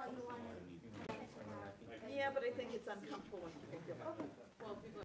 thought you wanted. Yeah, but I think it's uncomfortable when you think about it. Well, people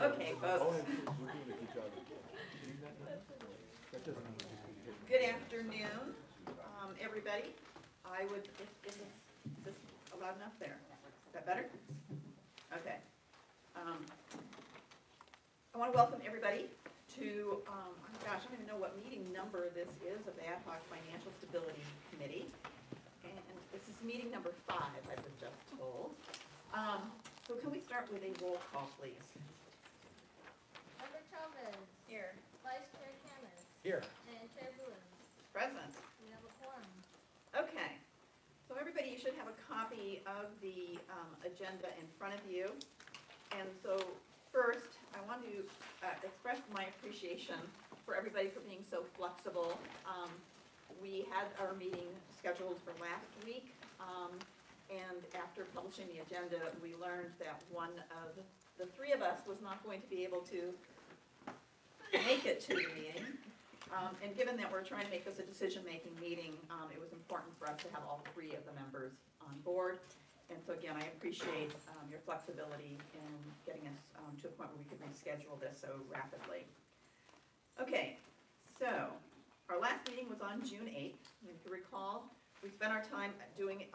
Okay, folks. Good afternoon, everybody. I would, is this loud enough there? Is that better? Okay. I want to welcome everybody to, oh gosh, I don't even know what meeting number this is of the Hoc Financial Stability Committee. And this is meeting number 5, I was just told. So can we start with a roll call, please? Member Chavez. Here. Vice Chair Camus. Here. And Chair Bowens. Present. We have a quorum. Okay. So everybody, you should have a copy of the agenda in front of you. And so first, I want to express my appreciation for everybody for being so flexible. We had our meeting scheduled for last week. And after publishing the agenda, we learned that one of the 3 of us was not going to be able to make it to the meeting. And given that we're trying to make this a decision-making meeting, it was important for us to have all 3 of the members on board. And so again, I appreciate your flexibility in getting us to a point where we could reschedule this so rapidly. Okay, so our last meeting was on June 8th. If you recall, we spent our time doing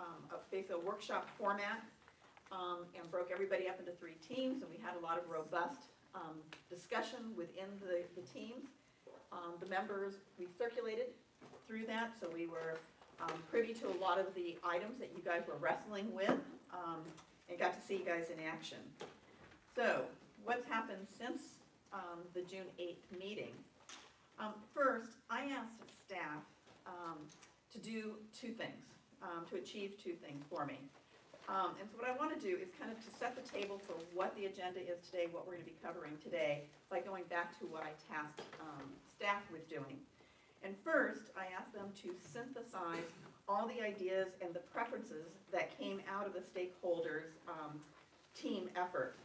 basically a workshop format and broke everybody up into 3 teams, and we had a lot of robust discussion within the teams. The members, we circulated through that, so we were privy to a lot of the items that you guys were wrestling with and got to see you guys in action. So, what's happened since the June 8th meeting? First, I asked staff to do 2 things, to achieve 2 things for me. And so what I want to do is kind of to set the table for what the agenda is today, what we're going to be covering today, by going back to what I tasked staff with doing. And first, I asked them to synthesize all the ideas and the preferences that came out of the stakeholders' team effort.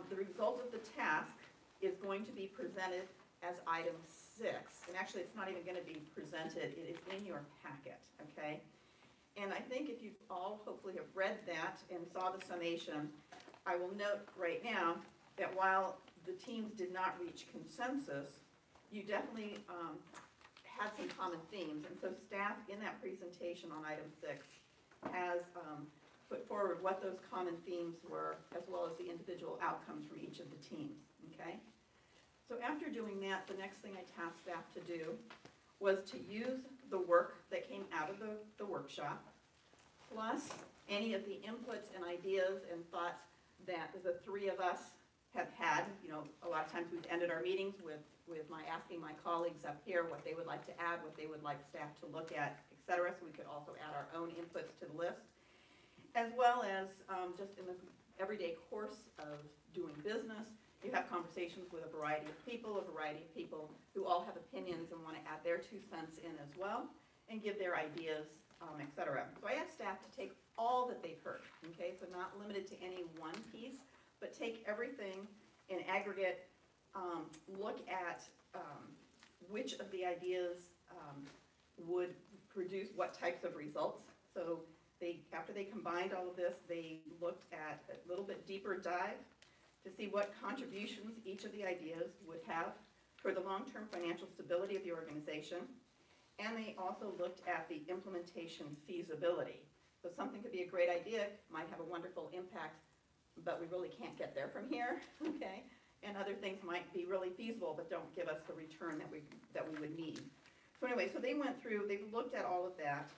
The result of the task is going to be presented as item 6. And actually, it's not even going to be presented. It is in your packet, okay? And I think if you all hopefully have read that and saw the summation, I will note right now that while the teams did not reach consensus, you definitely had some common themes. And so staff in that presentation on item 6 has put forward what those common themes were, as well as the individual outcomes from each of the teams, okay? So after doing that, the next thing I tasked staff to do was to use the work that came out of the workshop, plus any of the inputs and ideas and thoughts that the 3 of us have had. You know, a lot of times we've ended our meetings with my asking my colleagues up here what they would like to add, what they would like staff to look at, et cetera, so we could also add our own inputs to the list, as well as just in the everyday course of doing business. You have conversations with a variety of people who all have opinions and want to add their 2 cents in as well and give their ideas, et cetera. So I asked staff to take all that they've heard, okay, so not limited to any one piece, but take everything in aggregate, look at which of the ideas would produce what types of results. So after they combined all of this, they looked at a little bit deeper dive to see what contributions each of the ideas would have for the long-term financial stability of the organization. And they also looked at the implementation feasibility. So something could be a great idea, might have a wonderful impact, but we really can't get there from here, okay? And other things might be really feasible, but don't give us the return that we would need. So anyway, so they went through, they looked at all of that,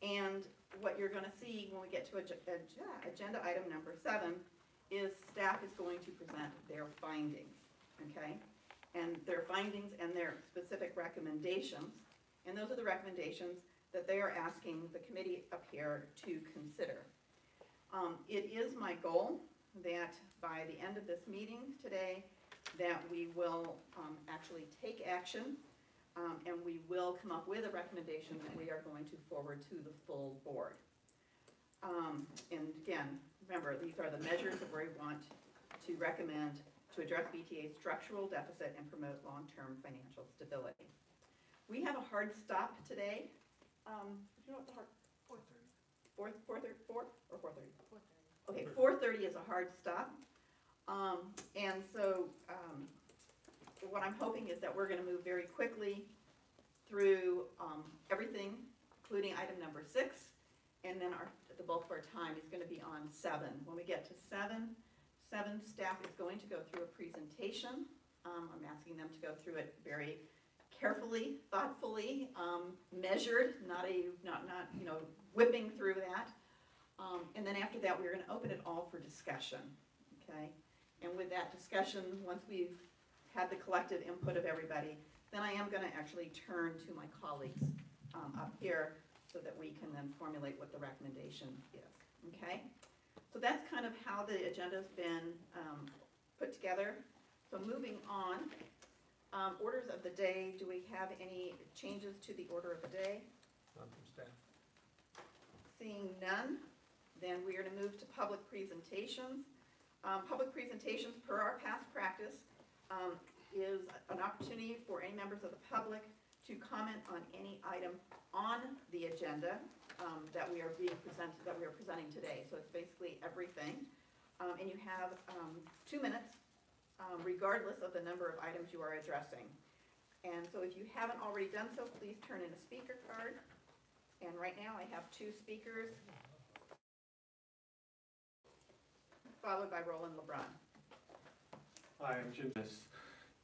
and what you're gonna see when we get to agenda item number 7 is staff is going to present their findings, okay? And their findings and their specific recommendations, and those are the recommendations that they are asking the committee up here to consider. It is my goal that by the end of this meeting today, that we will actually take action, and we will come up with a recommendation that we are going to forward to the full board. And again, remember, these are the measures that we want to recommend to address BTA's structural deficit and promote long-term financial stability. We have a hard stop today. Do you know what the hard? 4:30. 4 or 4:30? 4:30. Okay, 4:30 is a hard stop. And so what I'm hoping is that we're going to move very quickly through everything, including item number 6, and then the bulk of our time is going to be on 7. When we get to 7, staff is going to go through a presentation. I'm asking them to go through it very carefully, thoughtfully, measured, not you know, whipping through that. And then after that, we're going to open it all for discussion, okay? And with that discussion, once we've had the collective input of everybody, then I am going to actually turn to my colleagues up here so that we can then formulate what the recommendation is, okay? So that's kind of how the agenda's been put together. So moving on, orders of the day, do we have any changes to the order of the day? None from staff. Seeing none, then we are going to move to public presentations. Public presentations, per our past practice, is an opportunity for any members of the public to comment on any item on the agenda that we are presenting today. So it's basically everything, and you have 2 minutes, regardless of the number of items you are addressing. And so if you haven't already done so, please turn in a speaker card. And right now I have 2 speakers, followed by Roland LeBron. Hi, I'm Jim.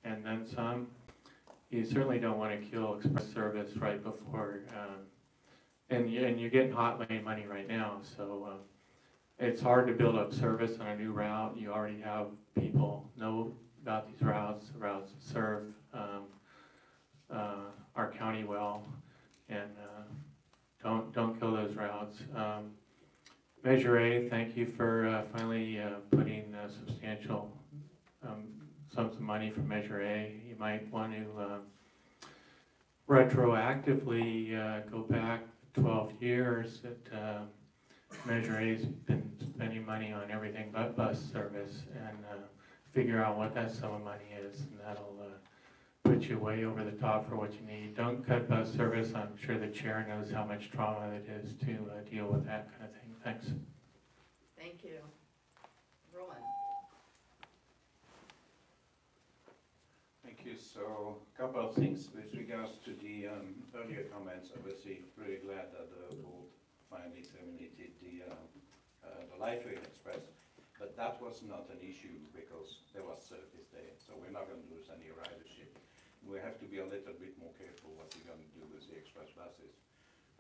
And then some. You certainly don't want to kill express service right before, and you're getting hot lane money right now, so it's hard to build up service on a new route. You already have people know about these routes. The routes that serve our county well, and don't kill those routes. Measure A, thank you for finally putting substantial sums of money for Measure A. You might want to retroactively go back 12 years that Measure A's been spending money on everything but bus service, and figure out what that sum of money is, and that'll put you way over the top for what you need. Don't cut bus service. I'm sure the chair knows how much trauma it is to deal with that kind of thing. Thanks. Thank you. Roland. Thank you. So, a couple of things with regards to the earlier comments. Obviously, really glad that the board finally terminated the light rail express, but that was not an issue because there was service there. So we're not going to lose any ridership. We have to be a little bit more careful what we're going to do with the express buses.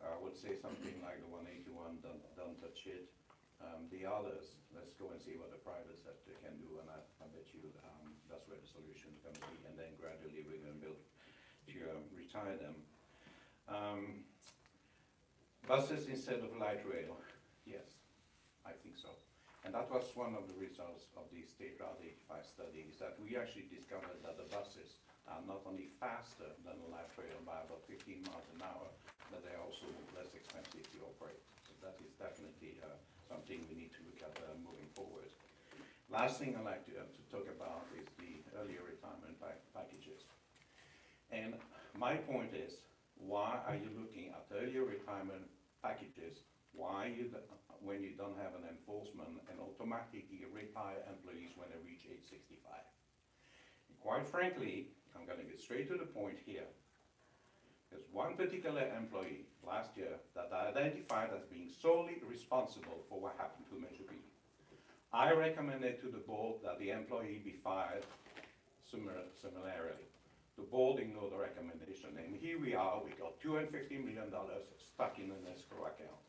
I would say something like the 181, don't touch it. The others, let's go and see what the private sector can do, and I bet you that's where the solution is going to be, and then gradually we're going to build to retire them. Buses instead of light rail, yes, I think so. And that was one of the results of the State Route 85 study, is that we actually discovered that the buses are not only faster than the light rail by about 15 miles an hour, but they're also less expensive to operate. So that is definitely something we need to look at moving forward. Last thing I'd like to talk about is the earlier retirement packages. And my point is why are you looking at earlier retirement packages? Why when you don't have an enforcement and automatically retire employees when they reach age 65? And quite frankly, I'm going to get straight to the point here. There's one particular employee last year that I identified as being solely responsible for what happened to Measure B. I recommended to the board that the employee be fired similarly. The board ignored the recommendation, and here we are, we got $250 million stuck in an escrow account.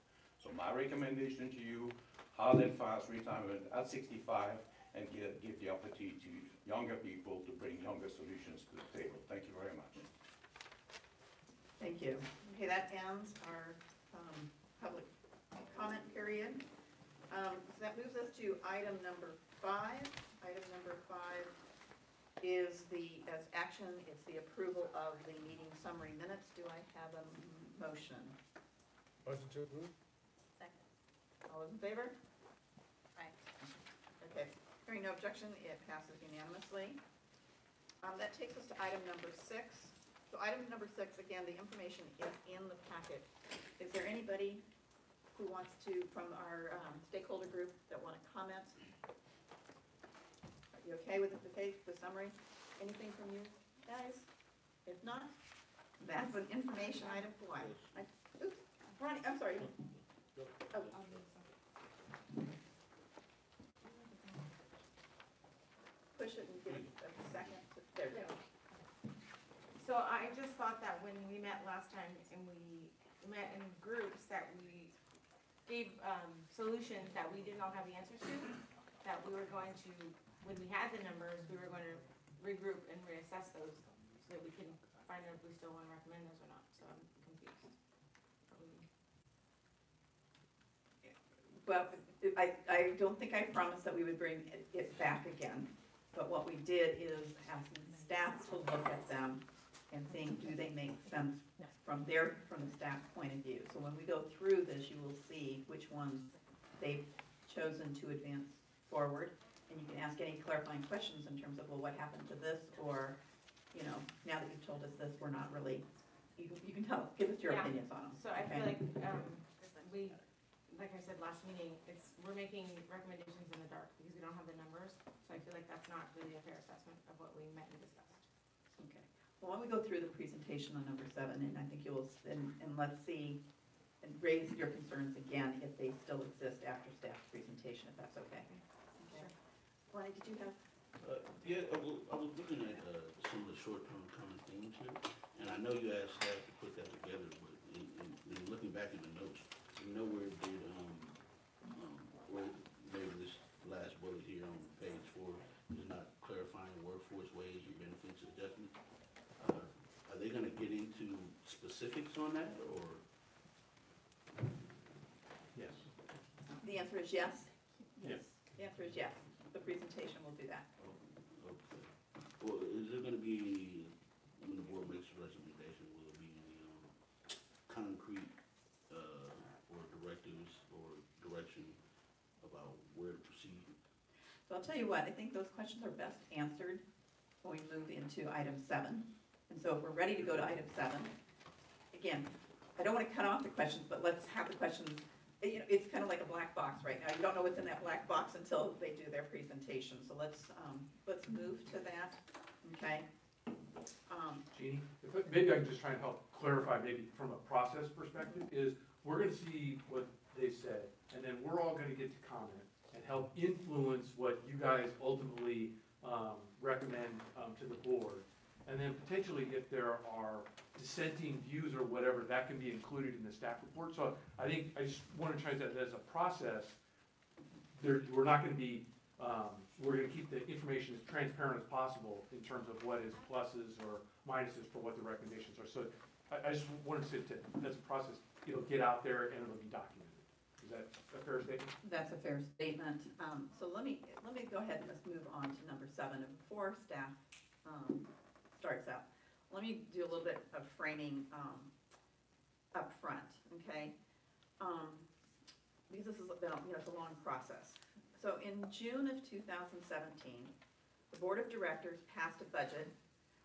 So my recommendation to you, hard and fast retirement at 65, and give the opportunity to younger people to bring younger solutions to the table. Thank you very much. Thank you. Okay, that ends our public comment period. So that moves us to item number 5. Item number 5 is as action, it's the approval of the meeting summary minutes. Do I have a motion? Motion to approve? Second. All those in favor? Aye. Okay, hearing no objection, it passes unanimously. That takes us to item number 6. So item number 6, again, the information is in the packet. Is there anybody who wants to, from our stakeholder group, that want to comment? Are you okay with the summary? Anything from you guys? If not, that's an information item for what? Oops, Ronnie, I'm sorry. Oh. Push it and give it a second. There we go. So I just thought that when we met last time and we met in groups, that we gave solutions that we did not have the answers to, that we were going to, when we had the numbers, we were going to regroup and reassess those so that we can find out if we still want to recommend those or not. So I'm confused. Well, I don't think I promised that we would bring it back again, but what we did is ask staff to look at them and think, do they make sense from the staff point of view? So when we go through this, you will see which ones they've chosen to advance forward, and you can ask any clarifying questions in terms of, well, what happened to this, or, you know, now that you've told us this, we're not really, you can give us your Yeah. opinions on them. So I okay? feel like we, like I said last meeting, we're making recommendations in the dark because we don't have the numbers. So I feel like that's not really a fair assessment of what we met and discussed. Okay. Well, why don't we go through the presentation on number 7, and I think you'll, and let's see, and raise your concerns again if they still exist after staff's presentation, if that's okay. Okay. Ronnie, did you have? Yeah, I was looking at some of the short-term common themes here, and I know you asked staff to put that together, but in looking back in the notes, you know where it did, where maybe this last bullet here on page 4 is not clarifying workforce wage and benefits adjustment. Are they gonna get into specifics on that, or? Yes. The answer is yes. Yes. The answer is yes. The presentation will do that. Okay. Well, is there gonna be, when the board makes a recommendation, will it be any concrete or directives or direction about where to proceed? So I'll tell you what, I think those questions are best answered when we move into item 7. And so if we're ready to go to item 7, again, I don't want to cut off the questions, but let's have the questions, you know, it's kind of like a black box right now. You don't know what's in that black box until they do their presentation. So let's move to that, okay? Jeannie, maybe I can just try and help clarify, maybe from a process perspective, is we're gonna see what they said, and then we're all gonna get to comment and help influence what you guys ultimately recommend to the board. And then potentially, if there are dissenting views or whatever, that can be included in the staff report. So I think, I just want to try that as a process, we're not going to be, we're going to keep the information as transparent as possible in terms of what is pluses or minuses for what the recommendations are. So I just wanted to, as a process, it'll get out there and it'll be documented. Is that a fair statement? That's a fair statement. So let me go ahead and let's move on to number 7. And before staff starts out, let me do a little bit of framing up front, okay? Because this has been, you know, it's a long process. So in June of 2017, the Board of Directors passed a budget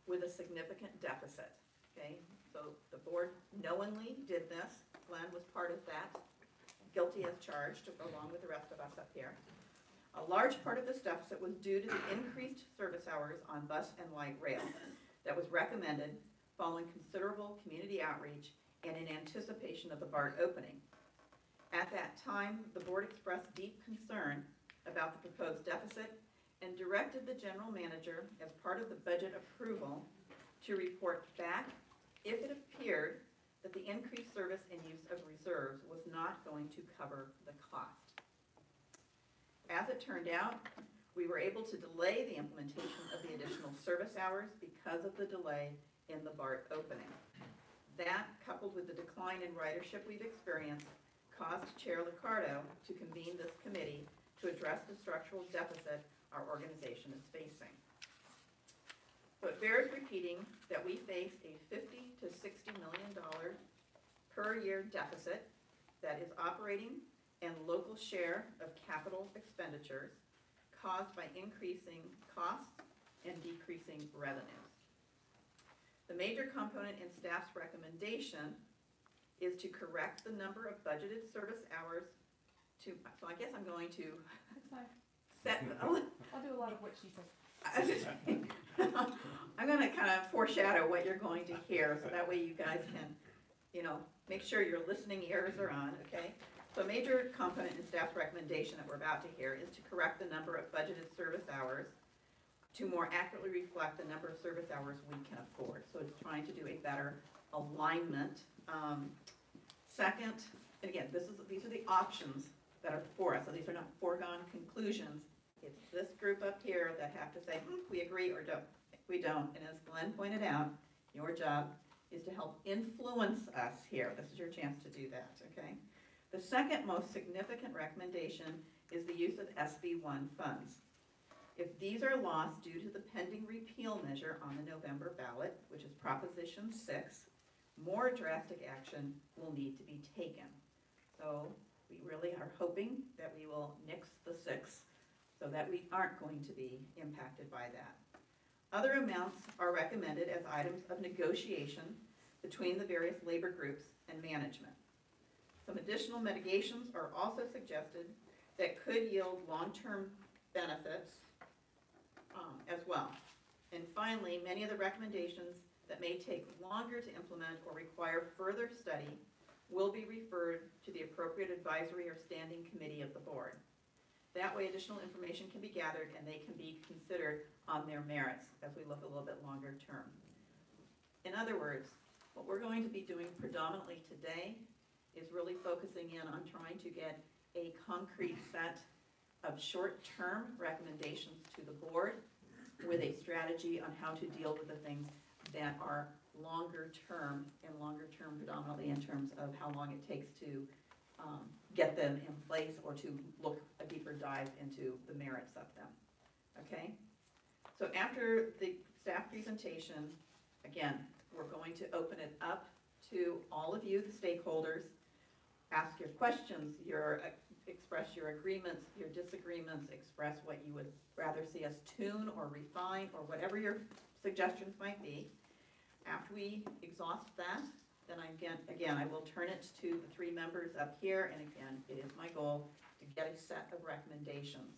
with a significant deficit. Okay, so the board knowingly did this. Glenn was part of that, guilty as charged, along with the rest of us up here. A large part of this deficit was due to the increased service hours on bus and light rail that was recommended following considerable community outreach and in anticipation of the BART opening. At that time, the board expressed deep concern about the proposed deficit and directed the general manager, as part of the budget approval, to report back if it appeared that the increased service and use of reserves was not going to cover the cost. As it turned out, we were able to delay the implementation of the additional service hours because of the delay in the BART opening. That, coupled with the decline in ridership we've experienced, caused Chair Liccardo to convene this committee to address the structural deficit our organization is facing. So it bears repeating that we face a $50 to $60 million per year deficit that is operating and local share of capital expenditures caused by increasing costs and decreasing revenues. The major component in staff's recommendation is to correct the number of budgeted service hours to, so I guess I'm going to That's fine. set, I'll do a lot of what she says. I'm gonna kind of foreshadow what you're going to hear, so that way you guys can, make sure your listening ears are on, okay? So a major component in staff's recommendation that we're about to hear is to correct the number of budgeted service hours to more accurately reflect the number of service hours we can afford. So it's trying to do a better alignment. Second, and again, these are the options that are for us, so these are not foregone conclusions. It's this group up here that have to say, we agree or we don't. And as Glenn pointed out, your job is to help influence us here. This is your chance to do that, okay? The second most significant recommendation is the use of SB1 funds. If these are lost due to the pending repeal measure on the November ballot, which is Proposition 6, more drastic action will need to be taken. So we really are hoping that we will nix the 6 so that we aren't going to be impacted by that. Other amounts are recommended as items of negotiation between the various labor groups and management. Some additional mitigations are also suggested that could yield long-term benefits as well. And finally, many of the recommendations that may take longer to implement or require further study will be referred to the appropriate advisory or standing committee of the board. That way additional information can be gathered and they can be considered on their merits as we look a little bit longer term. In other words, what we're going to be doing predominantly today is really focusing in on trying to get a concrete set of short-term recommendations to the board with a strategy on how to deal with the things that are longer term, and longer term predominantly in terms of how long it takes to get them in place or to look a deeper dive into the merits of them, okay? So after the staff presentation, again, we're going to open it up to all of you, the stakeholders. Ask your questions, express your agreements, your disagreements, express what you would rather see us tune or refine or whatever your suggestions might be. After we exhaust that, then again, I will turn it to the 3 members up here, and again, it is my goal to get a set of recommendations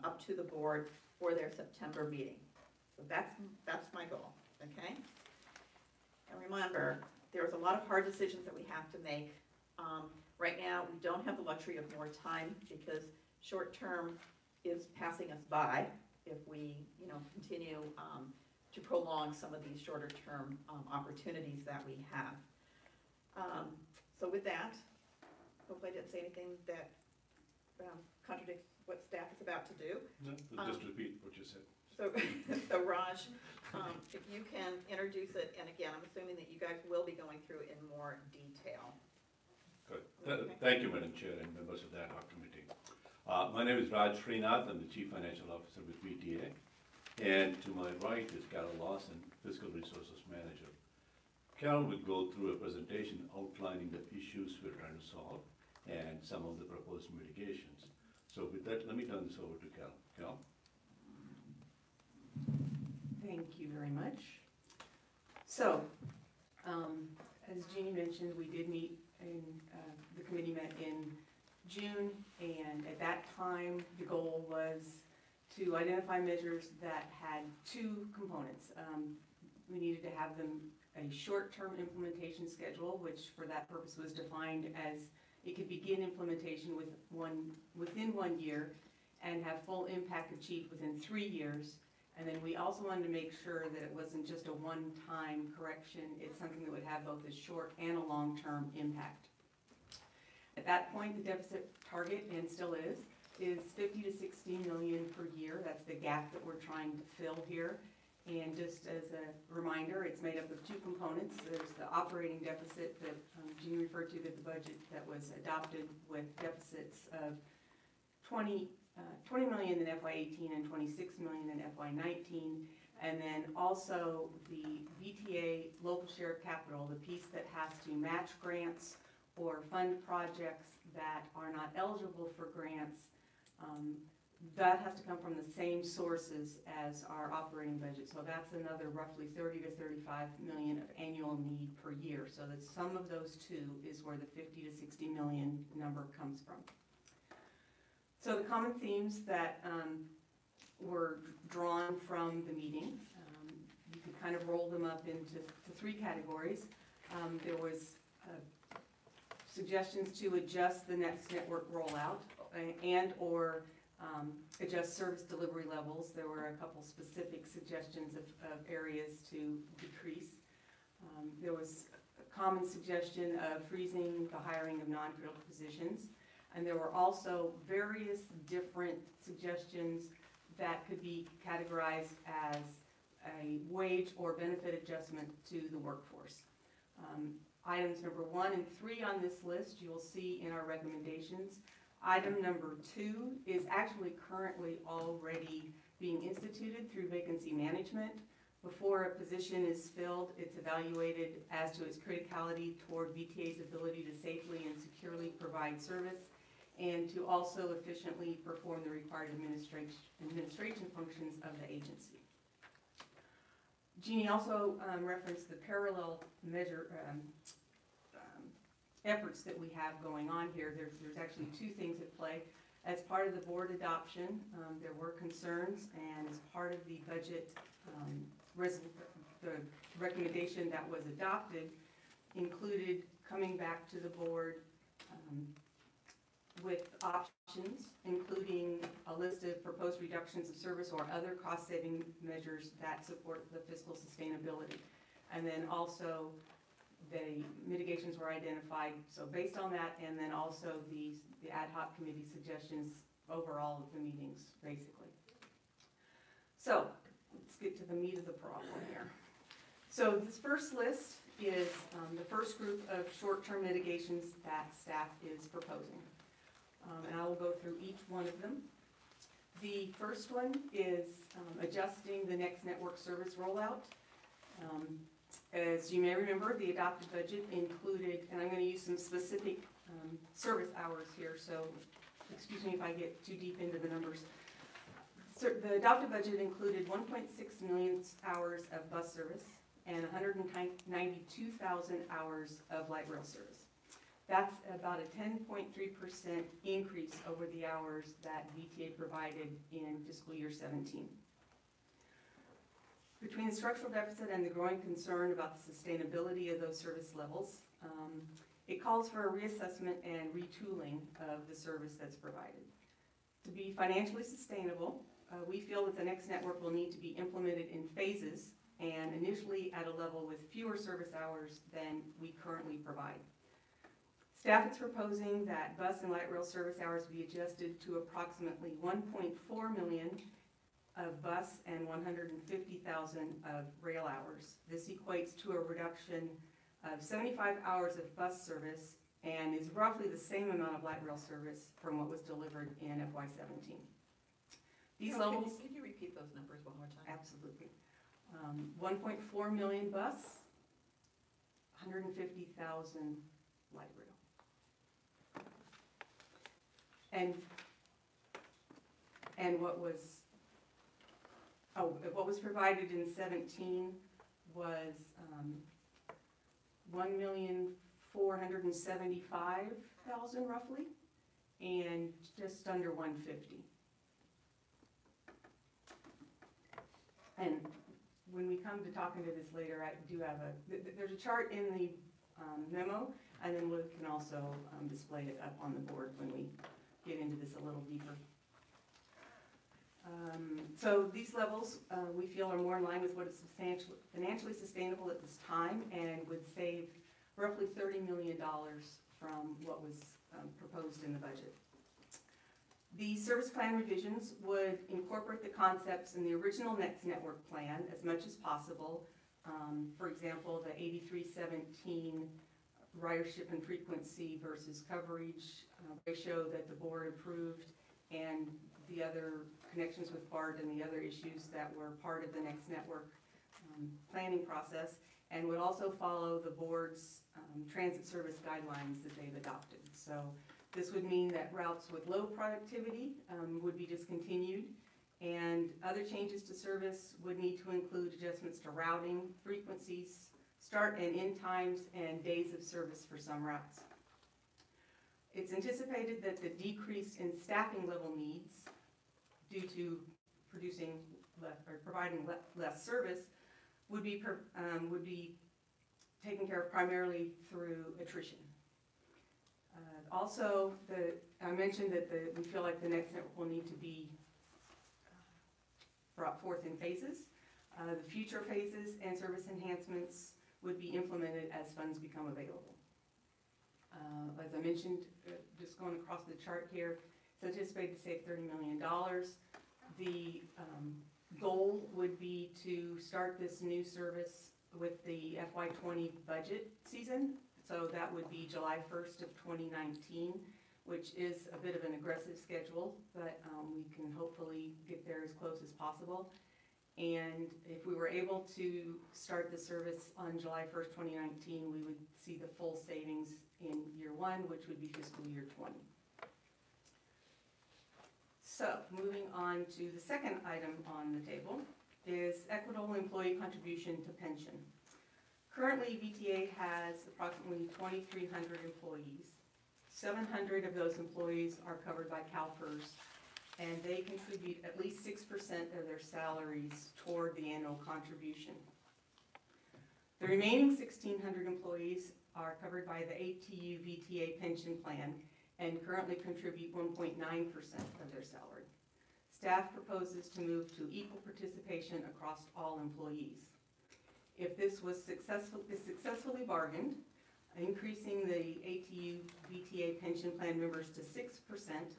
up to the board for their September meeting. So that's my goal, okay? And remember, there's a lot of hard decisions that we have to make. Right now, we don't have the luxury of more time because short term is passing us by if we, continue to prolong some of these shorter term opportunities that we have. So with that, hopefully I didn't say anything that contradicts what staff is about to do. No, just repeat what you said. So Raj, if you can introduce it, and again, I'm assuming that you guys will be going through in more detail. Good. Okay. Thank you, Madam Chair and members of the Hoc Committee. My name is Raj Srinath. I'm the Chief Financial Officer with VTA. And to my right is Carol Lawson, Fiscal Resources Manager. Carol will go through a presentation outlining the issues we're trying to solve and some of the proposed mitigations. So with that, let me turn this over to Carol. Carol? Thank you very much. So, as Jeannie mentioned, we did meet in, the committee met in June, and at that time, the goal was to identify measures that had two components. We needed to have them a short-term implementation schedule, which for that purpose was defined as it could begin implementation within 1 year and have full impact achieved within 3 years. And then we also wanted to make sure that it wasn't just a one-time correction, it's something that would have both a short and a long-term impact. At that point, the deficit target, and still is 50 to 60 million per year. That's the gap that we're trying to fill here. And just as a reminder, it's made up of two components. There's the operating deficit that Jean referred to, that the budget that was adopted with deficits of 20 million in FY18 and 26 million in FY19. And then also the VTA local share of capital, the piece that has to match grants or fund projects that are not eligible for grants. That has to come from the same sources as our operating budget. So that's another roughly 30 to 35 million of annual need per year. So the sum of those two is where the 50 to 60 million number comes from. So the common themes that were drawn from the meeting, you could kind of roll them up into three categories. There was suggestions to adjust the next network rollout and or adjust service delivery levels. There were a couple specific suggestions of areas to decrease. There was a common suggestion of freezing the hiring of non-critical positions. And there were also various different suggestions that could be categorized as a wage or benefit adjustment to the workforce. Items number 1 and 3 on this list you will see in our recommendations. Item number 2 is actually currently already being instituted through vacancy management. Before a position is filled, it's evaluated as to its criticality toward VTA's ability to safely and securely provide service and to also efficiently perform the required administration functions of the agency. Jeannie also referenced the parallel measure efforts that we have going on here. There's actually two things at play. As part of the board adoption, there were concerns, and as part of the budget, the recommendation that was adopted included coming back to the board with options, including a list of proposed reductions of service or other cost-saving measures that support the fiscal sustainability. And then also the mitigations were identified. So based on that, and then also the ad hoc committee suggestions overall of the meetings, basically. So let's get to the meat of the problem here. So this first list is the first group of short-term mitigations that staff is proposing. And I will go through each one of them. The first one is adjusting the next network service rollout. As you may remember, the adopted budget included, and I'm going to use some specific service hours here, so excuse me if I get too deep into the numbers. So the adopted budget included 1.6 million hours of bus service and 192,000 hours of light rail service. That's about a 10.3% increase over the hours that VTA provided in fiscal year 17. Between the structural deficit and the growing concern about the sustainability of those service levels, it calls for a reassessment and retooling of the service that's provided. To be financially sustainable, we feel that the next network will need to be implemented in phases and initially at a level with fewer service hours than we currently provide. Staff is proposing that bus and light rail service hours be adjusted to approximately 1.4 million of bus and 150,000 of rail hours. This equates to a reduction of 75 hours of bus service and is roughly the same amount of light rail service from what was delivered in FY17. These levels... Could you repeat those numbers one more time? Absolutely. 1.4 million bus, 150,000 light rail. And what was provided in 17 was 1,475,000 roughly, and just under 150. And when we come to talking to this later, I do have there's a chart in the memo, and then we can also display it up on the board when we get into this a little deeper. So these levels, we feel, are more in line with what is financially sustainable at this time and would save roughly $30 million from what was proposed in the budget. The service plan revisions would incorporate the concepts in the original Next Network plan as much as possible. For example, the 8317 ridership and frequency versus coverage ratio that the board approved, and the other connections with BART and the other issues that were part of the Next Network planning process, and would also follow the board's transit service guidelines that they've adopted. So this would mean that routes with low productivity would be discontinued, and other changes to service would need to include adjustments to routing, frequencies, start and end times, and days of service for some routes. It's anticipated that the decrease in staffing level needs due to providing less service would be taken care of primarily through attrition. Also, I mentioned that we feel like the Next Network will need to be brought forth in phases. The future phases and service enhancements would be implemented as funds become available. As I mentioned, just going across the chart here, it's anticipated to save $30 million. The goal would be to start this new service with the FY20 budget season. So that would be July 1st of 2019, which is a bit of an aggressive schedule, but we can hopefully get there as close as possible. And if we were able to start the service on July 1st, 2019, we would see the full savings in year one, which would be fiscal year 20. So moving on to the second item on the table is equitable employee contribution to pension. Currently, VTA has approximately 2,300 employees. 700 of those employees are covered by CalPERS, and they contribute at least 6% of their salaries toward the annual contribution. The remaining 1,600 employees are covered by the ATU VTA pension plan and currently contribute 1.9% of their salary. Staff proposes to move to equal participation across all employees. If this was successfully bargained, increasing the ATU VTA pension plan members to 6%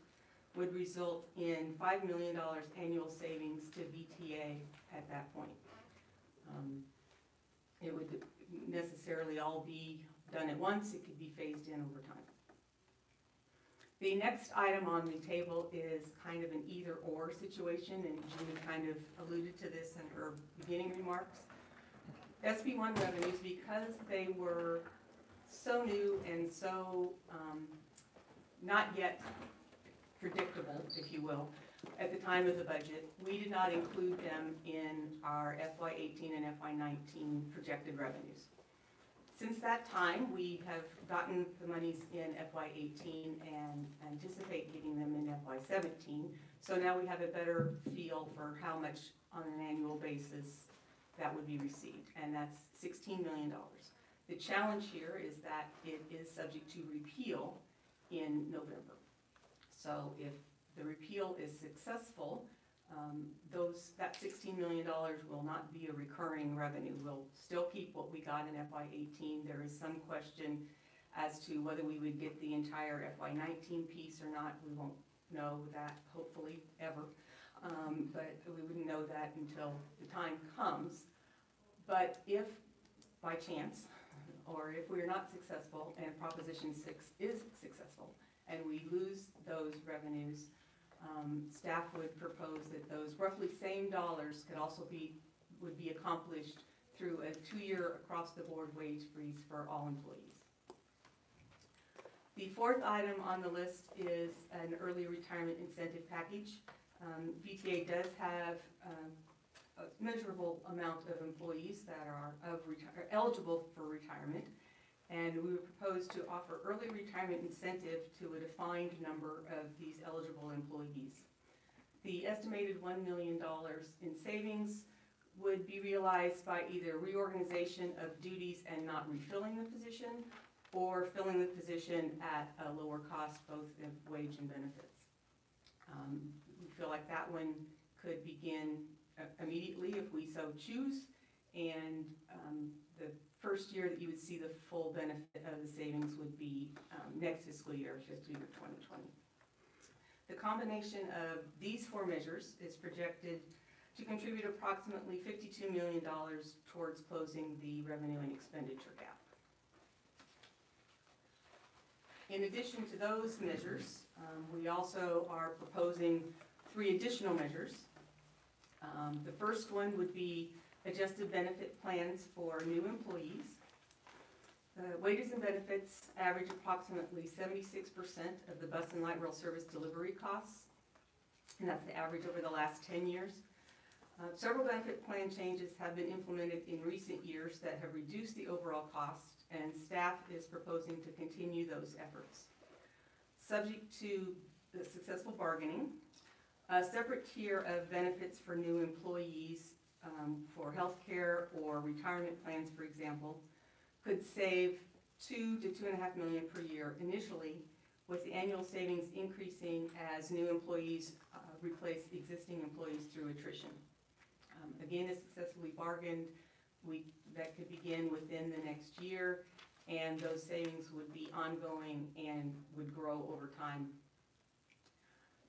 would result in $5 million annual savings to VTA at that point. It would necessarily all be done at once. It could be phased in over time. The next item on the table is kind of an either-or situation, and Julie kind of alluded to this in her beginning remarks. SB1 revenues, because they were so new and so not yet predictable, if you will, at the time of the budget, we did not include them in our FY18 and FY19 projected revenues. Since that time, we have gotten the monies in FY18 and anticipate getting them in FY17. So now we have a better feel for how much on an annual basis that would be received, and that's $16 million. The challenge here is that it is subject to repeal in November. So if the repeal is successful, that $16 million will not be a recurring revenue. We'll still keep what we got in FY18. There is some question as to whether we would get the entire FY19 piece or not. We won't know that, hopefully, ever. But we wouldn't know that until the time comes. But if, by chance, or if we are not successful and Proposition 6 is successful and we lose those revenues, staff would propose that those roughly same dollars would be accomplished through a 2-year across-the-board wage freeze for all employees. The fourth item on the list is an early retirement incentive package. VTA does have a measurable amount of employees that are eligible for retirement. And we would propose to offer early retirement incentive to a defined number of these eligible employees. The estimated $1 million in savings would be realized by either reorganization of duties and not refilling the position, or filling the position at a lower cost, both in wage and benefits. We feel like that one could begin immediately if we so choose, and the first year that you would see the full benefit of the savings would be next fiscal year 2020. The combination of these four measures is projected to contribute approximately $52 million towards closing the revenue and expenditure gap. In addition to those measures, we also are proposing 3 additional measures. The first one would be adjusted benefit plans for new employees. Wages and benefits average approximately 76% of the bus and light rail service delivery costs, and that's the average over the last 10 years. Several benefit plan changes have been implemented in recent years that have reduced the overall cost, and staff is proposing to continue those efforts. Subject to the successful bargaining, a separate tier of benefits for new employees for health care or retirement plans, for example, could save $2 to $2.5 million per year initially, with the annual savings increasing as new employees replace existing employees through attrition. Again, if successfully bargained, that could begin within the next year, and those savings would be ongoing and would grow over time.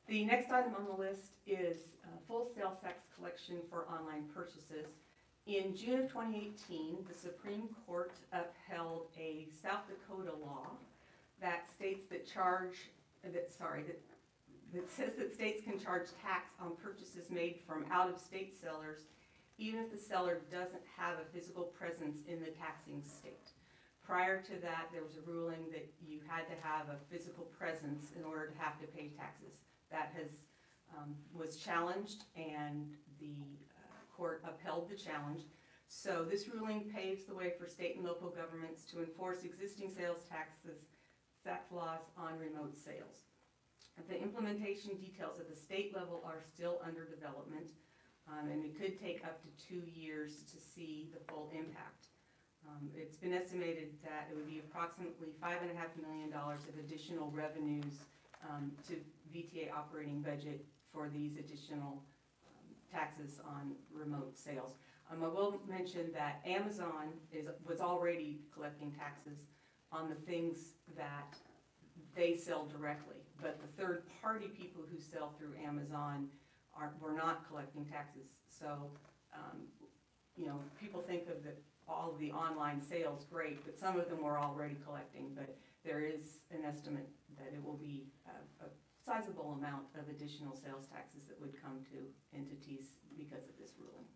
The next item on the list is full sales tax collection for online purchases. In June of 2018, the Supreme Court upheld a South Dakota law that states that says that states can charge tax on purchases made from out-of-state sellers, even if the seller doesn't have a physical presence in the taxing state. Prior to that, there was a ruling that you had to have a physical presence in order to have to pay taxes. That was challenged, and the court upheld the challenge. So this ruling paves the way for state and local governments to enforce existing sales tax laws on remote sales. The implementation details at the state level are still under development, and it could take up to 2 years to see the full impact. It's been estimated that it would be approximately $5.5 million of additional revenues to VTA operating budget for these additional taxes on remote sales. I will mention that Amazon was already collecting taxes on the things that they sell directly, but the third-party people who sell through Amazon were not collecting taxes. So, people think of all of the online sales great, but some of them were already collecting. But there is an estimate that it will be a sizable amount of additional sales taxes that would come to entities because of this ruling.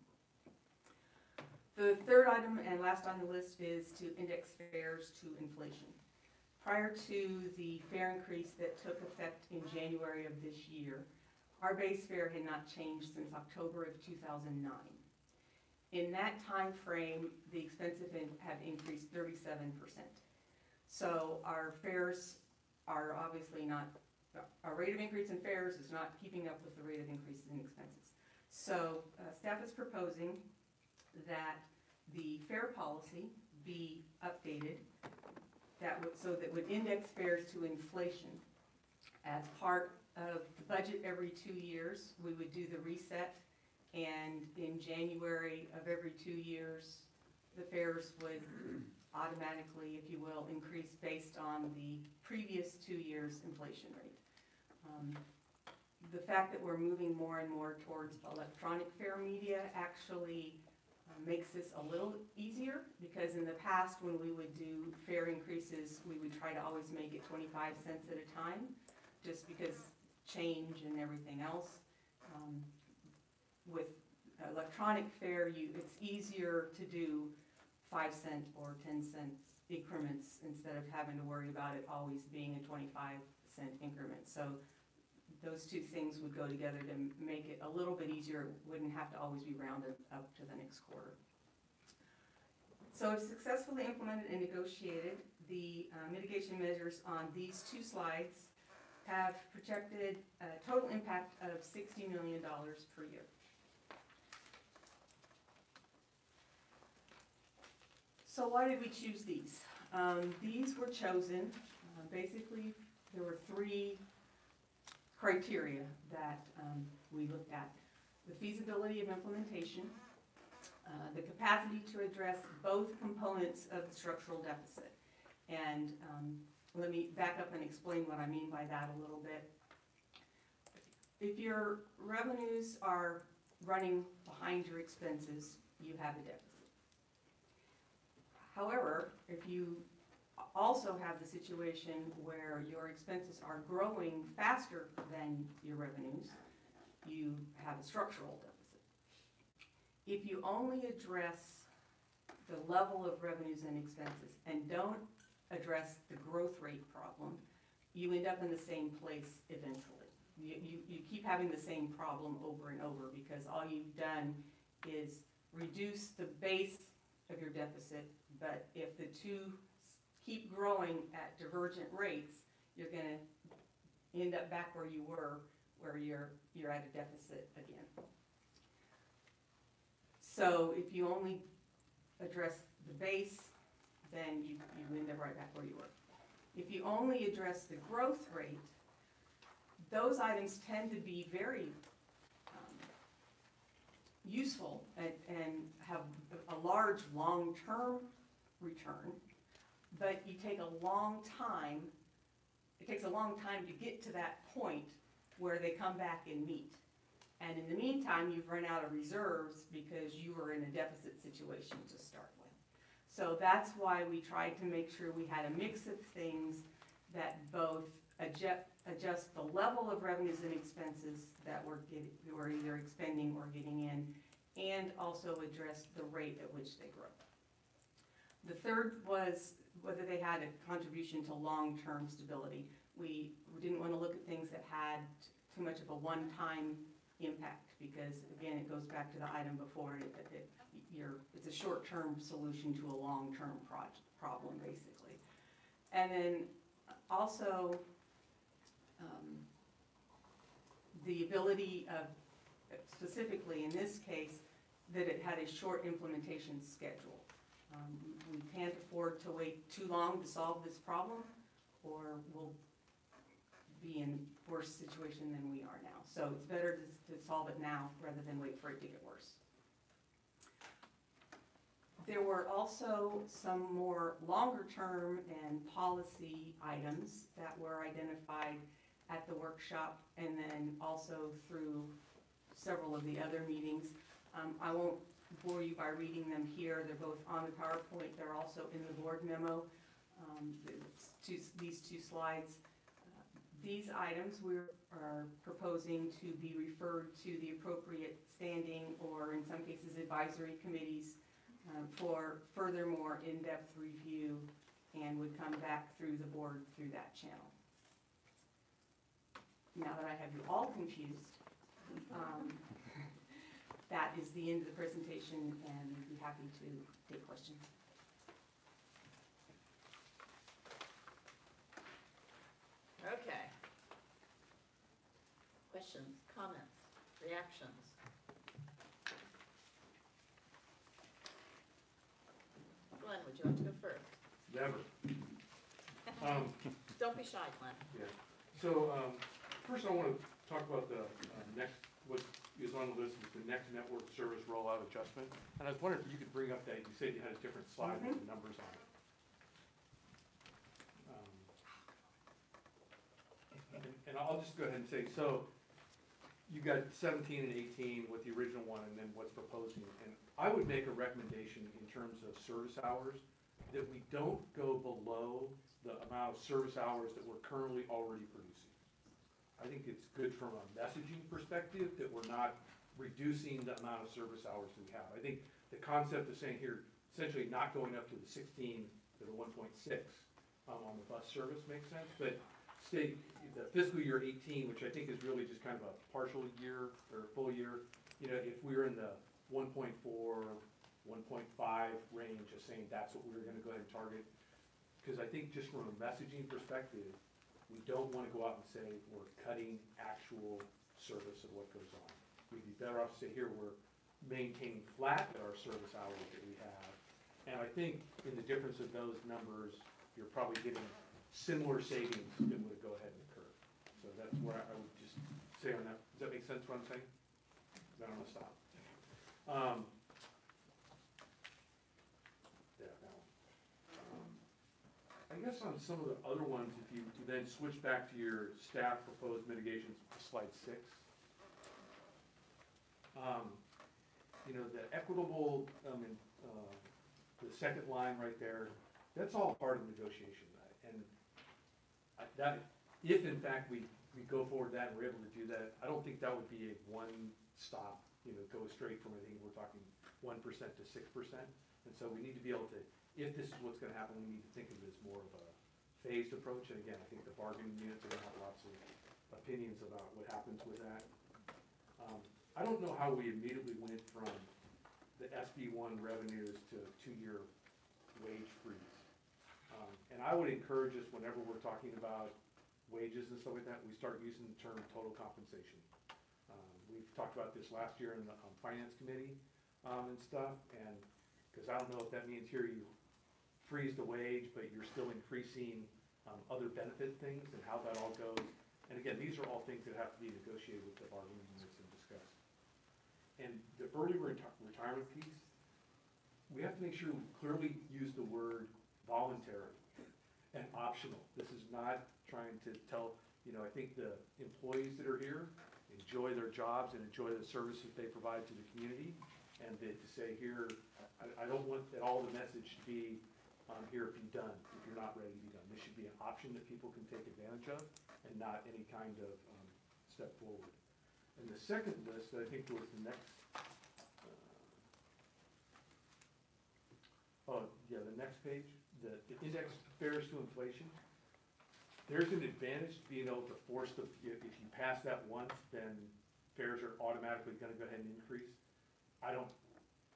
The third item and last on the list is to index fares to inflation. Prior to the fare increase that took effect in January of this year, our base fare had not changed since October of 2009. In that time frame, the expenses have increased 37%. So our fares are obviously not, our rate of increase in fares is not keeping up with the rate of increases in expenses. So staff is proposing that the fare policy be updated so that would index fares to inflation. As part of the budget every 2 years, we would do the reset, and in January of every 2 years, the fares would automatically, if you will, increase based on the previous 2 years' inflation rate. The fact that we're moving more and more towards electronic fare media actually makes this a little easier, because in the past when we would do fare increases, we would try to always make it 25 cents at a time, just because change and everything else. With electronic fare, it's easier to do 5-cent or 10-cent increments instead of having to worry about it always being a 25-cent increment. So those two things would go together to make it a little bit easier. It wouldn't have to always be rounded up to the next quarter. So if successfully implemented and negotiated, the mitigation measures on these two slides have projected a total impact of $60 million per year. So why did we choose these? These were chosen, basically, there were three criteria that we looked at. The feasibility of implementation, the capacity to address both components of the structural deficit. And let me back up and explain what I mean by that a little bit. If your revenues are running behind your expenses, you have a deficit. However, if you also have the situation where your expenses are growing faster than your revenues, you have a structural deficit. If you only address the level of revenues and expenses and don't address the growth rate problem, you end up in the same place eventually. You keep having the same problem over and over because all you've done is reduce the base of your deficit, but if the two keep growing at divergent rates, you're going to end up back where you were, where you're at a deficit again. So if you only address the base, then you end up right back where you were. If you only address the growth rate, those items tend to be very useful and have a large long-term return, but you take a long time, it takes a long time to get to that point where they come back and meet. And in the meantime, you've run out of reserves because you were in a deficit situation to start with. So that's why we tried to make sure we had a mix of things that both adjust the level of revenues and expenses that we're either expending or getting in, and also address the rate at which they grow. The third was whether they had a contribution to long-term stability. We didn't want to look at things that had too much of a one-time impact because, again, it goes back to the item before. It's a short-term solution to a long-term problem, basically. And then also the ability of, specifically in this case, that it had a short implementation schedule. We can't afford to wait too long to solve this problem, or we'll be in a worse situation than we are now. So it's better to solve it now rather than wait for it to get worse. There were also some more longer-term and policy items that were identified at the workshop and then also through several of the other meetings. I won't bore you by reading them here. They're both on the PowerPoint. They're also in the board memo, these two slides. These items we are proposing to be referred to the appropriate standing or, in some cases, advisory committees for further more in-depth review, and would come back through the board through that channel. Now that I have you all confused, that is the end of the presentation, and we'd be happy to take questions. Okay. Questions, comments, reactions? Glenn, would you like to go first? Never. Don't be shy, Glenn. Yeah. So first I want to talk about the next, what is on the list is the next network service rollout adjustment. And I was wondering if you could bring up that, you said you had a different slide with the numbers on it. And I'll just go ahead and say, so you got 17 and 18 with the original one and then what's proposing. And I would make a recommendation in terms of service hours that we don't go below the amount of service hours that we're currently already producing. I think it's good from a messaging perspective that we're not reducing the amount of service hours we have. I think the concept of saying here, essentially not going up to the 16 to the 1.6 on the bus service makes sense, but say, the fiscal year 18, which I think is really just kind of a partial year or full year, you know, if we were in the 1.4, 1.5 range, just saying that's what we were gonna go ahead and target. Because I think just from a messaging perspective, we don't wanna go out and say we're cutting actual service of what goes on. We'd be better off to say, here, we're maintaining flat at our service hours that we have. And I think in the difference of those numbers, you're probably getting similar savings that would go ahead and occur. So that's where I would just say on that. Does that make sense what I'm saying? Then I'm gonna stop. Yeah, that one. I guess on some of the other ones, if you then switch back to your staff proposed mitigations to slide 6. You know, the equitable, the second line right there, that's all part of the negotiation. And that, if in fact we go forward that and we're able to do that, I don't think that would be a one stop, you know, go straight from, I think we're talking 1% to 6%. And so we need to be able to, if this is what's gonna happen, we need to think of it as more of a phased approach. And again, I think the bargaining units are gonna have lots of opinions about what happens with that. I don't know how we immediately went from the SB1 revenues to a 2-year wage freeze. And I would encourage us, whenever we're talking about wages and stuff like that, we start using the term total compensation. We've talked about this last year in the finance committee and stuff, and because I don't know if that means here you freeze the wage, but you're still increasing other benefit things and how that all goes. And again, these are all things that have to be negotiated with the bargaining units and discussed. And the early retirement piece, we have to make sure we clearly use the word voluntary and optional. This is not trying to tell, you know, I think the employees that are here enjoy their jobs and enjoy the service that they provide to the community. And that to say here, I don't want that all the message to be here if you're done, if you're not ready to be done. This should be an option that people can take advantage of and not any kind of step forward. And the second list, I think was the next, the next page, the index fares to inflation. There's an advantage to being able to force if you pass that once, then fares are automatically gonna go ahead and increase.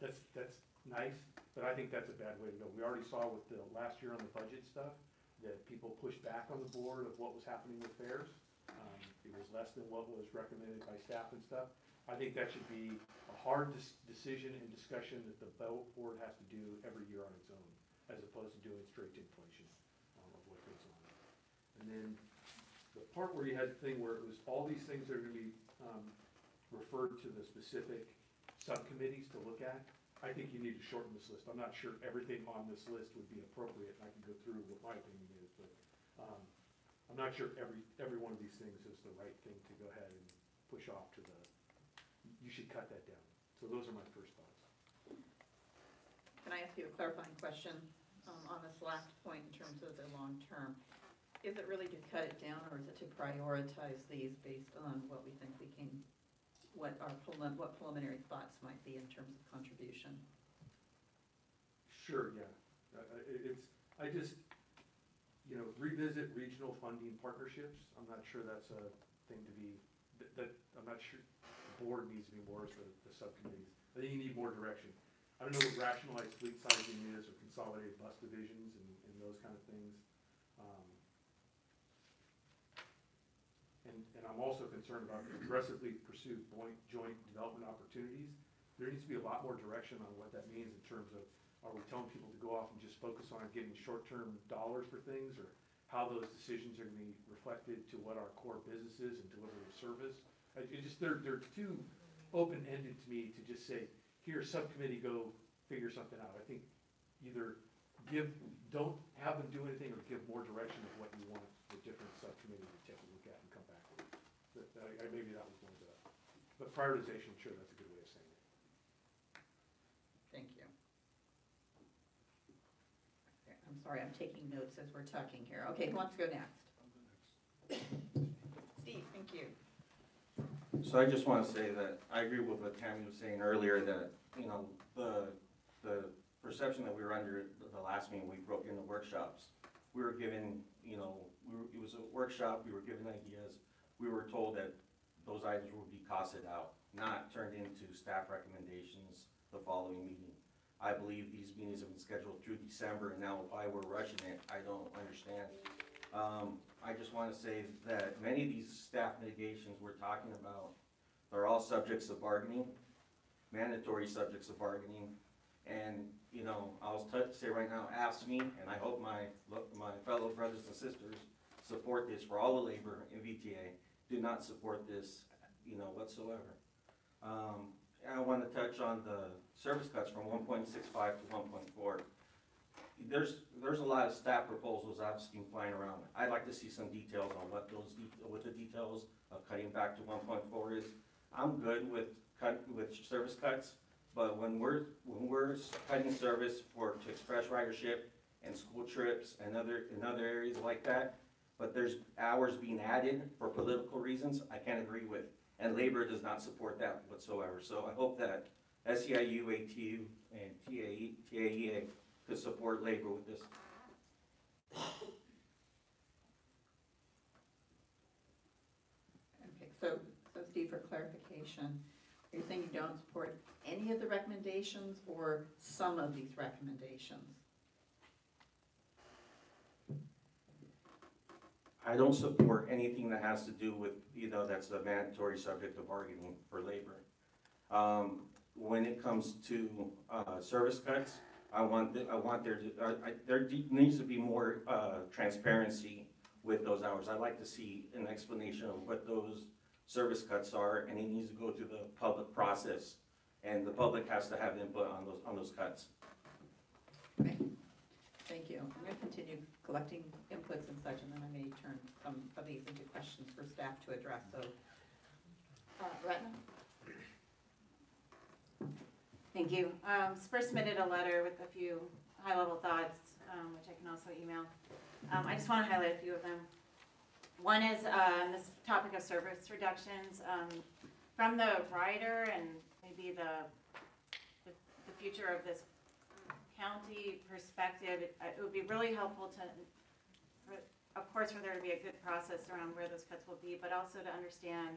That's nice, but I think that's a bad way to go. We already saw with the last year on the budget stuff, that people pushed back on the board of what was happening with fares. It was less than what was recommended by staff and stuff. I think that should be a hard decision and discussion that the board has to do every year on its own, as opposed to doing straight to inflation of what goes on. And then the part where you had the thing where it was all these things that are gonna be referred to the specific subcommittees to look at, I think you need to shorten this list. I'm not sure everything on this list would be appropriate, and I can go through what my opinion is, but I'm not sure every one of these things is the right thing to go ahead and push off to the, you should cut that down. So those are my first thoughts. Can I ask you a clarifying question on this last point in terms of the long term? Is it really to cut it down, or is it to prioritize these based on what we think we can, what preliminary thoughts might be in terms of contribution? Sure, yeah. I just, you know, revisit regional funding partnerships. I'm not sure that's a thing to be, I'm not sure the board needs to be more as the subcommittees. I think you need more direction. I don't know what rationalized fleet sizing is, or consolidated bus divisions and those kind of things. And I'm also concerned about aggressively pursued joint development opportunities. There needs to be a lot more direction on what that means in terms of, are we telling people to go off and just focus on getting short-term dollars for things, or how those decisions are gonna be reflected to what our core business is and delivery of service? They're too open-ended to me to just say, here, subcommittee, go figure something out. I think either don't have them do anything, or give more direction of what you want the different subcommittees to take a look at and come back with. Maybe that was one of the, but prioritization, sure, that's a good way of saying it. Thank you. Okay, I'm sorry, I'm taking notes as we're talking here. Okay, who wants to go next? Steve, thank you. So I just want to say that I agree with what Tammy was saying earlier, that, you know, the perception that we were under the last meeting, we broke into workshops, we were given, it was a workshop, we were given ideas. We were told that those items would be costed out, not turned into staff recommendations the following meeting. I believe these meetings have been scheduled through December, and now why we're rushing it, I don't understand. I just want to say that many of these staff mitigations we're talking about are all subjects of bargaining, mandatory subjects of bargaining. And, I'll say right now, ask me, and I hope my fellow brothers and sisters support this for all the labor in VTA. Do not support this, whatsoever. And I want to touch on the service cuts from 1.65 to 1.4. There's a lot of staff proposals I've seen flying around. I'd like to see some details on what the details of cutting back to 1.4 is. I'm good with service cuts, but when we're cutting service to express ridership and school trips and other areas like that, but there's hours being added for political reasons, I can't agree with. And labor does not support that whatsoever. So I hope that SEIU, ATU, and TAEA could support labor with this. Okay, so Steve, for clarification, are you saying you don't support any of the recommendations or some of these recommendations? I don't support anything that has to do with, that's a mandatory subject of bargaining for labor. When it comes to service cuts, there needs to be more transparency with those hours. I'd like to see an explanation of what those service cuts are, and it needs to go through the public process, and the public has to have input on those cuts. Okay, thank you. I'm going to continue collecting inputs and such, and then I may turn some of these into questions for staff to address. So, Retna? Thank you. Spur submitted a letter with a few high-level thoughts, which I can also email. I just want to highlight a few of them. One is this topic of service reductions. From the rider and maybe the future of this county perspective, it would be really helpful to, of course, for there to be a good process around where those cuts will be, but also to understand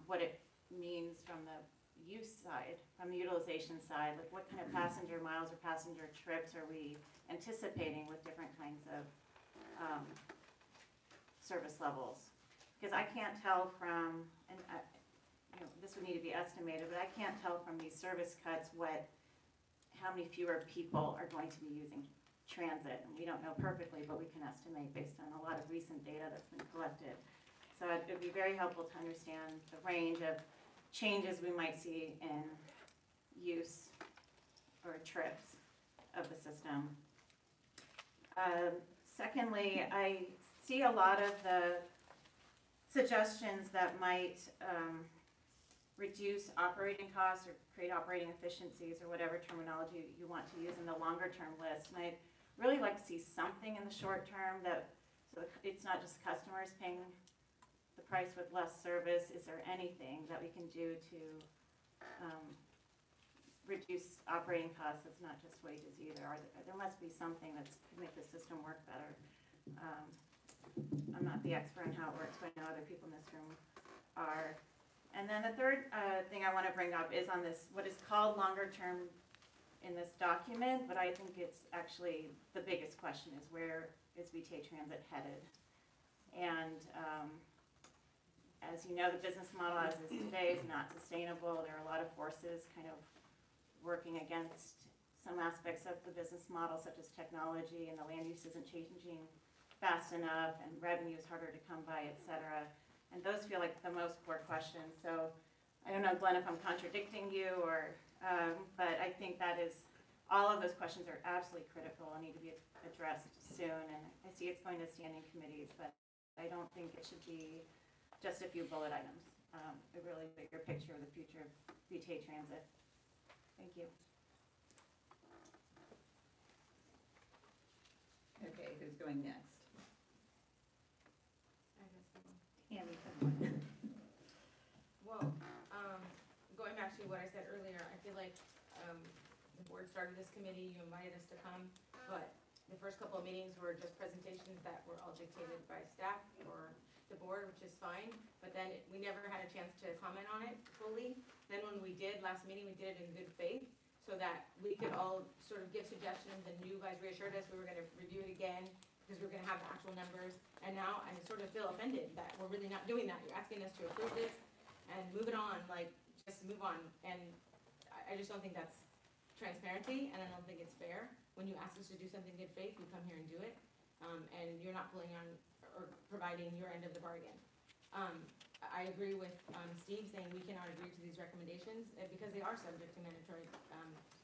what it means from the use side, from the utilization side, like what kind of passenger miles or passenger trips are we anticipating with different kinds of service levels? Because I can't tell from, and this would need to be estimated, but I can't tell from these service cuts how many fewer people are going to be using transit. And we don't know perfectly, but we can estimate based on a lot of recent data that's been collected. So it would be very helpful to understand the range of changes we might see in use or trips of the system. Secondly, I see a lot of the suggestions that might reduce operating costs or create operating efficiencies or whatever terminology you want to use in the longer term list. And I'd really like to see something in the short term so it's not just customers paying the price with less service. Is there anything that we can do to reduce operating costs that's not just wages either? There must be something that could make the system work better. I'm not the expert in how it works, but I know other people in this room are. And then the third thing I want to bring up is on this, what is called longer term in this document, but I think it's actually the biggest question is where is VTA Transit headed? And as you know, the business model as is today is not sustainable. There are a lot of forces kind of working against some aspects of the business model, such as technology, and the land use isn't changing fast enough, and revenue is harder to come by, et cetera. And those feel like the most core questions. So I don't know, Glenn, if I'm contradicting you, but I think that is, all of those questions are absolutely critical and need to be addressed soon. And I see it's going to standing committees, but I don't think it should be just a few bullet items. A really bigger picture of the future of VTA Transit. Thank you. Okay, who's going next? Tammy, Well, going back to what I said earlier, I feel like the board started this committee, you invited us to come, but The first couple of meetings were just presentations that were all dictated by staff or the board, which is fine, but then we never had a chance to comment on it fully. Then when we did, last meeting, we did it in good faith, so that we could all sort of give suggestions, and you guys reassured us we were gonna review it again, because we were gonna have the actual numbers, and now I sort of feel offended that we're really not doing that. You're asking us to approve this and move it on, like, just move on, and I just don't think that's transparency, and I don't think it's fair. When you ask us to do something in good faith, we come here and do it, and you're not pulling on or providing your end of the bargain. I agree with Steve saying we cannot agree to these recommendations because they are subject to mandatory,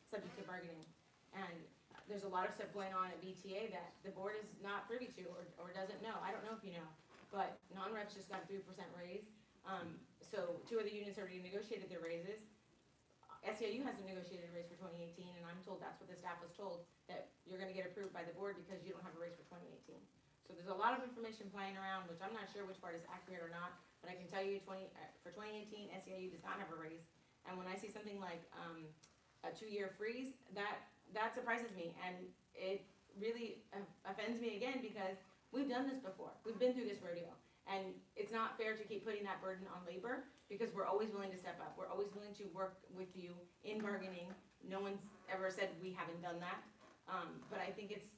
subject to bargaining. And there's a lot of stuff going on at BTA that the board is not privy to or doesn't know. I don't know if you know, but non-reps just got a 3% raise. So 2 of the unions already negotiated their raises. SEIU hasn't negotiated a raise for 2018, and I'm told that's what the staff was told, that you're gonna get approved by the board because you don't have a raise for 2018. So there's a lot of information flying around, which I'm not sure which part is accurate or not, but I can tell you for 2018, SEIU does not have a raise. And when I see something like a 2-year freeze, that surprises me, and it really offends me again because we've done this before. We've been through this rodeo, and it's not fair to keep putting that burden on labor because we're always willing to step up. We're always willing to work with you in bargaining. No one's ever said we haven't done that, but I think it's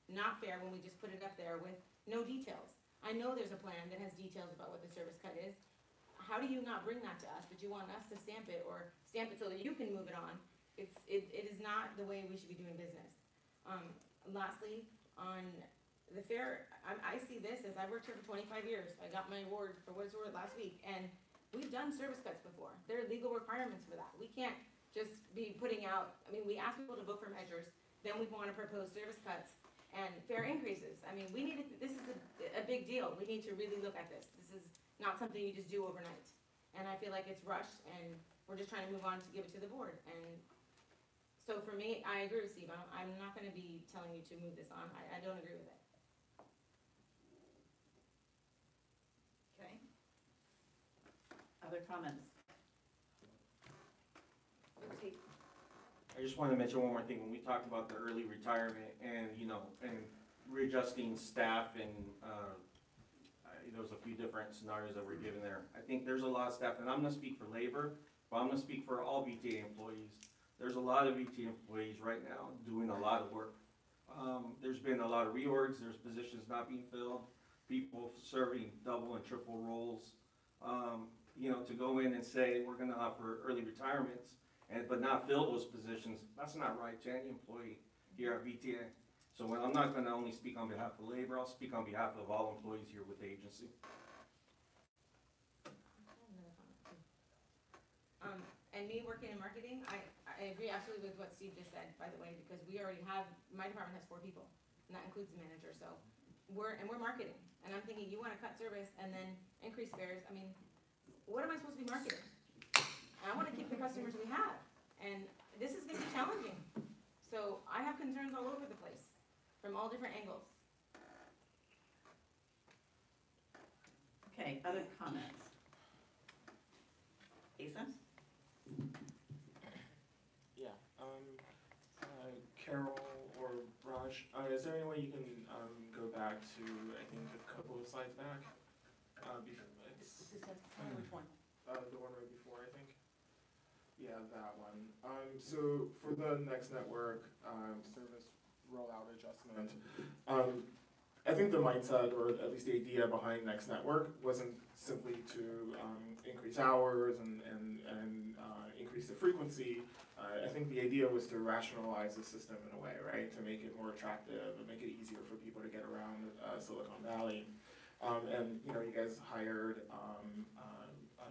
not fair when we just put it up there with no details. I know there's a plan that has details about what the service cut is. How do you not bring that to us, but you want us to stamp it or stamp it so that you can move it on? It is not the way we should be doing business. Lastly, on the fair, I see this as I worked here for 25 years. I got my award for what it's worth last week, and we've done service cuts before. There are legal requirements for that. We can't just be putting out, I mean, we ask people to vote for measures, then we want to propose service cuts and fair increases. I mean, this is a big deal. We need to really look at this. This is not something you just do overnight. And I feel like it's rushed, and we're just trying to move on to give it to the board. And so for me, I agree with Steve. I'm not gonna be telling you to move this on. I don't agree with it. Okay. Other comments? Steve? I just wanted to mention one more thing. When we talked about the early retirement and, and readjusting staff and, there was a few different scenarios that were given there. I think there's a lot of staff, and I'm gonna speak for labor, but I'm gonna speak for all VTA employees. There's a lot of VTA employees right now doing a lot of work. There's been a lot of reorgs, there's positions not being filled, people serving double and triple roles. To go in and say, we're gonna offer early retirements, but not fill those positions, that's not right to any employee here at VTA. So I'm not gonna only speak on behalf of labor, I'll speak on behalf of all employees here with the agency. And me working in marketing, I agree absolutely with what Steve just said, by the way, because we already have, my department has 4 people, and that includes the manager, so we're marketing. And I'm thinking, you wanna cut service and then increase fares, I mean, what am I supposed to be marketing? I wanna keep the customers we have, and this is gonna be challenging. So I have concerns all over the place, from all different angles. Okay, other comments? Asa? Yeah, Carol or Raj, is there any way you can go back to, I think, a couple of slides back? Which one? The one right before, I think. Yeah, that one. So for the next network service rollout adjustment, I think the mindset, or at least the idea behind Next Network, wasn't simply to increase hours and increase the frequency. I think the idea was to rationalize the system in a way, right? To make it more attractive and make it easier for people to get around Silicon Valley. And you guys hired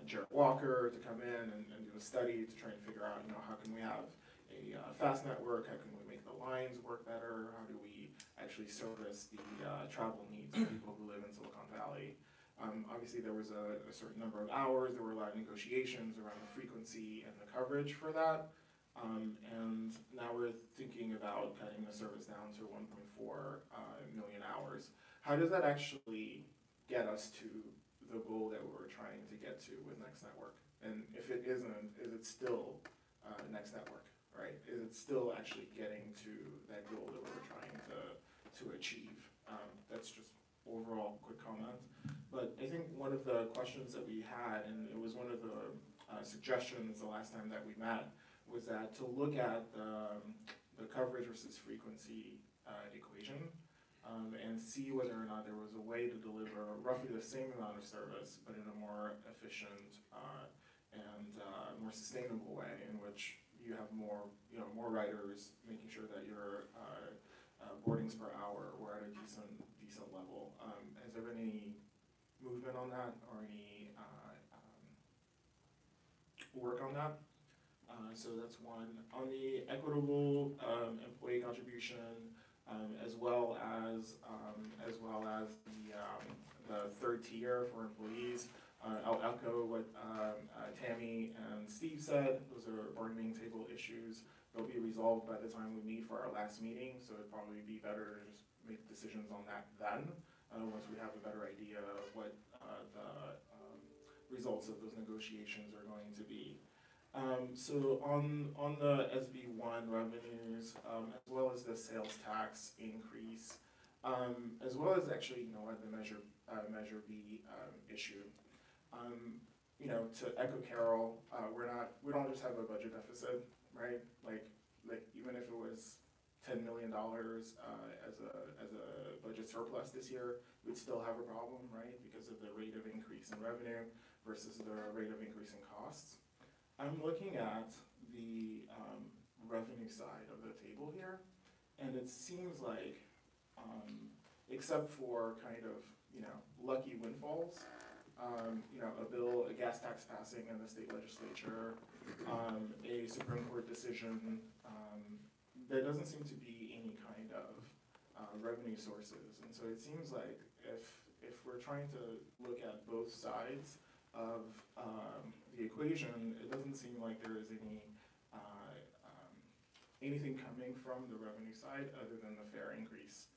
Jared Walker to come in and do a study to try and figure out, how can we have a fast network? How can we make the lines work better? How do we actually service the travel needs of people who live in Silicon Valley? Obviously, there was a certain number of hours. There were a lot of negotiations around the frequency and the coverage for that. And now we're thinking about cutting the service down to 1.4 million hours. How does that actually get us to the goal that we're trying to get to with Next Network? And if it isn't, is it still Next Network, right? Is it still actually getting to that goal that we're trying to to achieve. That's just overall quick comment. But I think one of the questions that we had, and it was one of the suggestions the last time that we met, was that to look at the coverage versus frequency equation, and see whether or not there was a way to deliver roughly the same amount of service, but in a more efficient and more sustainable way, in which you have more, more riders, making sure that your boardings per hour were at a decent level. Has there been any movement on that, or any work on that? So that's one. On the equitable employee contribution, as well as the third tier for employees, I'll echo what Tammy and Steve said. Those are bargaining table issues. They'll be resolved by the time we meet for our last meeting, so it'd probably be better to just make decisions on that then, once we have a better idea of what the results of those negotiations are going to be. So on the SB1 revenues, as well as the sales tax increase, as well as actually, the Measure B issue. To echo Carol, we don't just have a budget deficit, right? Like even if it was $10 million as a budget surplus this year, we'd still have a problem, right? Because of the rate of increase in revenue versus the rate of increase in costs. I'm looking at the revenue side of the table here, and it seems like, except for kind of, lucky windfalls, a gas tax passing in the state legislature, a Supreme Court decision, there doesn't seem to be any kind of revenue sources. And so it seems like if we're trying to look at both sides of the equation, it doesn't seem like there is anything coming from the revenue side other than the fare increase.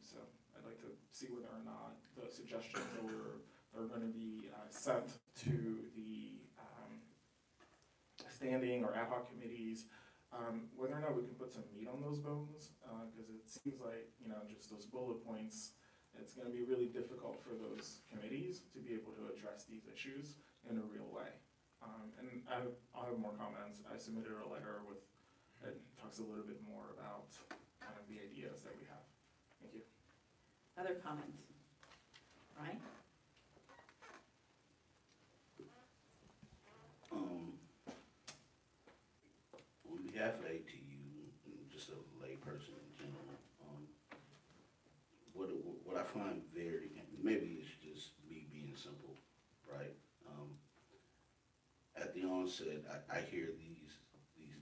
So I'd like to see whether or not the suggestions that are going to be sent to the standing or ad hoc committees, whether or not we can put some meat on those bones, because it seems like, just those bullet points, it's going to be really difficult for those committees to be able to address these issues in a real way. And I'll have more comments. I submitted a letter that talks a little bit more about kind of the ideas that we have. Thank you. Other comments? Ryan? On behalf of ATU, and just a layperson in general, what I find very, maybe it's just me being simple, right? At the onset, I hear these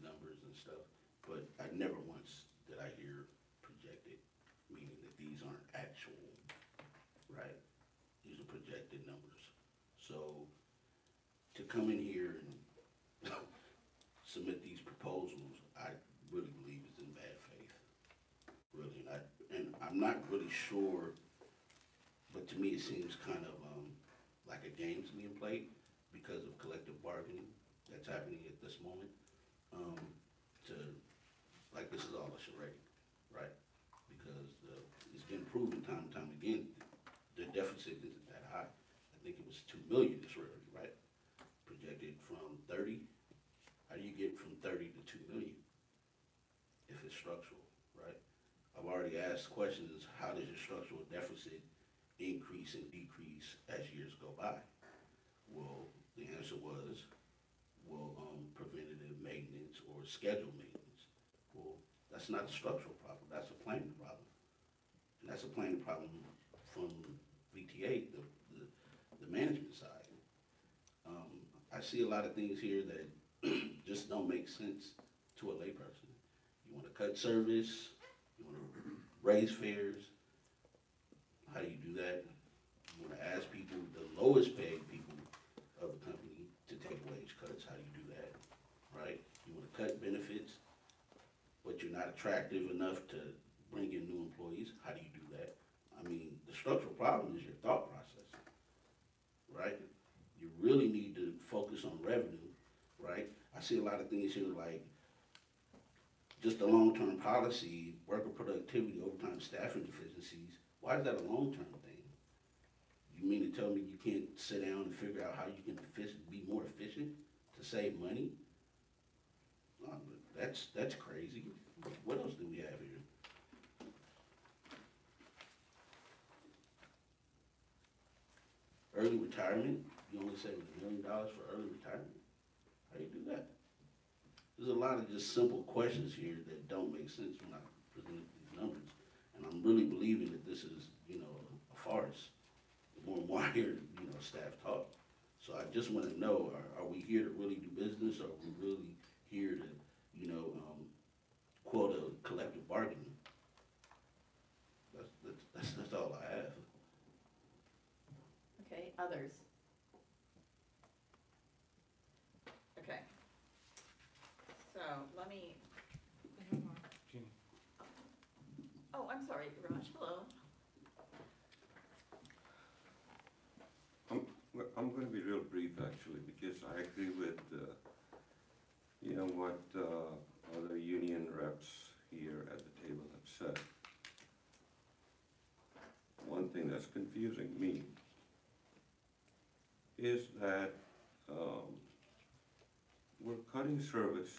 numbers and stuff, but I never once did I hear projected, meaning that these aren't actual, right? These are projected numbers. So to come in here and submit these proposals, I really believe is in bad faith, really. And I'm not really sure, but to me it seems kind of like a game's being played because of collective bargaining that's happening at this moment. Like this is all a charade, right? Because it's been proven time and time again, the deficit isn't that high. I think it was 2 million this year, right? Projected from 30. How do you get from 30 to 2 million if it's structural, right? I've already asked questions, how does your structural deficit increase and decrease as years go by? Well, the answer was, preventative maintenance or scheduled maintenance. Well, that's not a structural problem, that's a planning problem. And that's a planning problem from VTA, the management side. I see a lot of things here that just don't make sense to a layperson. You want to cut service, you want to raise fares. How do you do that? You want to ask people, the lowest paid people of the company, to take wage cuts. How do you do that, right? You want to cut benefits, but you're not attractive enough to bring in new employees. How do you do that? I mean, the structural problem is your thought process, right? You really need to focus on revenue, right? I see a lot of things here like just a long-term policy, worker productivity, overtime staffing deficiencies, why is that a long-term thing? You mean to tell me you can't sit down and figure out how you can be more efficient to save money? That's crazy. What else do we have here? Early retirement, you only save $1 million for early retirement? How do you do that? There's a lot of just simple questions here that don't make sense when I present these numbers. And I'm really believing that this is, a farce. The more and more I hear, staff talk. So I just want to know, are we here to really do business, or are we really here to, quote a collective bargaining? That's all I have. Okay, others? Okay. So let me, oh, I'm sorry, Raj, hello. I'm going to be real brief, actually, because I agree with, what other union reps here at the table have said. One thing that's confusing me is that we're cutting service,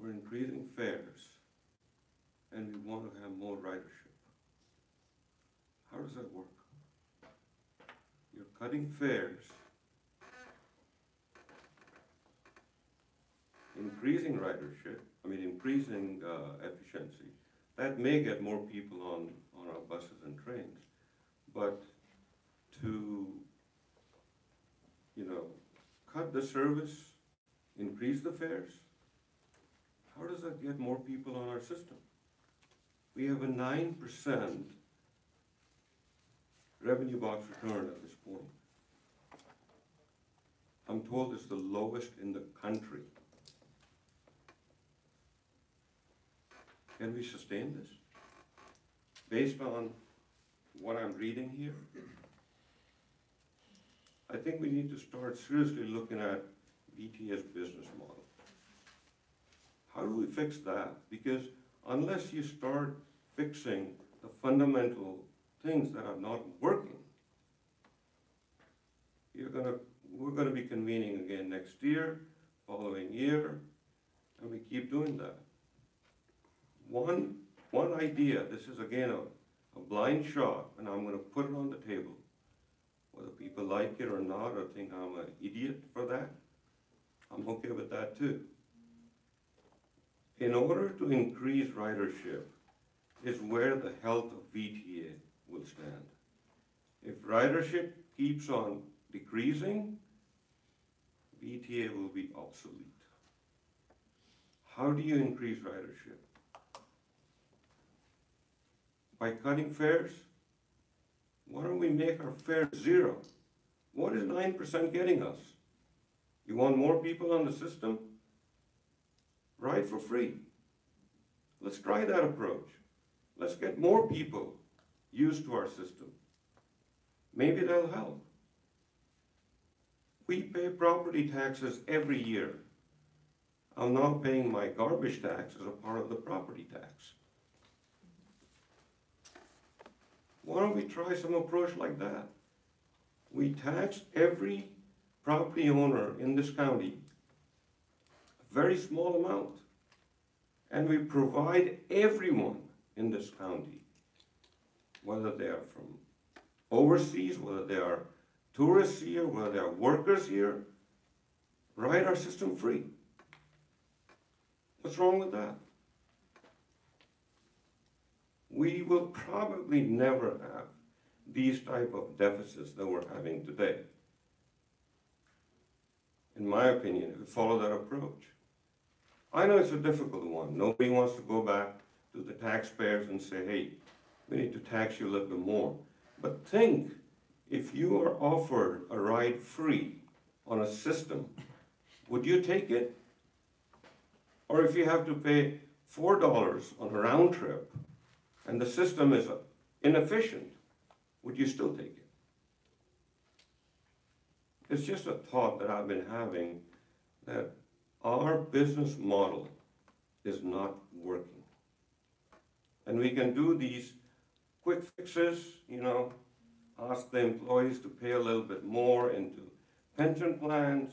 we're increasing fares, and we want to have more ridership. How does that work? You're cutting fares, increasing ridership, increasing efficiency. That may get more people on our buses and trains, but to, cut the service, increase the fares, how does that get more people on our system? We have a 9% revenue box return at this point. I'm told it's the lowest in the country. Can we sustain this? Based on what I'm reading here, I think we need to start seriously looking at VTA's business model. How do we fix that? Because unless you start fixing the fundamental things that are not working, we're gonna be convening again next year, following year, and we keep doing that. One idea, this is again a blind shot, and I'm gonna put it on the table. Whether people like it or not, or think I'm an idiot for that, I'm okay with that too. In order to increase ridership is where the health of VTA will stand. If ridership keeps on decreasing, VTA will be obsolete. How do you increase ridership? By cutting fares? Why don't we make our fares zero? What is 9% getting us? You want more people on the system? Ride for free. Let's try that approach. Let's get more people used to our system. Maybe that'll help. We pay property taxes every year. I'm now paying my garbage tax as a part of the property tax. Why don't we try some approach like that? We tax every property owner in this county a very small amount, and we provide everyone in this county, whether they are from overseas, whether they are tourists here, whether they are workers here, ride our system free. What's wrong with that? We will probably never have these type of deficits that we're having today. In my opinion, if we follow that approach. I know it's a difficult one. Nobody wants to go back to the taxpayers and say, hey, we need to tax you a little bit more. But think, if you are offered a ride free on a system, would you take it? Or if you have to pay $4 on a round trip and the system is inefficient, would you still take it? It's just a thought that I've been having, that our business model is not working. And we can do these quick fixes, ask the employees to pay a little bit more into pension plans,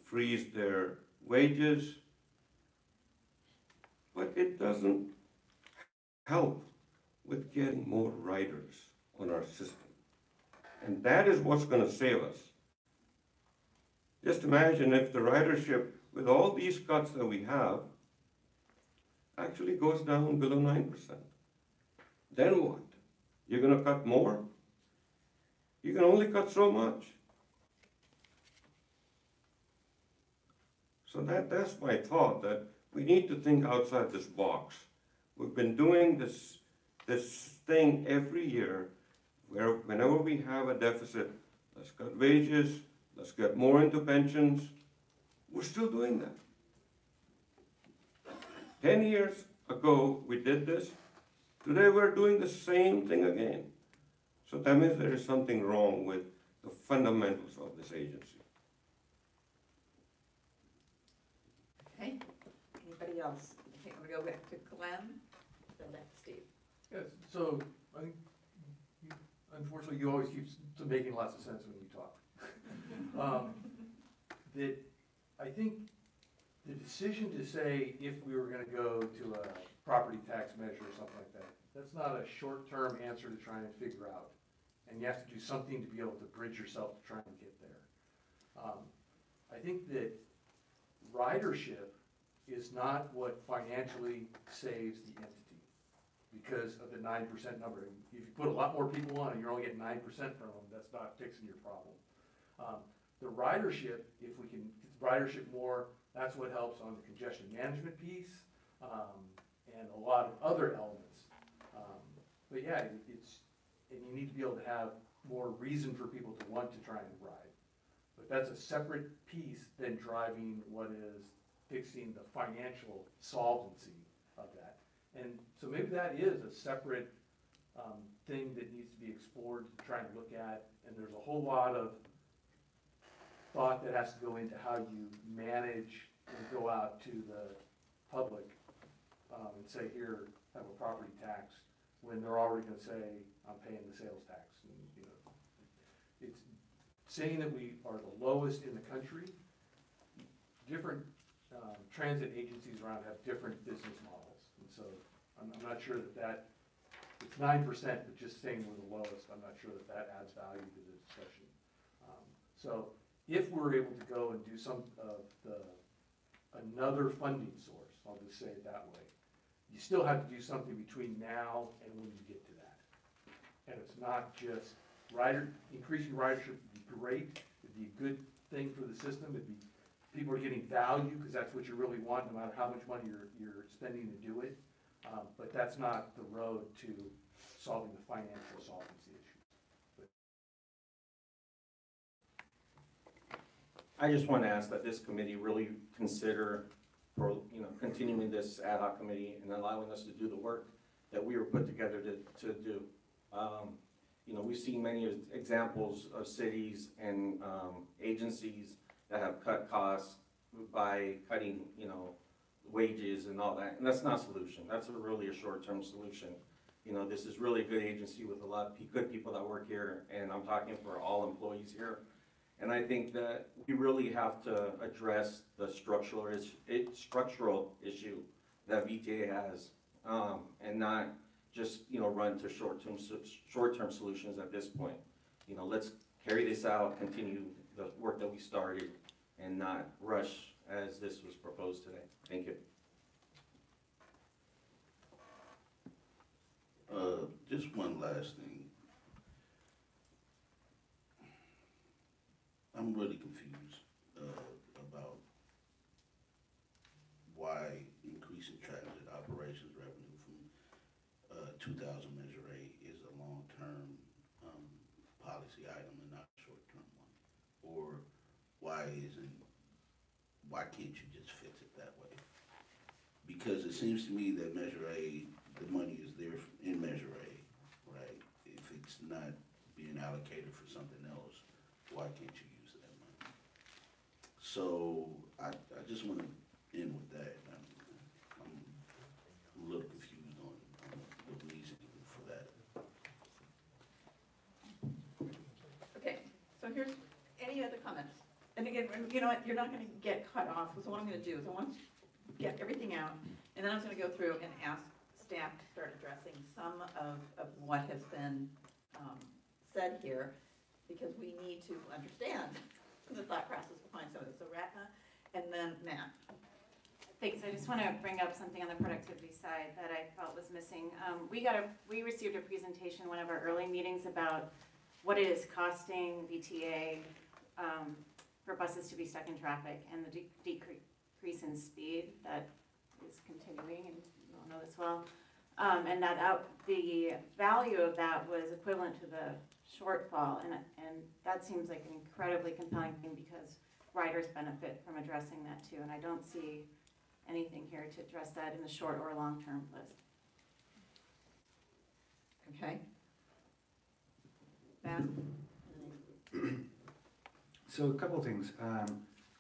freeze their wages, but it doesn't help with getting more riders on our system. And that is what's going to save us. Just imagine if the ridership, with all these cuts that we have, actually goes down below 9%. Then what? You're going to cut more? You can only cut so much. So that's my thought, that we need to think outside this box. We've been doing this thing every year, where whenever we have a deficit, let's cut wages, let's get more into pensions. We're still doing that. 10 years ago, we did this. Today, we're doing the same thing again. So that means there is something wrong with the fundamentals of this agency. Okay, anybody else? Okay, I'm gonna go back to Glenn, then back to Steve. Yes, so, I think, unfortunately, you always keep making lots of sense when you talk. That, I think, the decision to say if we were gonna go to a property tax measure or something like that, that's not a short-term answer to try and figure out. And you have to do something to be able to bridge yourself to try and get there. I think that ridership is not what financially saves the entity because of the 9% number. If you put a lot more people on and you're only getting 9% from them, that's not fixing your problem. The ridership, if we can ridership more, that's what helps on the congestion management piece and a lot of other elements. But yeah, and you need to be able to have more reason for people to want to try and ride. But that's a separate piece than driving what is fixing the financial solvency of that. And so maybe that is a separate thing that needs to be explored, to try and look at. And there's a whole lot of thought that has to go into how you manage and go out to the public and say, here, have a property tax, when they're already gonna say, I'm paying the sales tax. And, it's saying that we are the lowest in the country. Different transit agencies around have different business models. And so I'm not sure that it's 9%, but just saying we're the lowest, I'm not sure that adds value to the discussion. So if we're able to go and do some of another funding source, I'll just say it that way, you still have to do something between now and when you get to that. And it's not just increasing ridership would be great, it'd be a good thing for the system, people are getting value because that's what you really want, no matter how much money you're spending to do it. But that's not the road to solving the financial solvency issue. I just want to ask that this committee really consider continuing this ad hoc committee and allowing us to do the work that we were put together to do. We've seen many examples of cities and agencies that have cut costs by cutting, wages and all that, and that's not a solution. That's really a short-term solution. This is really a good agency with a lot of good people that work here, and I'm talking for all employees here. And I think that we really have to address the structural issue that VTA has, and not just run to short-term solutions at this point. Let's carry this out, continue the work that we started, and not rush as this was proposed today. Thank you. Just one last thing. I'm really confused about why increasing transit operations revenue from 2000 Measure A is a long-term policy item and not a short-term one. Or why can't you just fix it that way? Because it seems to me that Measure A, the money is there in Measure A, right? If it's not being allocated for something else, why can't you use that money? So I just want to end with that. I'm comments. And again, you know what, you're not gonna get cut off, so what I'm gonna do is I want to get everything out, and then I'm gonna go through and ask staff to start addressing some of what has been said here, because we need to understand the thought process behind some of this. So Ratna, and then Matt. Thanks, I just want to bring up something on the productivity side that I felt was missing. We received a presentation in one of our early meetings about what it is costing VTA for buses to be stuck in traffic and the decrease in speed that is continuing, and you all know this well. And the value of that was equivalent to the shortfall, and that seems like an incredibly compelling thing because riders benefit from addressing that too, and I don't see anything here to address that in the short or long-term list. Okay. Matt? So a couple of things.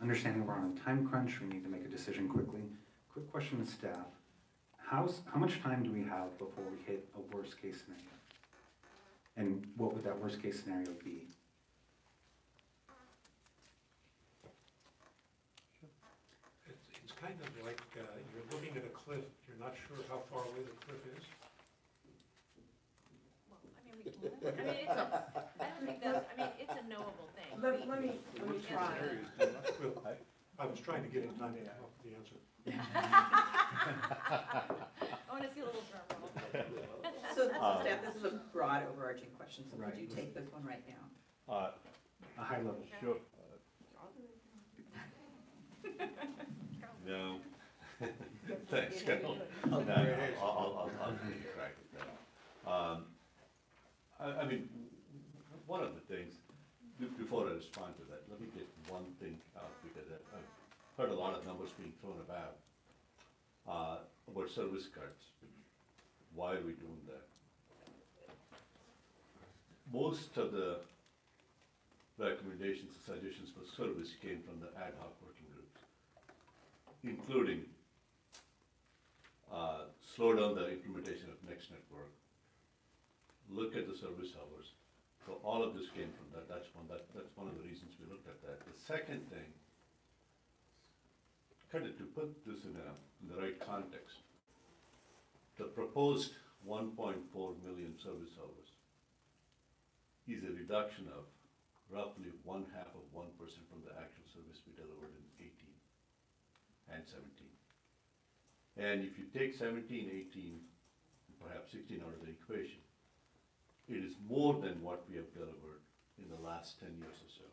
Understanding we're on a time crunch, we need to make a decision quickly. Quick question to staff. How much time do we have before we hit a worst case scenario? And what would that worst case scenario be? It's kind of like you're looking at a cliff, you're not sure how far away the cliff is. Well, I mean, I don't think that's, I mean, it's a knowable thing. Let me try. I was trying to get in time to come up with the answer. I want to see a little drum roll. So staff, this is a broad overarching question, so could Right. you take this one right now? A high level. Sure. No. Thanks, Carol. No, I'll take a crack at that. I mean, one of the things, before I respond to that, let me get one thing out, because I've heard a lot of numbers being thrown about service cuts. Why are we doing that? Most of the recommendations and suggestions for service came from the ad hoc working groups, including slow down the implementation of Next Network, look at the service hours. So all of this came from that. That's one of the reasons we looked at that. The second thing, kind of to put this in the right context, the proposed 1.4 million service hours is a reduction of roughly 1/2 of 1% from the actual service we delivered in 18 and 17. And if you take 17, 18, perhaps 16 out of the equation, it is more than what we have delivered in the last 10 years or so.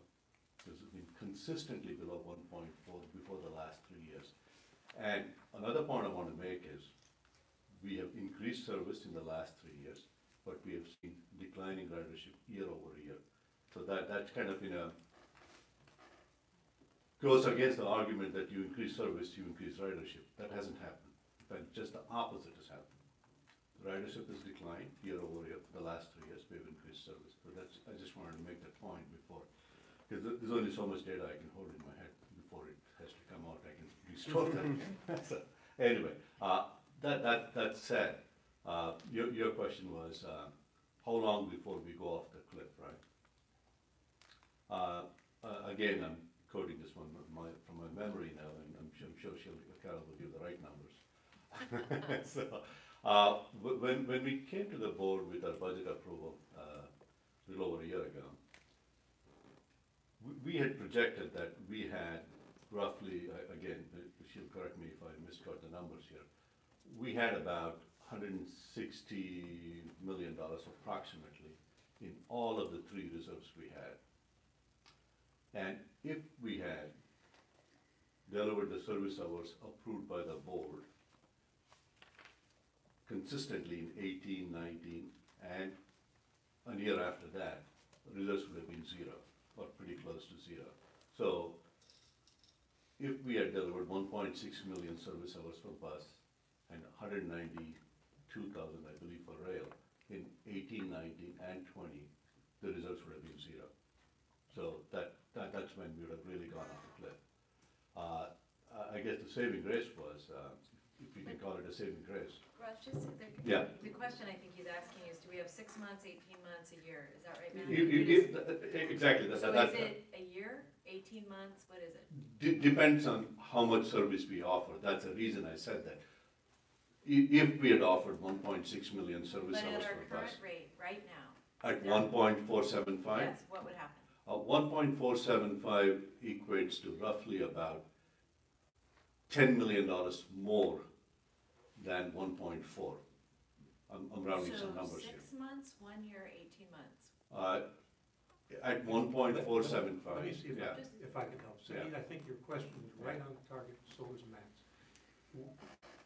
This has been consistently below 1.4 before the last 3 years. And another point I want to make is we have increased service in the last 3 years, but we have seen declining ridership year over year. So that's kind of, goes against the argument that you increase service, you increase ridership. That hasn't happened. In fact, just the opposite has happened. Ridership has declined year over year for the last 3 years. We have increased service. So I just wanted to make that point before, because there's only so much data I can hold in my head before it has to come out. I can restore that. So, anyway, that said, your question was how long before we go off the cliff, right? Again, I'm quoting this one from my memory now, and I'm sure Carol will give the right numbers. So, when we came to the board with our budget approval a little over a year ago, we had projected that we had roughly, again, she'll correct me if I misquote the numbers here, we had about $160 million approximately in all of the 3 reserves we had. And if we had delivered the service hours approved by the board consistently in 18, 19, and a year after that, the results would have been 0, or pretty close to 0. So if we had delivered 1.6 million service hours for bus and 192,000, I believe, for rail in 18, 19, and 20, the results would have been 0. So that's when we would have really gone off the cliff. I guess the saving grace was, if you can call it a saving grace. Russ, just, Yeah. the question I think he's asking is, do we have 6 months, 18 months, a year? Is that right, Matt? Exactly. So is it a year, 18 months, what is it? Depends on how much service we offer, that's the reason I said that. If we had offered 1.6 million service But hours at our per current bus, rate, right now, at 1.475, yes, what would happen? 1.475 equates to roughly about $10 million more than 1.4. I'm rounding some numbers here. So 6 months, 1 year, 18 months. At 1.475, Let me see yeah. if I can help. Saeed, I think your question is right on target, so is Matt's.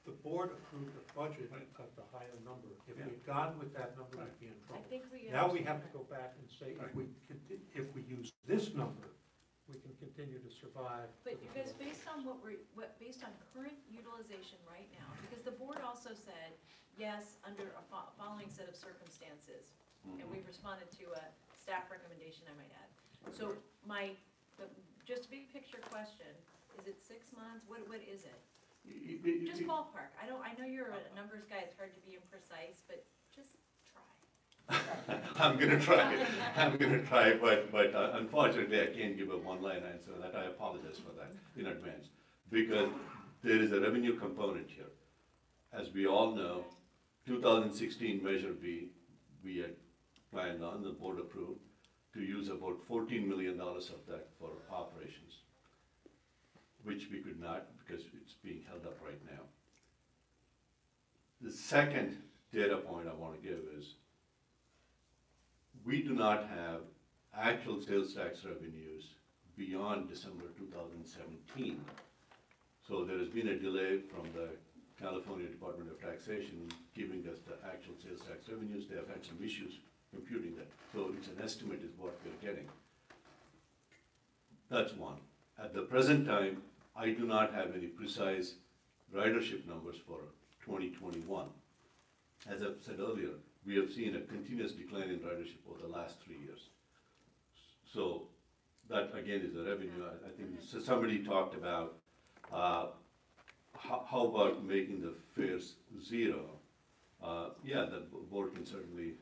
The board approved a budget of the higher number. If we'd gone with that number, we'd be in I trouble. think we. Now we have to go back and say, if we use this number, we can continue to survive. But you guys, based on based on current utilization right now, because the board also said, yes, under a following set of circumstances, and we've responded to a staff recommendation, I might add. So just a big picture question, is it 6 months, what is it? Just ballpark, I know you're a numbers guy, it's hard to be imprecise, but just try. I'm gonna try, but unfortunately, I can't give a one-line answer, that I apologize for that in advance. Because there is a revenue component here. As we all know, 2016 Measure B, we had planned on, the board approved, to use about $14 million of that for operations, which we could not because it's being held up right now. The second data point I want to give is we do not have actual sales tax revenues beyond December 2017. So there has been a delay from the California Department of Taxation giving us the actual sales tax revenues. They have had some issues computing that. So it's an estimate is what we're getting. That's one. At the present time, I do not have any precise ridership numbers for 2021. As I've said earlier, we have seen a continuous decline in ridership over the last 3 years. So that again is a revenue. I think somebody talked about how about making the fares zero? Yeah, the board can certainly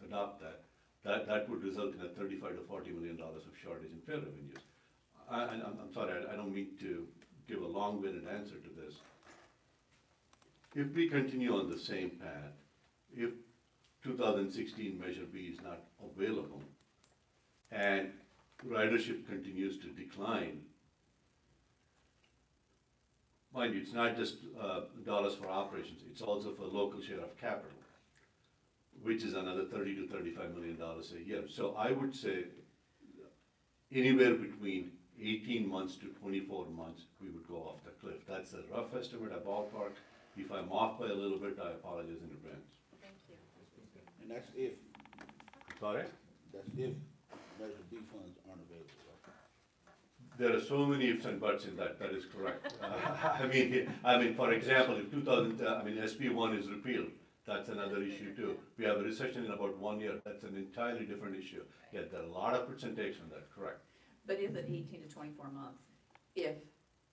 adopt that. That would result in a $35 to $40 million of shortage in fare revenues. I'm sorry, I don't mean to give a long-winded answer to this. If we continue on the same path, if 2016 Measure B is not available and ridership continues to decline, mind you, it's not just dollars for operations, it's also for local share of capital, which is another $30 to $35 million a year. So I would say anywhere between 18 months to 24 months, we would go off the cliff. That's a rough estimate, a ballpark. If I'm off by a little bit, I apologize in advance. Thank you. And that's if, Sorry? that's if Measure B funds aren't available, right? There are so many ifs and buts in that, that is correct. I mean, for example, if SB1 is repealed, that's another issue too. We have a recession in about 1 year, that's an entirely different issue. Yeah, there are a lot of puts and takes on that, correct. But is it 18 to 24 months if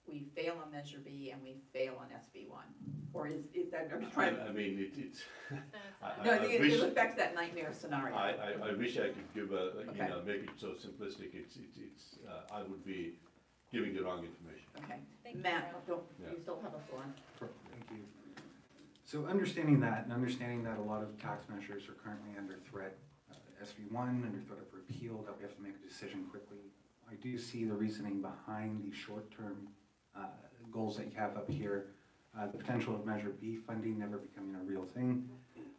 we fail on Measure B and we fail on SB1? Or is that, I'm just trying to. I mean, it's. No, I you wish- look back to that nightmare scenario. I wish I could give a, Okay. make it so simplistic, I would be giving the wrong information. Okay, Thank you, Matt, Carol. you still have a floor. Thank you. So understanding that, and understanding that a lot of tax measures are currently under threat, SB1 under threat of repeal, that we have to make a decision quickly. I do see the reasoning behind the short-term goals that you have up here, the potential of Measure B funding never becoming a real thing.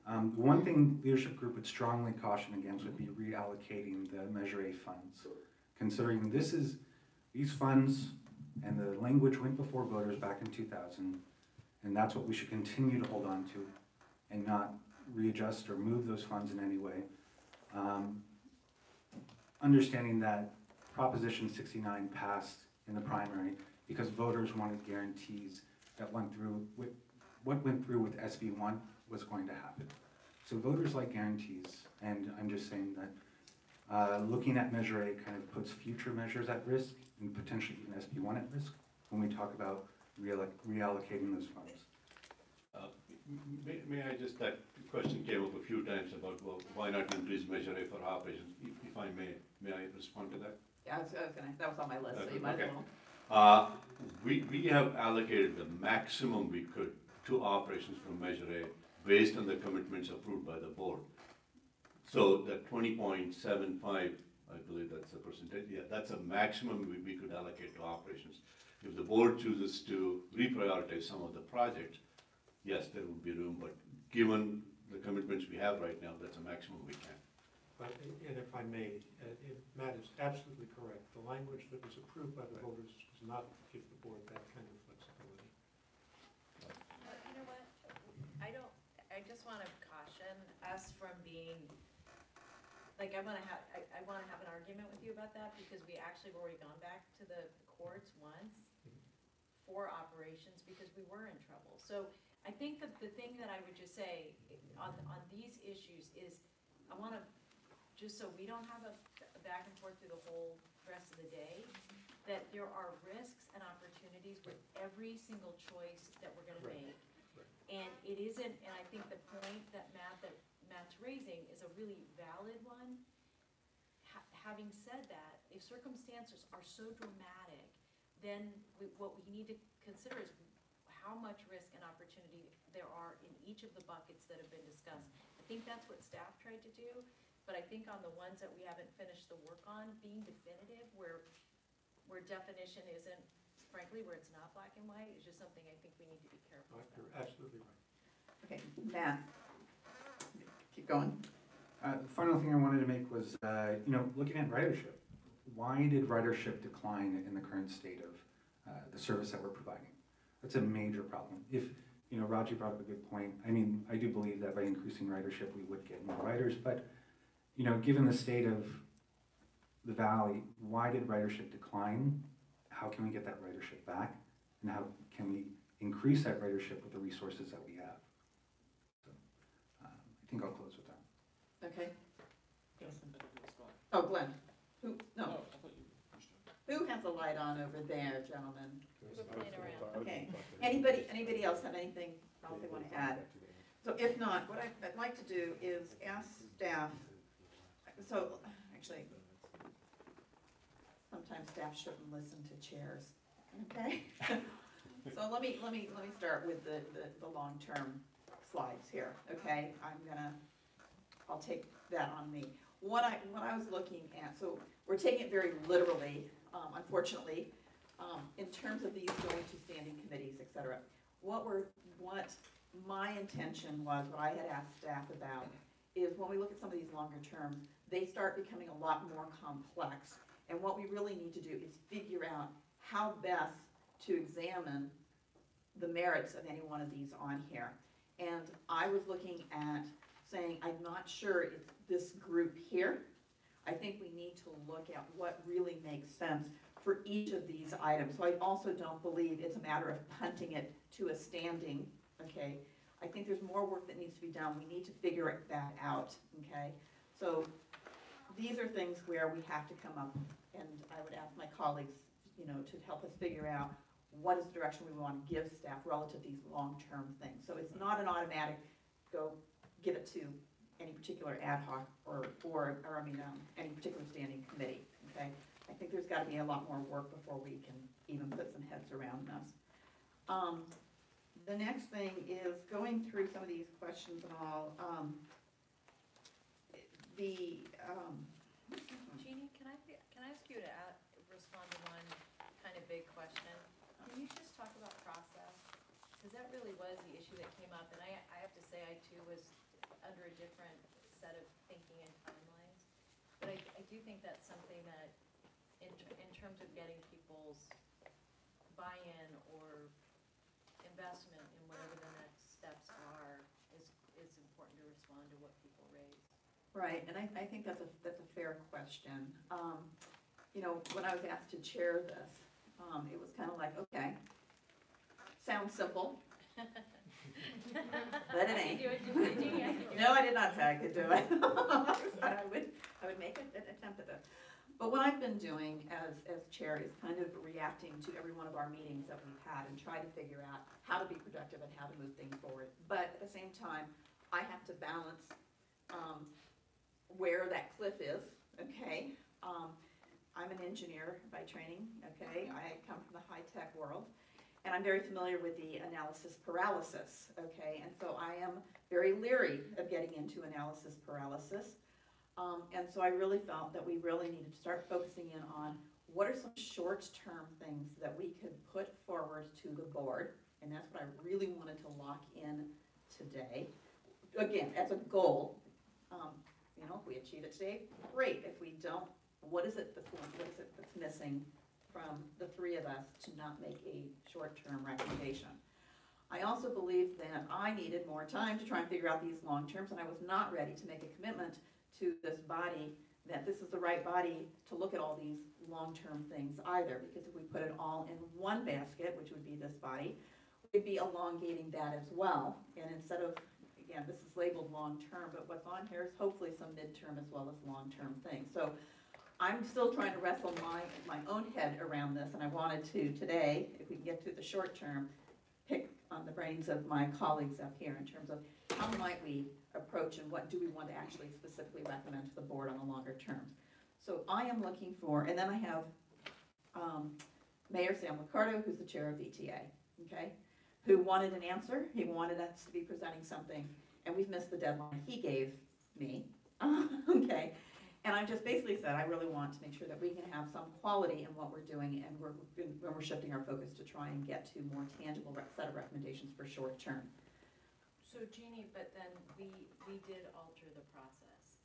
The one thing leadership group would strongly caution against would be reallocating the Measure A funds, considering these funds and the language went before voters back in 2000, and that's what we should continue to hold on to and not readjust or move those funds in any way. Understanding that Proposition 69 passed in the primary because voters wanted guarantees that what went through with SB1 was going to happen. So voters like guarantees, and I'm just saying that looking at Measure A kind of puts future measures at risk and potentially even SB1 at risk when we talk about reallocating those funds. May I just, that question came up a few times about, well, why not increase Measure A for operations? If I may I respond to that? Yeah, that was on my list, so you might as Okay. well. We have allocated the maximum we could to operations from Measure A based on the commitments approved by the board. So the 20.75, I believe that's the percentage, yeah, that's a maximum we could allocate to operations. If the board chooses to reprioritize some of the projects, yes, there would be room, but given the commitments we have right now, that's a maximum we can. But, and if I may, Matt is absolutely correct. The language that was approved by the voters does not give the board that kind of flexibility. But you know what, I just wanna caution us from being, like, I wanna have an argument with you about that, because we actually have already gone back to the courts once for operations, because we were in trouble. So I think that the thing that I would just say on these issues is, I wanna, just so we don't have a back and forth through the whole rest of the day, that there are risks and opportunities with every single choice that we're gonna Right. make. And it isn't, and I think the point that Matt's raising is a really valid one. Having said that, if circumstances are so dramatic, then what we need to consider is how much risk and opportunity there are in each of the buckets that have been discussed. I think that's what staff tried to do. But I think on the ones that we haven't finished the work on, being definitive, where definition isn't, frankly, where it's not black and white, is just something I think we need to be careful about. You're absolutely right. Okay, Matt, keep going. The final thing I wanted to make was, looking at ridership. Why did ridership decline in the current state of the service that we're providing? That's a major problem. If, Raji brought up a good point. I mean, I do believe that by increasing ridership, we would get more riders, but, given the state of the valley, why did ridership decline? How can we get that ridership back? And how can we increase that ridership with the resources that we have? So, I think I'll close with that. Okay. Oh, Glenn. No. Who has the light on over there, gentlemen? We're playing around. Okay. Anybody else have anything else they want to add? So if not, what I'd like to do is ask staff, so actually, sometimes staff shouldn't listen to chairs, okay? So let me start with the long-term slides here, okay? I'll take that on me. What I was looking at, so we're taking it very literally, unfortunately, in terms of these going to standing committees, et cetera. What my intention was, what I had asked staff about, is when we look at some of these longer terms, they start becoming a lot more complex. And what we really need to do is figure out how best to examine the merits of any one of these on here. And I was looking at saying, I'm not sure it's this group here. I think we need to look at what really makes sense for each of these items. So I also don't believe it's a matter of punting it to a standing, okay? I think there's more work that needs to be done. We need to figure that out, okay? So these are things where we have to come up, and I would ask my colleagues, to help us figure out what is the direction we want to give staff relative to these long-term things. So it's not an automatic, go give it to any particular ad hoc any particular standing committee, okay? I think there's got to be a lot more work before we can even put some heads around this. The next thing is going through some of these questions and all. Jeannie, can I ask you to respond to one kind of big question? Can you just talk about process? Because that really was the issue that came up, and I have to say, I too was under a different set of thinking and timelines. But I do think that's something that, in terms of getting people's buy-in or investment in whatever the next steps are, is important to respond to what people raise. Right, and I think that's a fair question. When I was asked to chair this, it was kind of like, okay, sounds simple. But it ain't. No, I did not say I could do it. I would make an attempt at it. But what I've been doing as chair is kind of reacting to every one of our meetings that we've had and try to figure out how to be productive and how to move things forward. But at the same time, I have to balance where that cliff is, okay? I'm an engineer by training, okay? I come from the high-tech world, and I'm very familiar with the analysis paralysis, okay? And so I am very leery of getting into analysis paralysis. And so I really felt that we really needed to start focusing in on what are some short-term things that we could put forward to the board, and that's what I really wanted to lock in today. Again, as a goal, you know, if we achieve it today, great. If we don't, what is it that's missing from the three of us to not make a short-term recommendation? I also believe that I needed more time to try and figure out these long terms, and I was not ready to make a commitment to this body that this is the right body to look at all these long-term things either, because if we put it all in one basket, which would be this body, we'd be elongating that as well. And instead of, again, this is labeled long-term, but what's on here is hopefully some midterm as well as long-term things. So I'm still trying to wrestle my own head around this, and I wanted to today, if we can get to the short term, pick on the brains of my colleagues up here in terms of how might we approach and what do we want to actually specifically recommend to the board on the longer terms. So I am looking for, and then I have Mayor Sam Liccardo, who's the chair of VTA, okay, who wanted an answer. He wanted us to be presenting something, and we've missed the deadline he gave me, okay. And I just basically said, I really want to make sure that we can have some quality in what we're doing, and we're shifting our focus to try and get to more tangible set of recommendations for short term. So Jeannie, but then we did alter the process.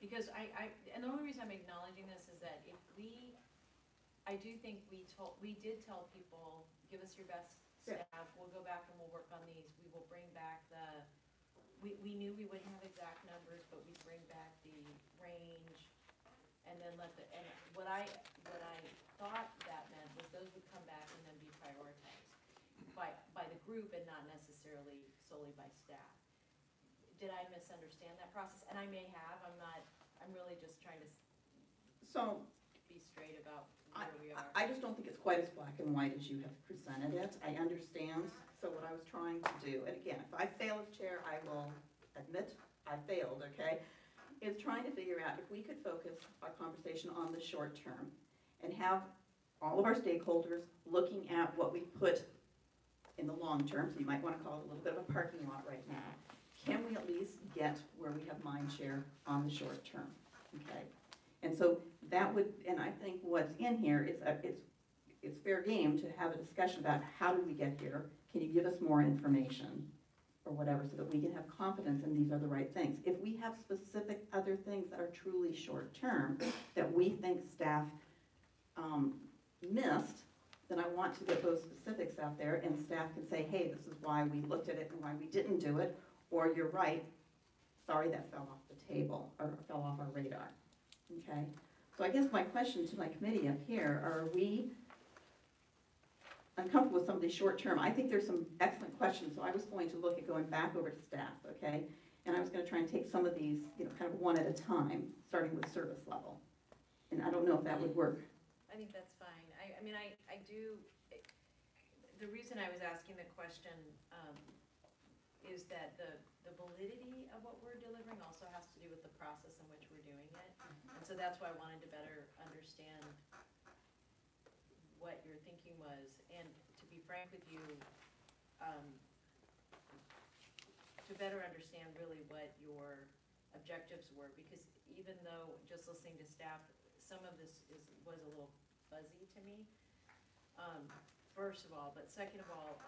Because and the only reason I'm acknowledging this is that I do think we did tell people, give us your best staff, we'll go back and we'll work on these, we will bring back we knew we wouldn't have exact numbers, but we'd bring back the range, and then and what I thought that meant was those would come back and then be prioritized by the group and not necessarily solely by staff. Did I misunderstand that process? And I may have, I'm really just trying to be straight about where we are. I just don't think it's quite as black and white as you have presented it. I understand. So what I was trying to do, and again, if I fail as chair, I will admit I failed, okay? Is trying to figure out if we could focus our conversation on the short term and have all of our stakeholders looking at what we put in the long term, so you might want to call it a little bit of a parking lot right now. Can we at least get where we have mind share on the short term, okay? And so that would, and I think what's in here is it's fair game to have a discussion about how did we get here? Can you give us more information or whatever so that we can have confidence in these are the right things? If we have specific other things that are truly short term that we think staff missed, then I want to get those specifics out there and staff can say, hey, this is why we looked at it and why we didn't do it, or you're right, sorry, that fell off the table or fell off our radar, okay? So I guess my question to my committee up here, are we uncomfortable with some of these short term? I think there's some excellent questions, so I was going to look at going back over to staff, okay? And I was gonna try and take some of these, kind of one at a time, starting with service level. And I don't know if that would work. I think that's fine. I mean, I do, the reason I was asking the question is that the validity of what we're delivering also has to do with the process in which we're doing it. And so that's why I wanted to better understand what your thinking was. And to be frank with you, to better understand really what your objectives were, because even though just listening to staff, some of this was a little fuzzy to me, first of all, but second of all,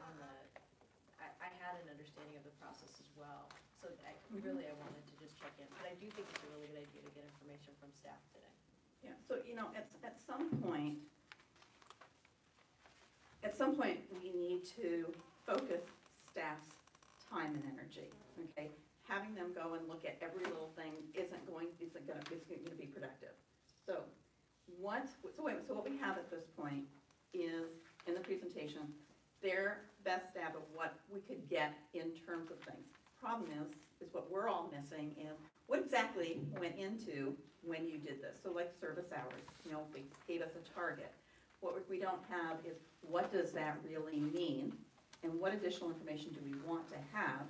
I had an understanding of the process as well. So I wanted to just check in, but I do think it's a really good idea to get information from staff today. Yeah, so, at some point, we need to focus staff's time and energy, okay? Having them go and look at every little thing isn't going to be productive. So what we have at this point is, in the presentation, their best stab of what we could get in terms of things. Problem is what we're all missing is what exactly went into when you did this. So like service hours, they gave us a target. What we don't have is what does that really mean, and what additional information do we want to have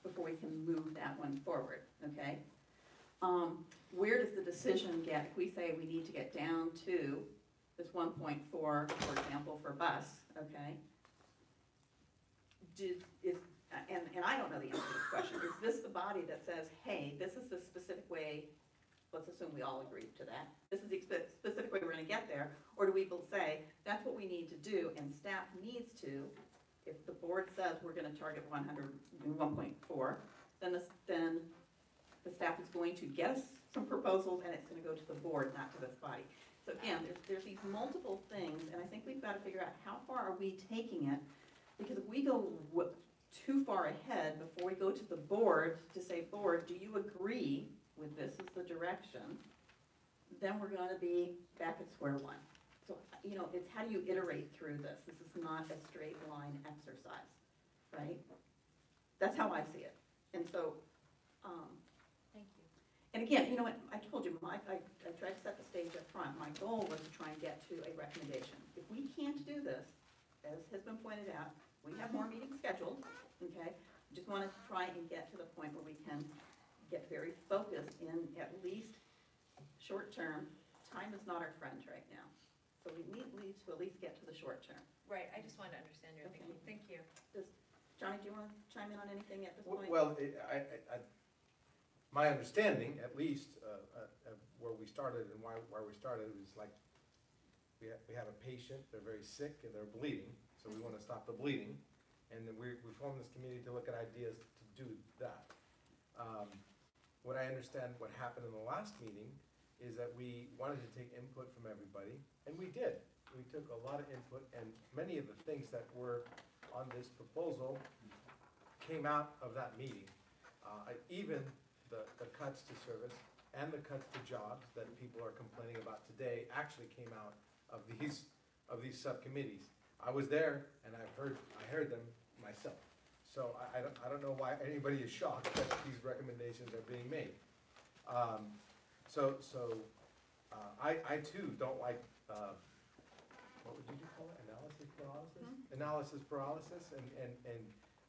before we can move that one forward, okay? where does the decision get, if we say we need to get down to this 1.4, for example, for bus, okay? And I don't know the answer to this question. Is this the body that says, hey, this is the specific way, let's assume we all agree to that, this is the specific way we're gonna get there, or do we say, that's what we need to do, and staff needs to, if the board says we're gonna target 1.4, then the staff is going to get us some proposals, and it's gonna go to the board, not to this body. So again, there's these multiple things, and I think we've gotta figure out how far are we taking it, because if we go too far ahead before we go to the board to say, board, do you agree with this as the direction, then we're gonna be back at square one. So, you know, it's how do you iterate through this? This is not a straight line exercise, right? That's how I see it. And so, Thank you. and again, you know what, I told you, I tried to set the stage up front. My goal was to try and get to a recommendation. If we can't do this, as has been pointed out, we have more meetings scheduled, okay? Just want to try and get to the point where we can get very focused in at least short term. Time is not our friend right now. So we need to at least get to the short term. Right, I just wanted to understand your thinking. Thank you. Johnny, do you want to chime in on anything at this point? Well, my understanding, at least, of where we started and where we started was like, we have a patient, they're very sick and they're bleeding, so we want to stop the bleeding. And then we formed this committee to look at ideas to do that. What I understand what happened in the last meeting is that we wanted to take input from everybody, and we did. We took a lot of input, and many of the things that were on this proposal came out of that meeting. Even the cuts to service and the cuts to jobs that people are complaining about today actually came out of these subcommittees. I was there and I heard them myself. So I don't know why anybody is shocked that these recommendations are being made. I too don't like, what would you call it, analysis paralysis? Analysis paralysis, and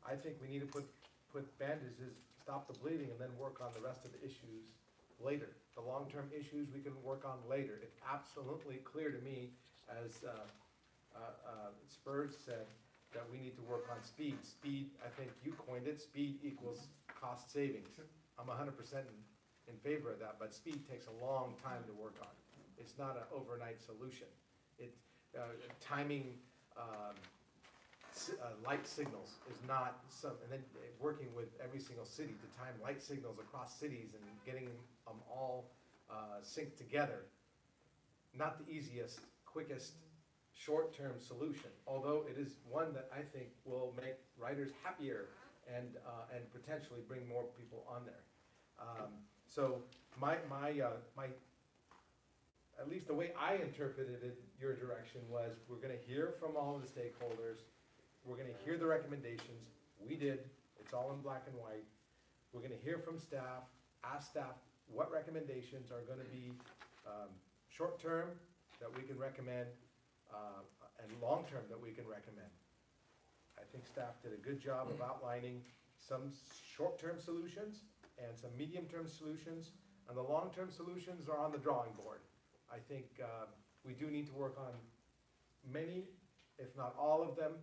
I think we need to put bandages, stop the bleeding, and then work on the rest of the issues later. The long-term issues we can work on later. It's absolutely clear to me, as Spurs said, that we need to work on speed. Speed, I think you coined it, speed equals cost savings. I'm 100% in favor of that, but speed takes a long time to work on. It's not an overnight solution. Timing light signals is not and then working with every single city to time light signals across cities and getting them all synced together. Not the easiest, quickest, short-term solution, although it is one that I think will make riders happier and potentially bring more people on there. So my at least the way I interpreted it, your direction was, we're gonna hear from all of the stakeholders, we're gonna hear the recommendations, we did, it's all in black and white. We're gonna hear from staff, ask staff what recommendations are gonna be short-term that we can recommend, and long-term that we can recommend. I think staff did a good job of outlining some short-term solutions and some medium-term solutions, and the long-term solutions are on the drawing board. I think we do need to work on many, if not all of them,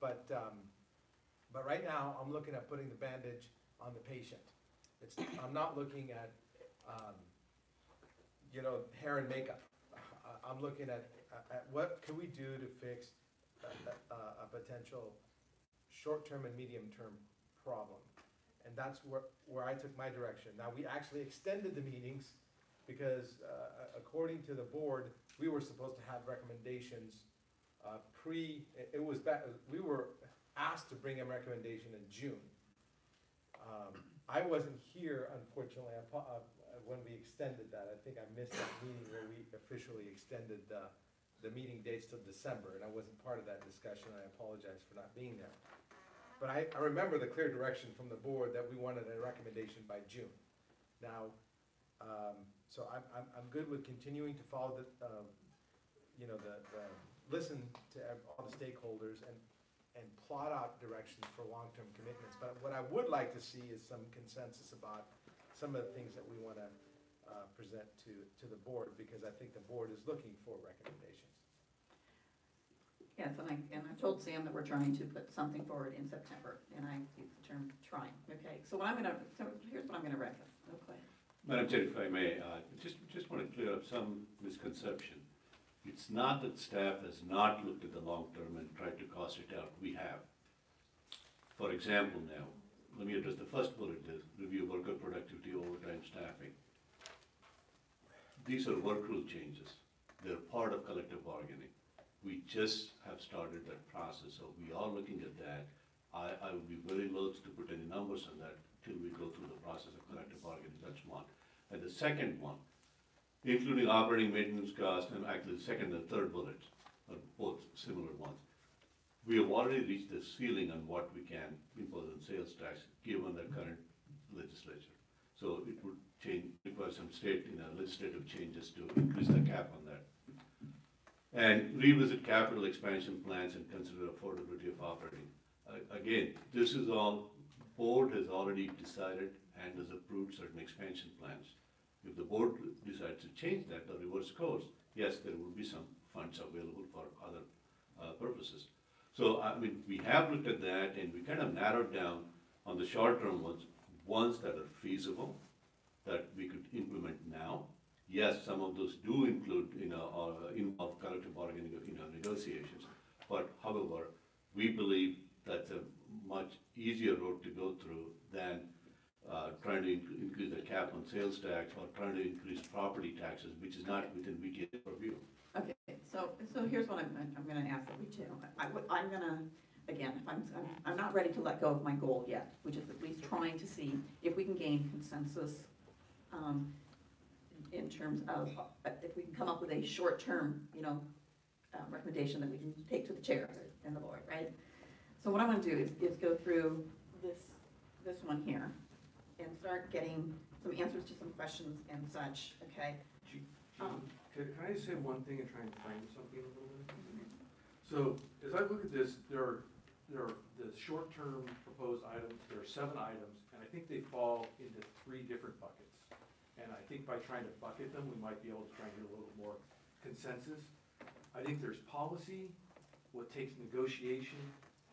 but right now, I'm looking at putting the bandage on the patient. I'm not looking at, hair and makeup. I'm looking at what can we do to fix a potential short-term and medium-term problem. And that's where I took my direction. Now, we actually extended the meetings because according to the board, we were supposed to have recommendations we were asked to bring a recommendation in June. I wasn't here, unfortunately, when we extended that. I think I missed that meeting where we officially extended the meeting dates till December, and I wasn't part of that discussion. I apologize for not being there. But I remember the clear direction from the board that we wanted a recommendation by June. Now, so I'm good with continuing to follow listen to all the stakeholders and plot out directions for long-term commitments. But what I would like to see is some consensus about some of the things that we want to present to the board, because I think the board is looking for recommendations. Yes, and I told Sam that we're trying to put something forward in September, and I use the term trying, okay? So here's what I'm gonna recommend, okay? Madam Chair, if I may, just want to clear up some misconception. It's not that staff has not looked at the long term and tried to cost it out. We have. For example now, let me address the first bullet, the review worker productivity, overtime staffing. These are work rule changes. They're part of collective bargaining. We just have started that process, so we are looking at that. I would be very loath to put any numbers on that till we go through the process of collective bargaining. That's one. And the second one, including operating maintenance costs, and actually the second and third bullets are both similar ones. We have already reached the ceiling on what we can impose on sales tax, given the current legislature. So it would require some state, legislative changes to increase the cap on that. And revisit capital expansion plans and consider affordability of operating. Again, this is all, board has already decided and has approved certain expansion plans. If the board decides to change that or reverse course, yes, there will be some funds available for other purposes. So, I mean, we have looked at that and we kind of narrowed down on the short-term ones that are feasible, that we could implement now. Yes, some of those do include, involve collective bargaining, negotiations. But however, we believe that's a much easier road to go through than trying to increase the cap on sales tax or trying to increase property taxes, which is not within BTA's purview. Okay, so here's what I'm gonna ask that we do. I'm gonna, again, I'm not ready to let go of my goal yet, which is at least trying to see if we can gain consensus in terms of, if we can come up with a short-term, recommendation that we can take to the chair and the board, right? So what I want to do is go through this one here and start getting some answers to some questions and such, okay? Can I just say one thing and try and frame something a little bit? So, as I look at this, there are the short-term proposed items, there are 7 items, and I think they fall into 3 different buckets. And I think by trying to bucket them, we might be able to try and get a little bit more consensus. I think there's policy, what takes negotiation,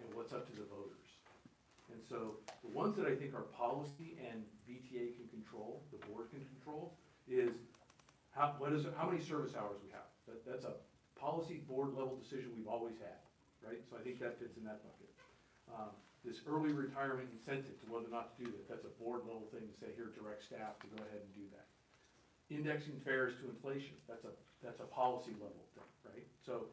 and what's up to the voters. And so the ones that I think are policy and VTA can control, the board can control, is how many service hours we have. That's a policy board level decision we've always had, right? So I think that fits in that bucket. This early retirement incentive to whether or not to do that, that's a board level thing to say, here, direct staff to go ahead and do that. Indexing fares to inflation, that's a policy level thing, right? So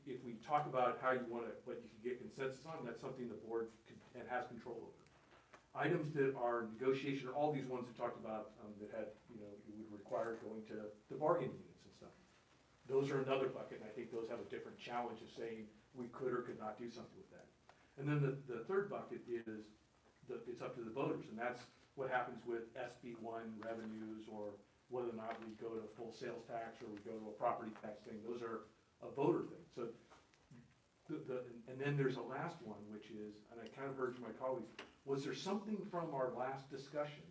if we talk about how you want to, what you can get consensus on, that's something the board can, and has control over. Items that are negotiation, or all these ones we talked about that had, it would require going to the bargaining units and stuff. Those are another bucket, and I think those have a different challenge of saying we could or could not do something with that. And then the third bucket is it's up to the voters, and that's what happens with SB1 revenues, or whether or not we go to full sales tax or we go to a property tax thing. Those are a voter thing. So, and then there's a last one, which is, and I kind of heard from my colleagues, was there something from our last discussion,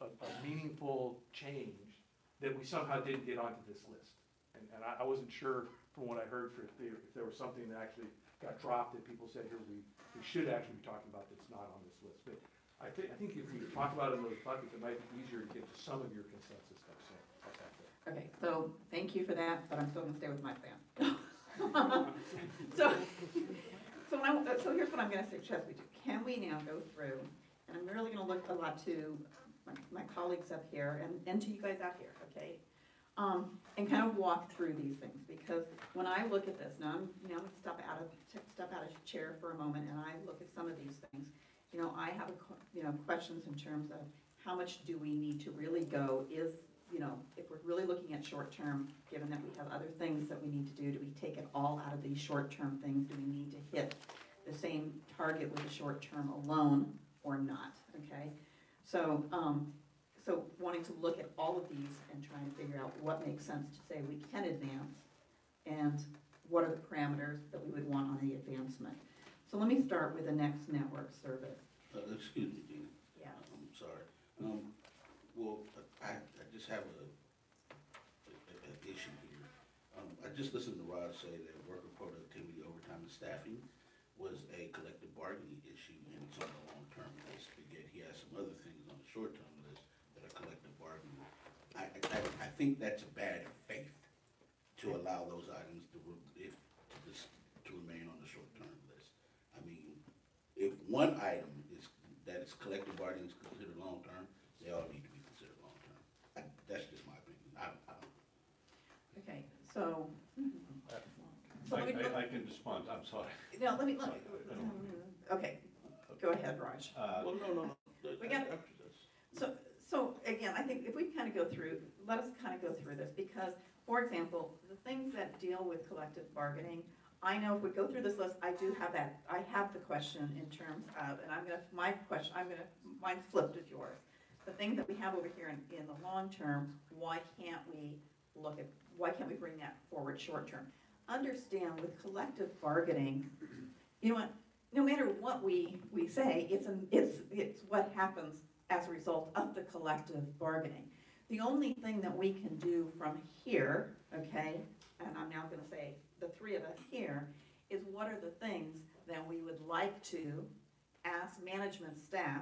a meaningful change, that we somehow didn't get onto this list? And I wasn't sure from what I heard if there was something that actually got dropped that people said here we should actually be talking about that's not on this list. But I think if we talk about it in those buckets, it might be easier to get to some of your consensus stuff. So that's out there. Okay, so thank you for that, but I'm still gonna stay with my plan. So here's what I'm gonna suggest we do. Can we now go through, and I'm really gonna look a lot to my colleagues up here and to you guys out here, okay? And kind of walk through these things, because when I look at this, now I'm gonna step out of chair for a moment, and I look at some of these things. I have questions in terms of how much do we need to really go, if we're really looking at short-term, given that we have other things that we need to do we take it all out of these short-term things? Do we need to hit the same target with the short-term alone or not, okay? So wanting to look at all of these and trying to figure out what makes sense to say we can advance, and what are the parameters that we would want on the advancement. So let me start with the next network service. Excuse me, Gina. Yeah. I'm sorry. Well, I just have a just listened to Rod say that worker productivity, overtime, and staffing was a collective bargaining issue, and it's on the long-term list, but yet he has some other things on the short-term list that are collective bargaining. I think that's a bad faith to allow those items to remain on the short-term list. I mean, if one item that is collective bargaining is considered long-term, they all need to be considered long-term. That's just my opinion. I don't. Okay, so. let me I can respond, I'm sorry. No, let me, Sorry, I don't- okay, go ahead, Raj. Well, no. We got- So again, I think if we kind of go through, let us kind of go through this, because, for example, the things that deal with collective bargaining, I know if we go through this list, I do have that, I have the question in terms of, and mine's flipped as yours. The thing that we have over here in the long term, why can't we bring that forward short term? Understand with collective bargaining, you know what, no matter what we say, it's what happens as a result of the collective bargaining. The only thing that we can do from here, okay, and I'm now gonna say the three of us here, is what are the things that we would like to ask management staff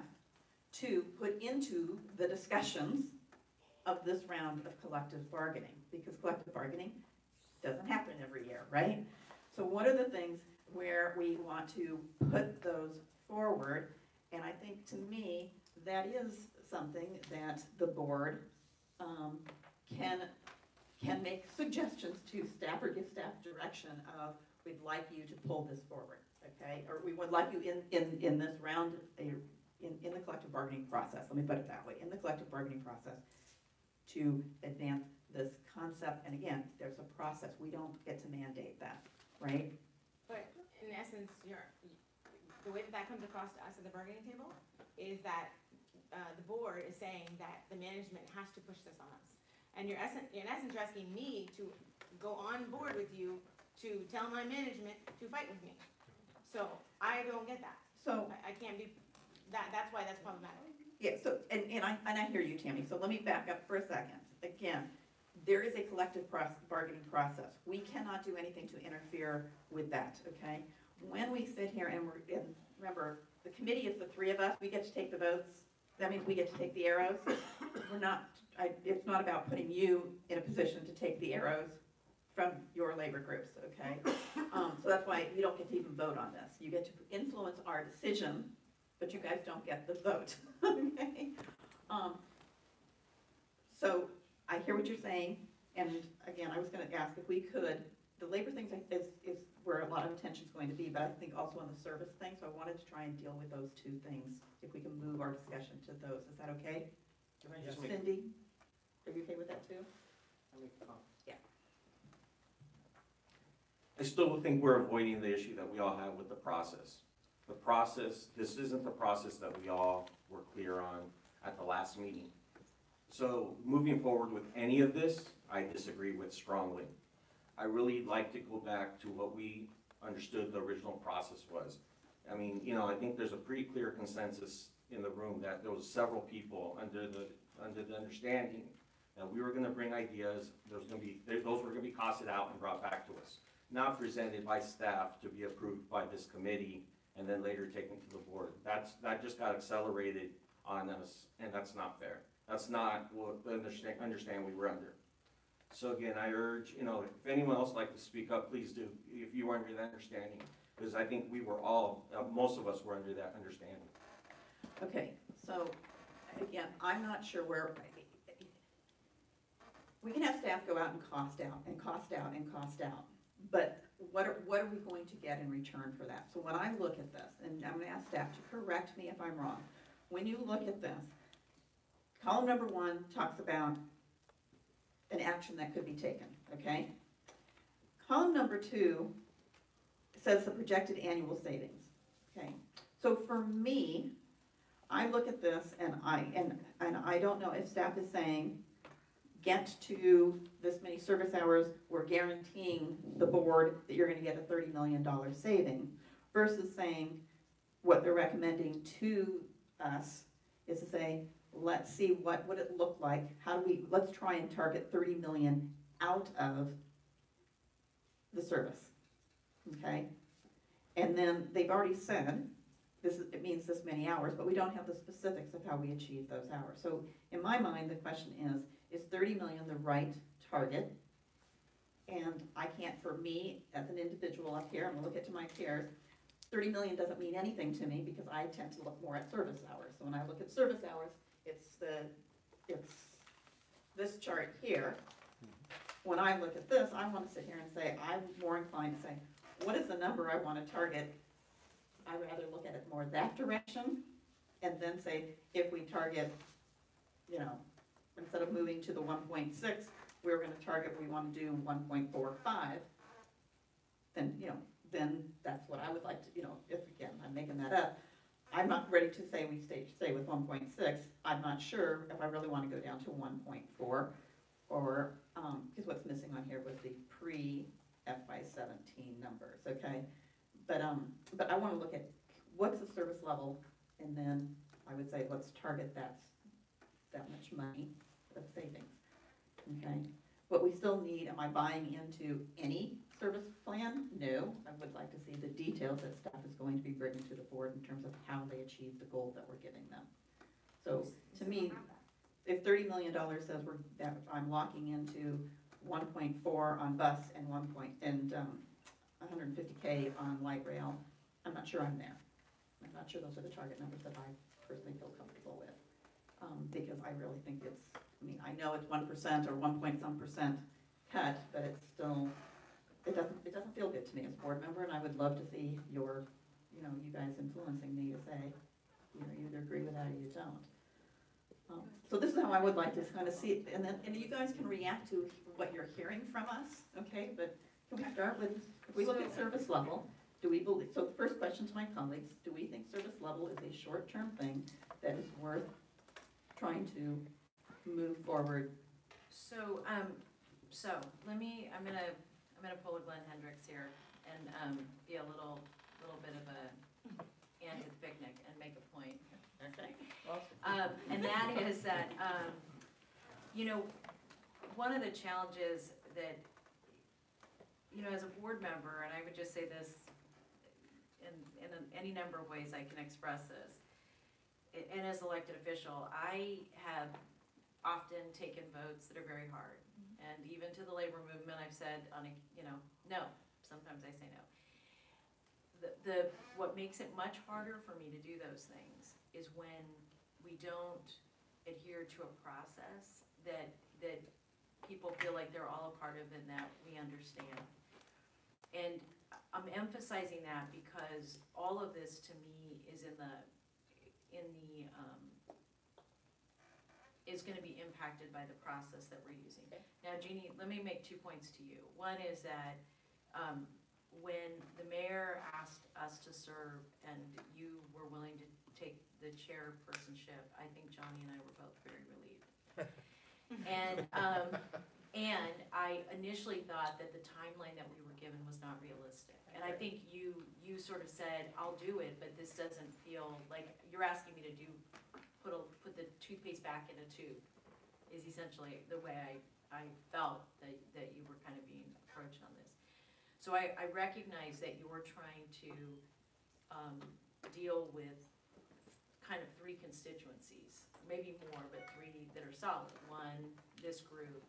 to put into the discussions of this round of collective bargaining, because collective bargaining doesn't happen every year, right? So what are the things where we want to put those forward? And I think, to me, that is something that the board can make suggestions to staff or give staff direction of, we'd like you to pull this forward, okay? Or we would like you in this round, in the collective bargaining process, let me put it that way, in the collective bargaining process, to advance this concept. And again, there's a process, we don't get to mandate that, right? But in essence, the way that comes across to us at the bargaining table is that the board is saying that the management has to push this on us. And in essence, you're asking me to go on board with you to tell my management to fight with me. So I don't get that. So I can't be, that's why that's problematic. yeah, so, and I hear you, Tammy, so let me back up for a second. Again, there is a collective bargaining process. We cannot do anything to interfere with that, okay? When we sit here and remember, the committee is the three of us, we get to take the votes. That means we get to take the arrows. It's not about putting you in a position to take the arrows from your labor groups, okay? So that's why you don't get to even vote on this. You get to influence our decision, but you guys don't get the vote, okay? So I hear what you're saying, and again, I was gonna ask if we could, the labor things is where a lot of attention's going to be, but I think also on the service thing, so I wanted to try and deal with those two things, if we can move our discussion to those. Is that okay? Can I just make, Cindy, are you okay with that too? Yeah. I still think we're avoiding the issue that we all have with the process. The process, this isn't the process that we all were clear on at the last meeting. So moving forward with any of this, I disagree with strongly. I really like to go back to what we understood the original process was. I mean, you know, I think there's a pretty clear consensus in the room that there was several people under the understanding that we were gonna bring ideas, those were gonna be costed out and brought back to us, not presented by staff to be approved by this committee and then later taken to the board. That just got accelerated on us, and that's not fair. That's not what the understand we were under. So again, I urge, you know, if anyone else would like to speak up, please do, if you were under that understanding, because I think we were all, most of us were under that understanding. Okay, so again, I'm not sure where, we can have staff go out and cost out and cost out and cost out, but what are we going to get in return for that? So when I look at this, and I'm gonna ask staff to correct me if I'm wrong, when you look at this, column number 1 talks about an action that could be taken, okay? Column number 2 says the projected annual savings, okay? So for me, I look at this and I don't know if staff is saying, get to this many service hours, we're guaranteeing the board that you're gonna get a $30 million saving, versus saying what they're recommending to us is to say, let's see what would it look like, let's try and target 30 million out of the service, okay? And then they've already said, it means this many hours, but we don't have the specifics of how we achieve those hours. So in my mind, the question is 30 million the right target? And I can't, for me, as an individual up here, I'm gonna look at to my peers, 30 million doesn't mean anything to me because I tend to look more at service hours. So when I look at service hours, it's this chart here. When I look at this, I wanna sit here and say, I'm more inclined to say, what is the number I wanna target? I'd rather look at it more that direction and then say, if we target, you know, instead of moving to the 1.6, we're gonna target, we wanna do 1.45, then, you know, then that's what I would like to, you know, if again, I'm making that up. I'm not ready to say we stay with 1.6. I'm not sure if I really wanna go down to 1.4 or, because what's missing on here was the pre-FY17 numbers, okay? But I wanna look at what's the service level, and then I would say let's target that much money of savings, okay? But we still need, am I buying into any service plan? No, I would like to see the details that staff is going to be bringing to the board in terms of how they achieve the goal that we're giving them. So to me, if $30 million says that I'm locking into 1.4 on bus and 150K on light rail, I'm not sure I'm there. I'm not sure those are the target numbers that I personally feel comfortable with. Because I really think it's, I mean, I know it's 1% or 1 point some% cut, but it's still, it doesn't feel good to me as a board member, and I would love to see you guys influencing me to say, you know, you either agree with that or you don't. So this is how I would like to kind of see it, and you guys can react to what you're hearing from us, okay? But can we start with, if we look at service level, do we believe, so the first question to my colleagues, do we think service level is a short-term thing that is worth trying to move forward? So, let me, I'm gonna pull a Glenn Hendricks here and, be a little bit of a ant at the picnic and make a point. Okay. And that is that, you know, one of the challenges that, you know, as a board member, and I would just say this in any number of ways I can express this, and as elected official, I have often taken votes that are very hard. And even to the labor movement, I've said no, sometimes I say no. What makes it much harder for me to do those things is when we don't adhere to a process that people feel like they're all a part of and that we understand. And I'm emphasizing that because all of this to me is is gonna be impacted by the process that we're using. Okay. Now, Jeannie, let me make 2 points to you. One is that when the mayor asked us to serve and you were willing to take the chairpersonship, I think Johnny and I were both very relieved. And I initially thought that the timeline that we were given was not realistic. And I think you sort of said, I'll do it, but this doesn't feel like, you're asking me to put the toothpaste back in a tube, is essentially the way I felt that you were kind of being approached on this. So I recognize that you're trying to deal with kind of 3 constituencies, maybe more, but 3 that are solid. 1, this group.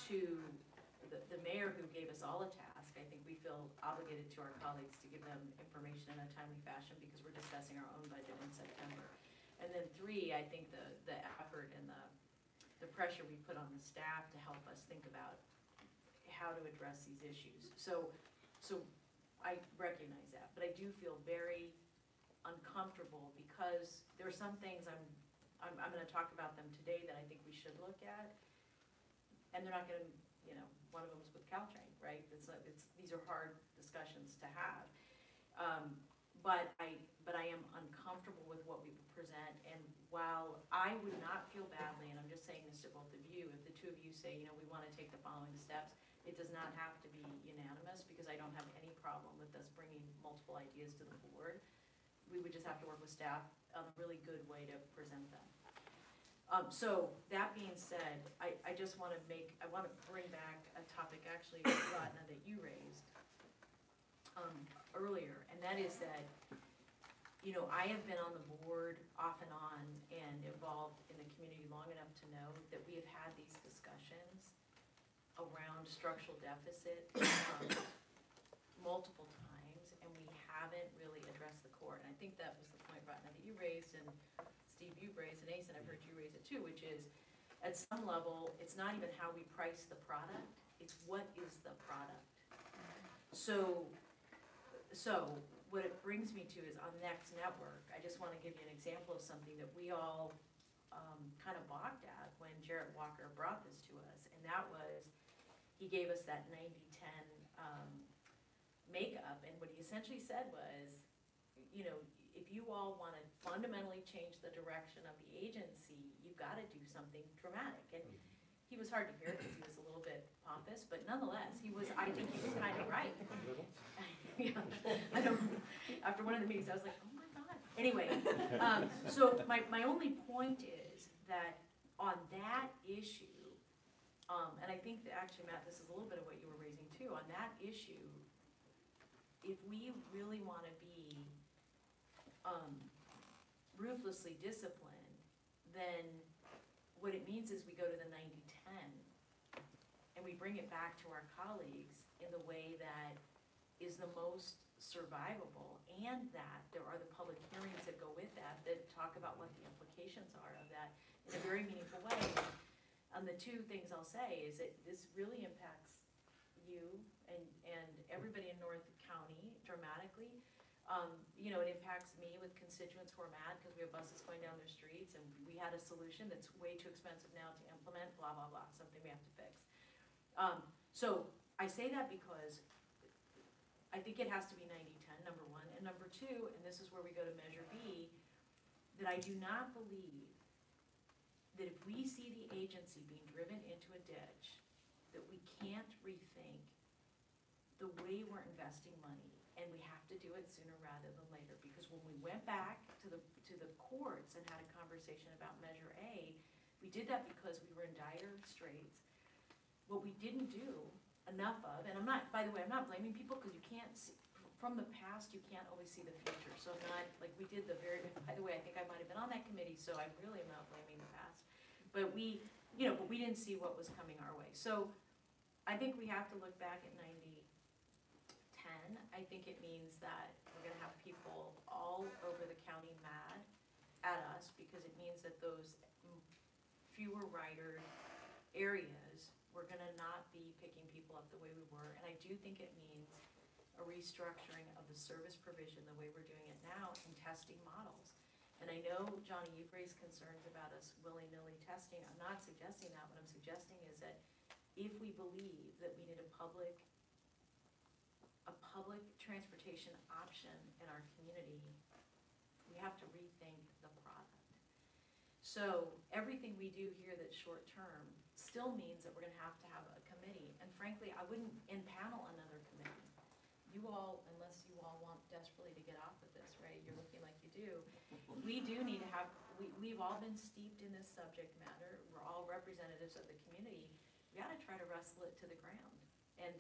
2, the mayor who gave us all a task. I think we feel obligated to our colleagues to give them information in a timely fashion because we're discussing our own budget in September. And then 3, I think the effort and the pressure we put on the staff to help us think about how to address these issues. So I recognize that, but I do feel very uncomfortable because there are some things I'm gonna talk about them today that I think we should look at. And they're not gonna, you know, one of them is with Caltrain, right? These are hard discussions to have. But I am uncomfortable with what we present, and while I would not feel badly, and I'm just saying this to both of you, if the 2 of you say, you know, we wanna take the following steps, it does not have to be unanimous, because I don't have any problem with us bringing multiple ideas to the board. We would just have to work with staff on a really good way to present them. So, that being said, I just wanna bring back a topic actually, Ratna, that you raised, earlier, and that is that, you know, I have been on the board off and on and involved in the community long enough to know that we have had these discussions around structural deficit, multiple times, and we haven't really addressed the core. And I think that was the point, Ratna, that you raised, and Steve, you raised, and Ace, and I've heard you raise it too, which is, at some level, it's not even how we price the product, it's what is the product. So what it brings me to is on Next Network, I just wanna give you an example of something that we all kind of balked at when Jarrett Walker brought this to us, and that was, he gave us that 90-10 makeup, and what he essentially said was, you know, if you all wanna fundamentally change the direction of the agency, you've gotta do something dramatic. And he was hard to hear because he was a little bit pompous, but nonetheless, I think he was kind of right. Yeah, I don't, after one of the meetings, I was like, oh my God. Anyway, so my only point is that on that issue, and I think that actually, Matt, this is a little bit of what you were raising too, on that issue, if we really wanna be ruthlessly disciplined, then what it means is we go to the 90-10 and we bring it back to our colleagues in the way that is the most survivable, and that there are the public hearings that go with that talk about what the implications are of that in a very meaningful way. And the two things I'll say is that this really impacts you and everybody in North County dramatically. You know, it impacts me with constituents who are mad because we have buses going down their streets and we had a solution that's way too expensive now to implement, blah, blah, blah, something we have to fix. So I say that because I think it has to be 90-10, number one, and number two, and this is where we go to Measure B, that I do not believe that if we see the agency being driven into a ditch, that we can't rethink the way we're investing money, and we have to do it sooner rather than later, because when we went back to the courts and had a conversation about Measure A, we did that because we were in dire straits. What we didn't do enough of, and I'm not, by the way, I'm not blaming people, because you can't see, from the past, you can't always see the future, so I'm not, like, we did the very, by the way, I think I might have been on that committee, so I really am not blaming the past, but we, you know, but we didn't see what was coming our way. So I think we have to look back at 90-10. I think it means that we're gonna have people all over the county mad at us, because it means that those fewer rider areas, we're gonna not be picking people up the way we were. And I do think it means a restructuring of the service provision the way we're doing it now and testing models. And I know, Johnny, you've raised concerns about us willy-nilly testing. I'm not suggesting that. What I'm suggesting is that if we believe that we need a public transportation option in our community, we have to rethink the product. So everything we do here that's short-term still means that we're gonna have to have a committee. And frankly, I wouldn't impanel another committee. You all, unless you all want desperately to get off of this, right? You're looking like you do. We do need to have, we've all been steeped in this subject matter. We're all representatives of the community. We gotta try to wrestle it to the ground. And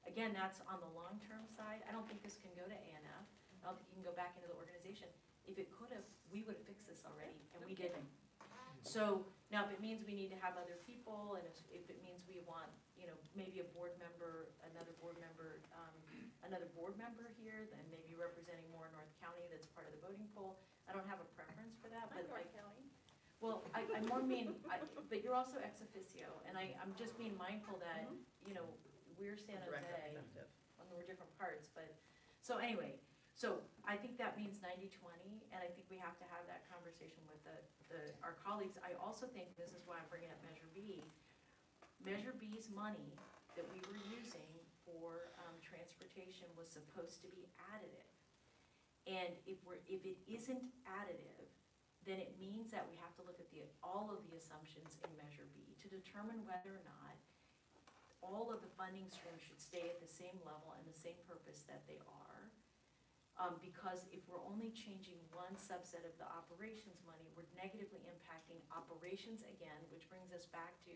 again, that's on the long-term side. I don't think this can go to A&F. I don't think you can go back into the organization. If it could have, we would have fixed this already, and we didn't. So now, if it means we need to have other people, and if it means we want, you know, maybe a board member, another board member here, then maybe representing more North County that's part of the voting pool. I don't have a preference for that, but North County. well, I more mean, but you're also ex officio, and I'm just being mindful that, you know, we're San Jose, and we're different parts, but, so anyway, so I think that means 90-20, and I think we have to have that conversation with our colleagues. I also think, this is why I'm bringing up Measure B. Measure B's money that we were using for transportation was supposed to be additive. And if it isn't additive, then it means that we have to look at all of the assumptions in Measure B to determine whether or not all of the funding streams should stay at the same level and the same purpose that they are. because if we're only changing one subset of the operations money, we're negatively impacting operations again, which brings us back to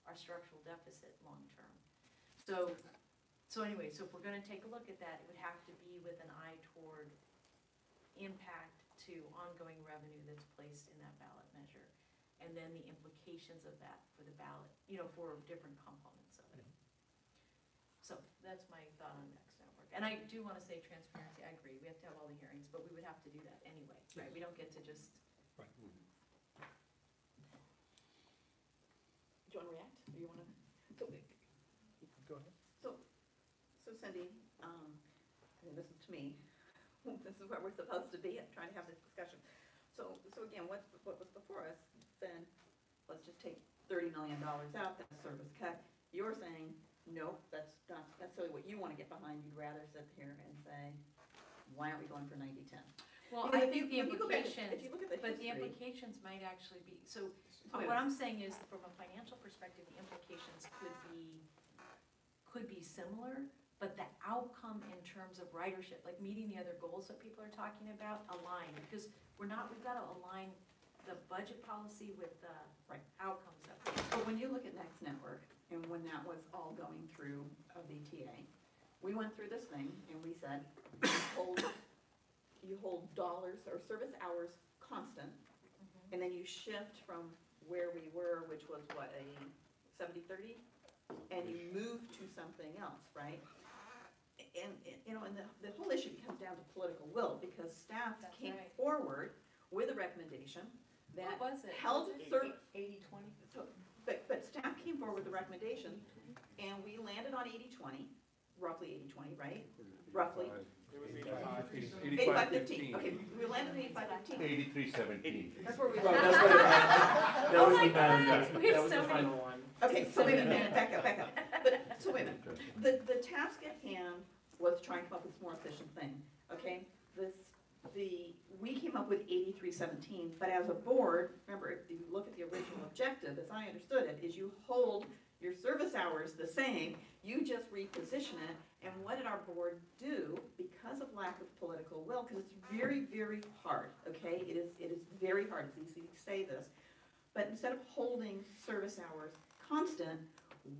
our structural deficit long-term. So anyway, so if we're gonna take a look at that, it would have to be with an eye toward impact to ongoing revenue that's placed in that ballot measure, and then the implications of that for the ballot, for different components of it. So that's my thought on Next Network. And I do want to say transparency, I agree, we have to have all the hearings, but we would have to do that anyway, right? We don't get to just. Right. Do you want to react, or you want to? Go ahead. So Cindy, I mean, this is to me, this is where we're supposed to be, trying to have this discussion. So again, what was before us, then, let's just take $30 million out, that's service cut. You're saying, nope, that's not necessarily what you want to get behind, you'd rather sit here and say, why aren't we going for 90-10? Well, Because I think the implications, if you look at the but the history- implications might actually be, so Wait a what minute. I'm saying is, from a financial perspective, the implications could be similar, but the outcome in terms of ridership, like meeting the other goals that people are talking about, align, because we've got to align the budget policy with the outcomes of it. But when you look at Next Network, and when that was all going through a VTA, we went through this thing and we said, you hold dollars or service hours constant, and then you shift from where we were, which was what, a 70-30? And you move to something else, right? And the whole issue comes down to political will, because staff That's came right. forward with a recommendation that What was it? held Was it service. 80-20? But staff came forward with a recommendation, and we landed on 80-20, roughly 80-20, right? Roughly. It was 85. 85-15, okay, we landed at 85-15. 83-17. That's where we Well, landed. that's what, that was the bad, We have that was so the many- final one. Okay, so wait a minute, back up. So wait a minute. The task at hand was to try and come up with a more efficient thing, okay? We came up with 83-17, but as a board, remember, if you look at the original objective, as I understood it, is you hold your service hours the same, you just reposition it, and what did our board do because of lack of political will? Because it's very, very hard, okay? It is very hard, it's easy to say this, but instead of holding service hours constant,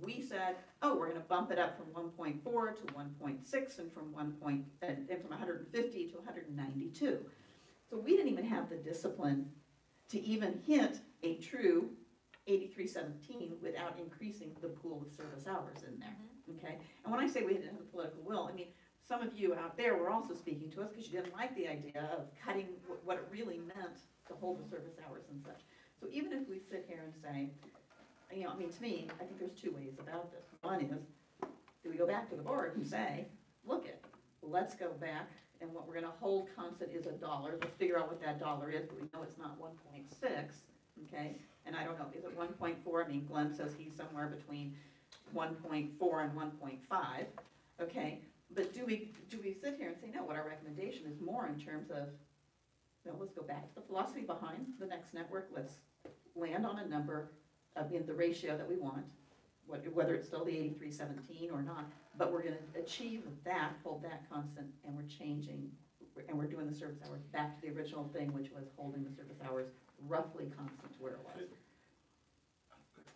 we said, oh, we're gonna bump it up from 1.4 to 1.6 and from 150 to 192. So we didn't even have the discipline to even hit a true 83-17 without increasing the pool of service hours in there, okay? And when I say we didn't have the political will, I mean, some of you out there were also speaking to us because you didn't like the idea of cutting what it really meant to hold the service hours and such. So even if we sit here and say, I mean, to me, I think there's two ways about this. One is, do we go back to the board and say, look let's go back, and what we're gonna hold constant is $1. Let's figure out what that dollar is, but we know it's not 1.6, okay? And I don't know, is it 1.4? I mean, Glenn says he's somewhere between 1.4 and 1.5, okay? But do we sit here and say, no, what our recommendation is more in terms of, let's go back to the philosophy behind the Next Network, let's land on a number in the ratio that we want, whether it's still the 83-17 or not, but we're gonna achieve that, hold that constant, and we're changing, and we're doing the service hours back to the original thing, which was holding the service hours roughly constant to where it was.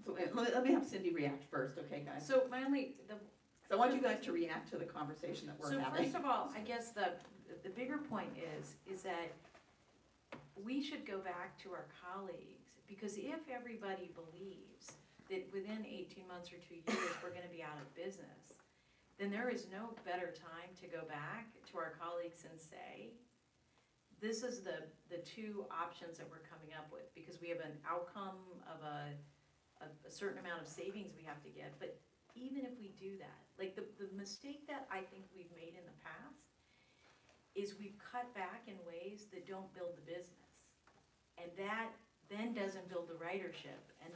So let me have Cindy react first, okay, guys? So So I want you guys to react to the conversation that we're So having. first of all, I guess the bigger point is that we should go back to our colleagues, because if everybody believes that within 18 months or 2 years, we're gonna be out of business, then there is no better time to go back to our colleagues and say, this is the two options that we're coming up with, because we have an outcome of a certain amount of savings we have to get. But even if we do that, like the mistake that I think we've made in the past is we've cut back in ways that don't build the business. And that then doesn't build the ridership. And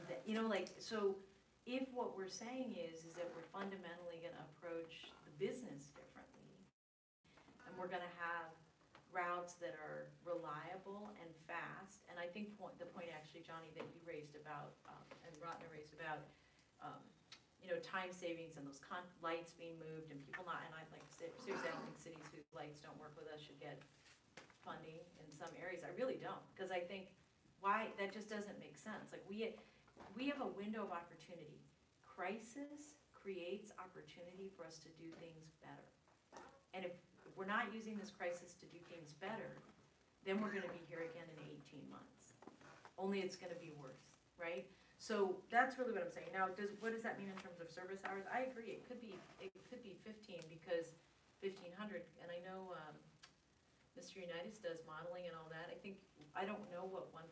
so if what we're saying is that we're fundamentally gonna approach the business differently, and we're gonna have routes that are reliable and fast, and I think the point actually, Johnny, that you raised about, and Ratna raised about, time savings and those lights being moved and people not, and I like, seriously, I don't think cities whose lights don't work with us should get funding in some areas. I really don't, because I think, why, that just doesn't make sense. Like, we have a window of opportunity. Crisis creates opportunity for us to do things better. And if we're not using this crisis to do things better, then we're gonna be here again in 18 months. Only it's gonna be worse, right? So that's really what I'm saying. Now, what does that mean in terms of service hours? I agree, it could be 15, because 1,500, and I know, Mr. Unitas does modeling and all that. I don't know what 1%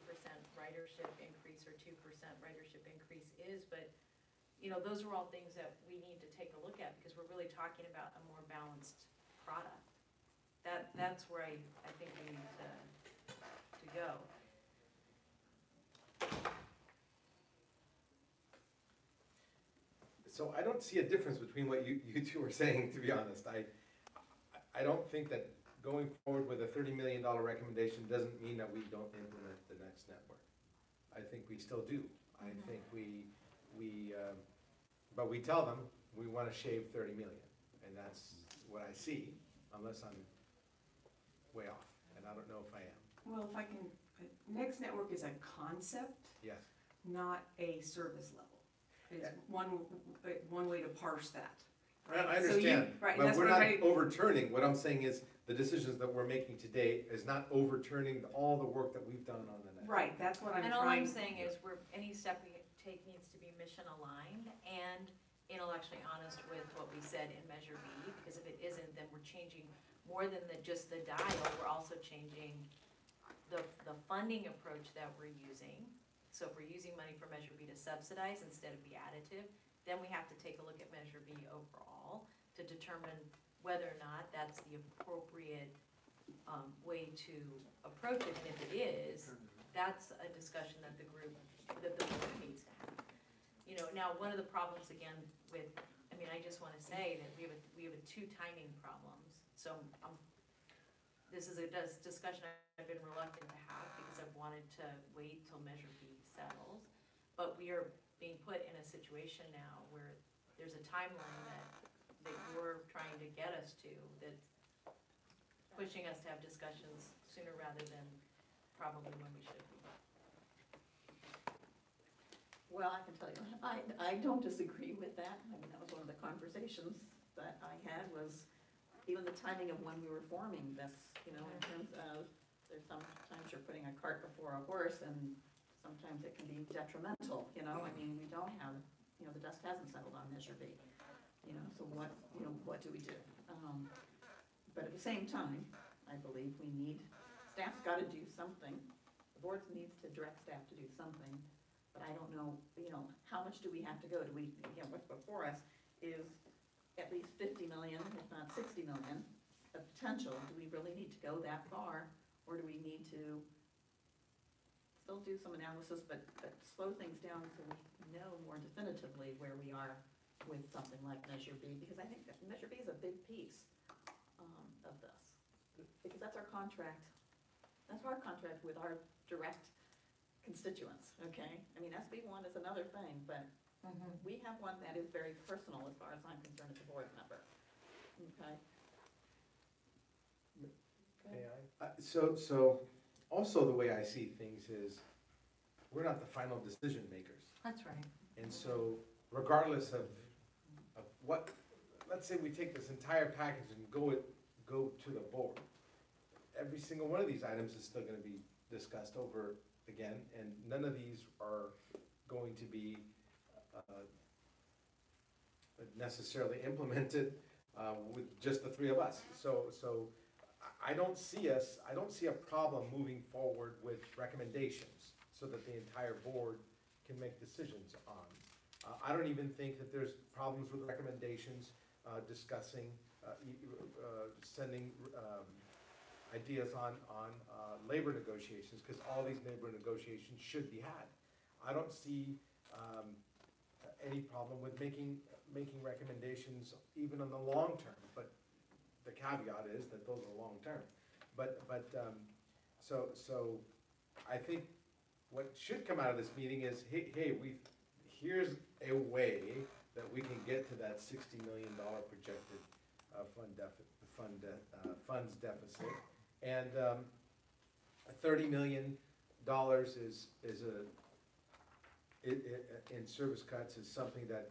ridership increase or 2% ridership increase is, but, those are all things that we need to take a look at, because we're really talking about a more balanced product. That's where I think we need to go. So I don't see a difference between what you two are saying, to be honest. I don't think that going forward with a $30 million recommendation doesn't mean that we don't implement the next network. I think we still do. I think but we tell them we want to shave 30 million, and that's what I see, unless I'm way off, and I don't know if I am. Well, if I can, Next Network is a concept, Yes. not a service level. Is one way to parse that. I So you- understand, right, but that's we're what not I'm overturning, what I'm saying is, the decisions that we're making today is not overturning all the work that we've done on the net. Right, that's what I'm And all I'm trying. saying is, any step we take needs to be mission aligned and intellectually honest with what we said in Measure B, because if it isn't, then we're changing more than just the dial, we're also changing the funding approach that we're using. So if we're using money for Measure B to subsidize instead of be additive, then we have to take a look at Measure B overall to determine whether or not that's the appropriate way to approach it. And if it is, that's a discussion that the board needs to have. Now, one of the problems again I just want to say that we have two timing problems. So this is a discussion I've been reluctant to have because I've wanted to wait till Measure B settles. But we are being put in a situation now where there's a timeline that you're trying to get us to, that's pushing us to have discussions sooner rather than probably when we should be. Well, I can tell you, I don't disagree with that. I mean, that was one of the conversations that I had, was even the timing of when we were forming this, in terms of, there's sometimes you're putting a cart before a horse, and sometimes it can be detrimental, I mean, we don't have, the dust hasn't settled on Measure B. So what do we do? But at the same time, I believe we need, staff's gotta do something. The board needs to direct staff to do something, but I don't know, how much do we have to go? Do we, what's before us is at least 50 million, if not 60 million of potential. Do we really need to go that far? Or do we need to still do some analysis, but slow things down so we know more definitively where we are with something like Measure B? Because I think that Measure B is a big piece of this. Because that's our contract. That's our contract with our direct constituents, okay? I mean, SB1 is another thing, but we have one that is very personal as far as I'm concerned as a board member, okay? May I? So also the way I see things is, we're not the final decision makers. That's right. And so regardless of what, let's say we take this entire package and go to the board. Every single one of these items is still gonna be discussed over again, and none of these are going to be necessarily implemented with just the three of us. So I don't see a problem moving forward with recommendations so that the entire board can make decisions on. I don't even think that there's problems with recommendations, discussing, sending ideas on labor negotiations, because all these labor negotiations should be had. I don't see any problem with making recommendations even on the long term, but the caveat is that those are long term. So I think what should come out of this meeting is, hey, here's a way that we can get to that $60 million projected funds deficit. And $30 million in service cuts is something that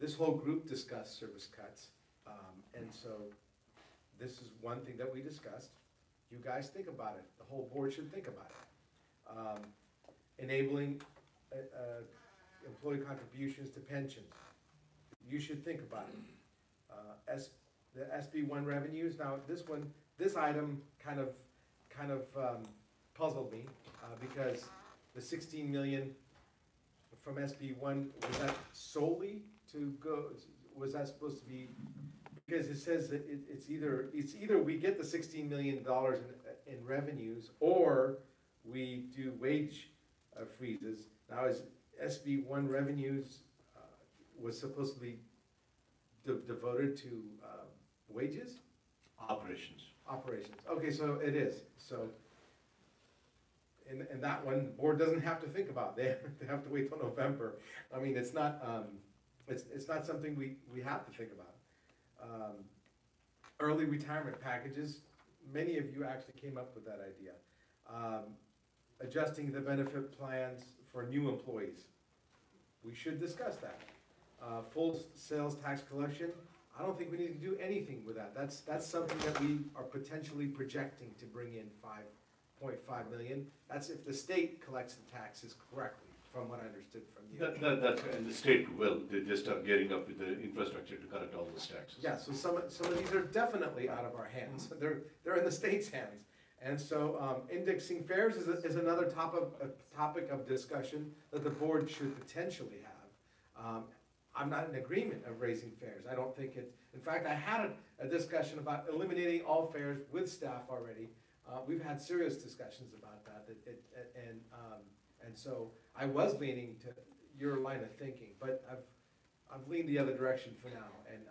this whole group discussed, service cuts. And so this is one thing that we discussed. You guys think about it. The whole board should think about it. Enabling employee contributions to pensions. You should think about it. The SB1 revenues. Now, this item kind of puzzled me because the 16 million from SB1, was that solely to go? Was that supposed to be? Because it says that it's either we get the $16 million in revenues or we do wage freezes. Now, is SB1 revenues was supposed to be devoted to wages? Operations. Operations. Okay, so it is. So in that one, the board doesn't have to think about. They have to wait till November. I mean, it's not something we have to think about. Early retirement packages. Many of you actually came up with that idea. Adjusting the benefit plans for new employees. We should discuss that. Full sales tax collection. I don't think we need to do anything with that. That's something that we are potentially projecting to bring in $5.5 million. That's if the state collects the taxes correctly, from what I understood from you. That's, and the state will, they just are gearing up with the infrastructure to collect all those taxes. Yeah, so some of these are definitely out of our hands. They're in the state's hands. And so indexing fares is another topic of discussion that the board should potentially have. I'm not in agreement of raising fares. I don't think it, in fact, I had a discussion about eliminating all fares with staff already. We've had serious discussions about that, and so I was leaning to your line of thinking, but I've leaned the other direction for now, and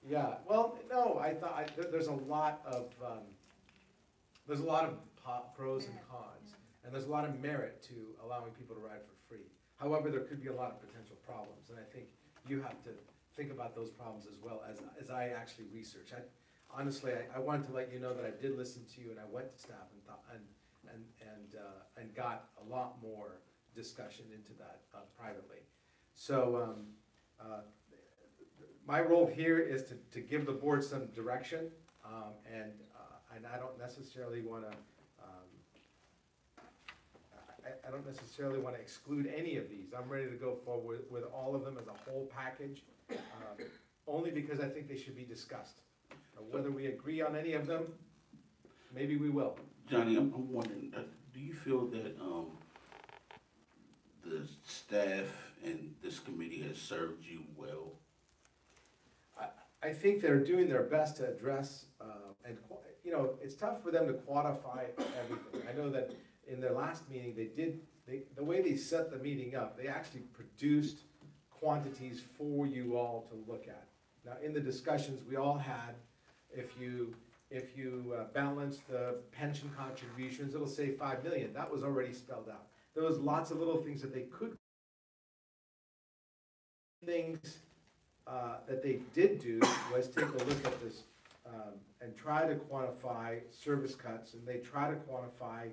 yeah, well, no, I thought there's a lot of pros and cons, and there's a lot of merit to allowing people to ride for free. However, there could be a lot of potential problems, and I think you have to think about those problems as well as I actually research. Honestly, I wanted to let you know that I did listen to you, and I went to staff and thought and got a lot more discussion into that privately. So my role here is to give the board some direction, and I don't necessarily want to. I don't necessarily want to exclude any of these. I'm ready to go forward with all of them as a whole package, only because I think they should be discussed. Whether we agree on any of them, maybe we will. Johnny, I'm wondering, do you feel that the staff and this committee has served you well? I think they're doing their best to address, and it's tough for them to quantify everything. I know that in their last meeting, the way they set the meeting up, they actually produced quantities for you all to look at. Now, in the discussions we all had, if you balance the pension contributions, it'll say $5 million. That was already spelled out. There was lots of little things that they could. Things that they did do was take a look at this and try to quantify service cuts, and they try to quantify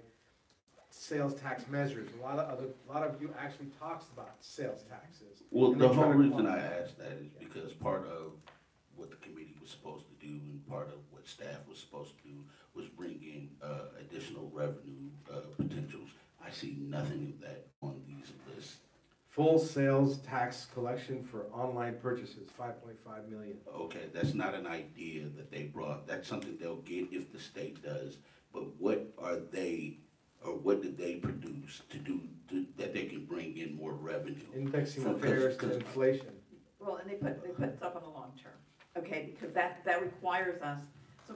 sales tax measures. A lot of you actually talks about sales taxes. Well, the whole reason I asked that is because part of what the committee was supposed to do and part of what staff was supposed to do was bring in additional revenue potentials. I see nothing of that on these lists. Full sales tax collection for online purchases, 5.5 million. Okay, that's not an idea that they brought. That's something they'll get if the state does. But what are they, or what did they produce to do that they can bring in more revenue? Indexing fares to inflation. Well, and they put stuff on the long term, okay, because that requires us, so,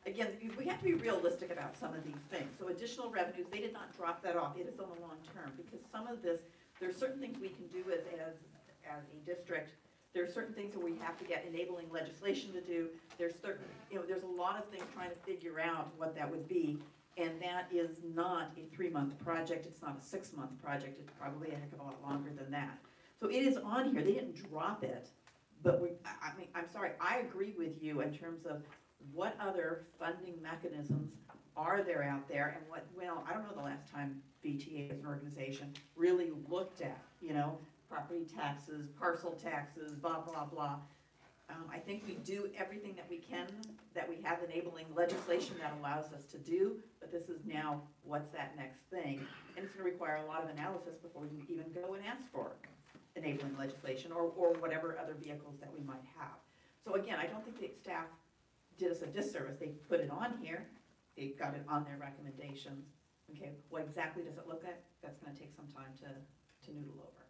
again, we have to be realistic about some of these things. So additional revenues, they did not drop that off, it is on the long term, because some of this, there are certain things we can do as a district. There are certain things that we have to get enabling legislation to do. There's certain, there's a lot of things trying to figure out what that would be. And that is not a 3-month project, it's not a 6-month project, it's probably a heck of a lot longer than that. So it is on here, they didn't drop it, but I mean, I'm sorry, I agree with you in terms of what other funding mechanisms are there out there, and what, well, I don't know the last time VTA as an organization really looked at, you know, property taxes, parcel taxes, blah, blah, blah. I think we do everything that we can, that we have enabling legislation that allows us to do, but this is now, what's that next thing? And it's gonna require a lot of analysis before we can even go and ask for enabling legislation or whatever other vehicles that we might have. So again, I don't think the staff did us a disservice. They put it on here, they've got it on their recommendations. Okay, what exactly does it look like? That's gonna take some time to noodle over.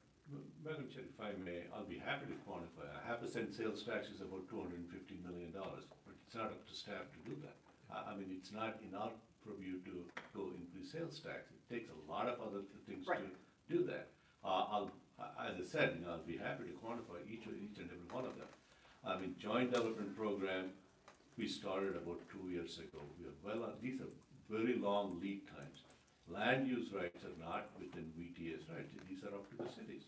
Madam Chair, if I may, I'll be happy to quantify. A 0.5% sales tax is about $250 million, but it's not up to staff to do that. I mean, it's not in our purview to go increase sales tax. It takes a lot of other things to do that. As I said, I'll be happy to quantify each and every one of them. I mean, joint development program, we started about 2 years ago. We are well on, these are very long lead times. Land use rights are not within VTA's rights, these are up to the cities.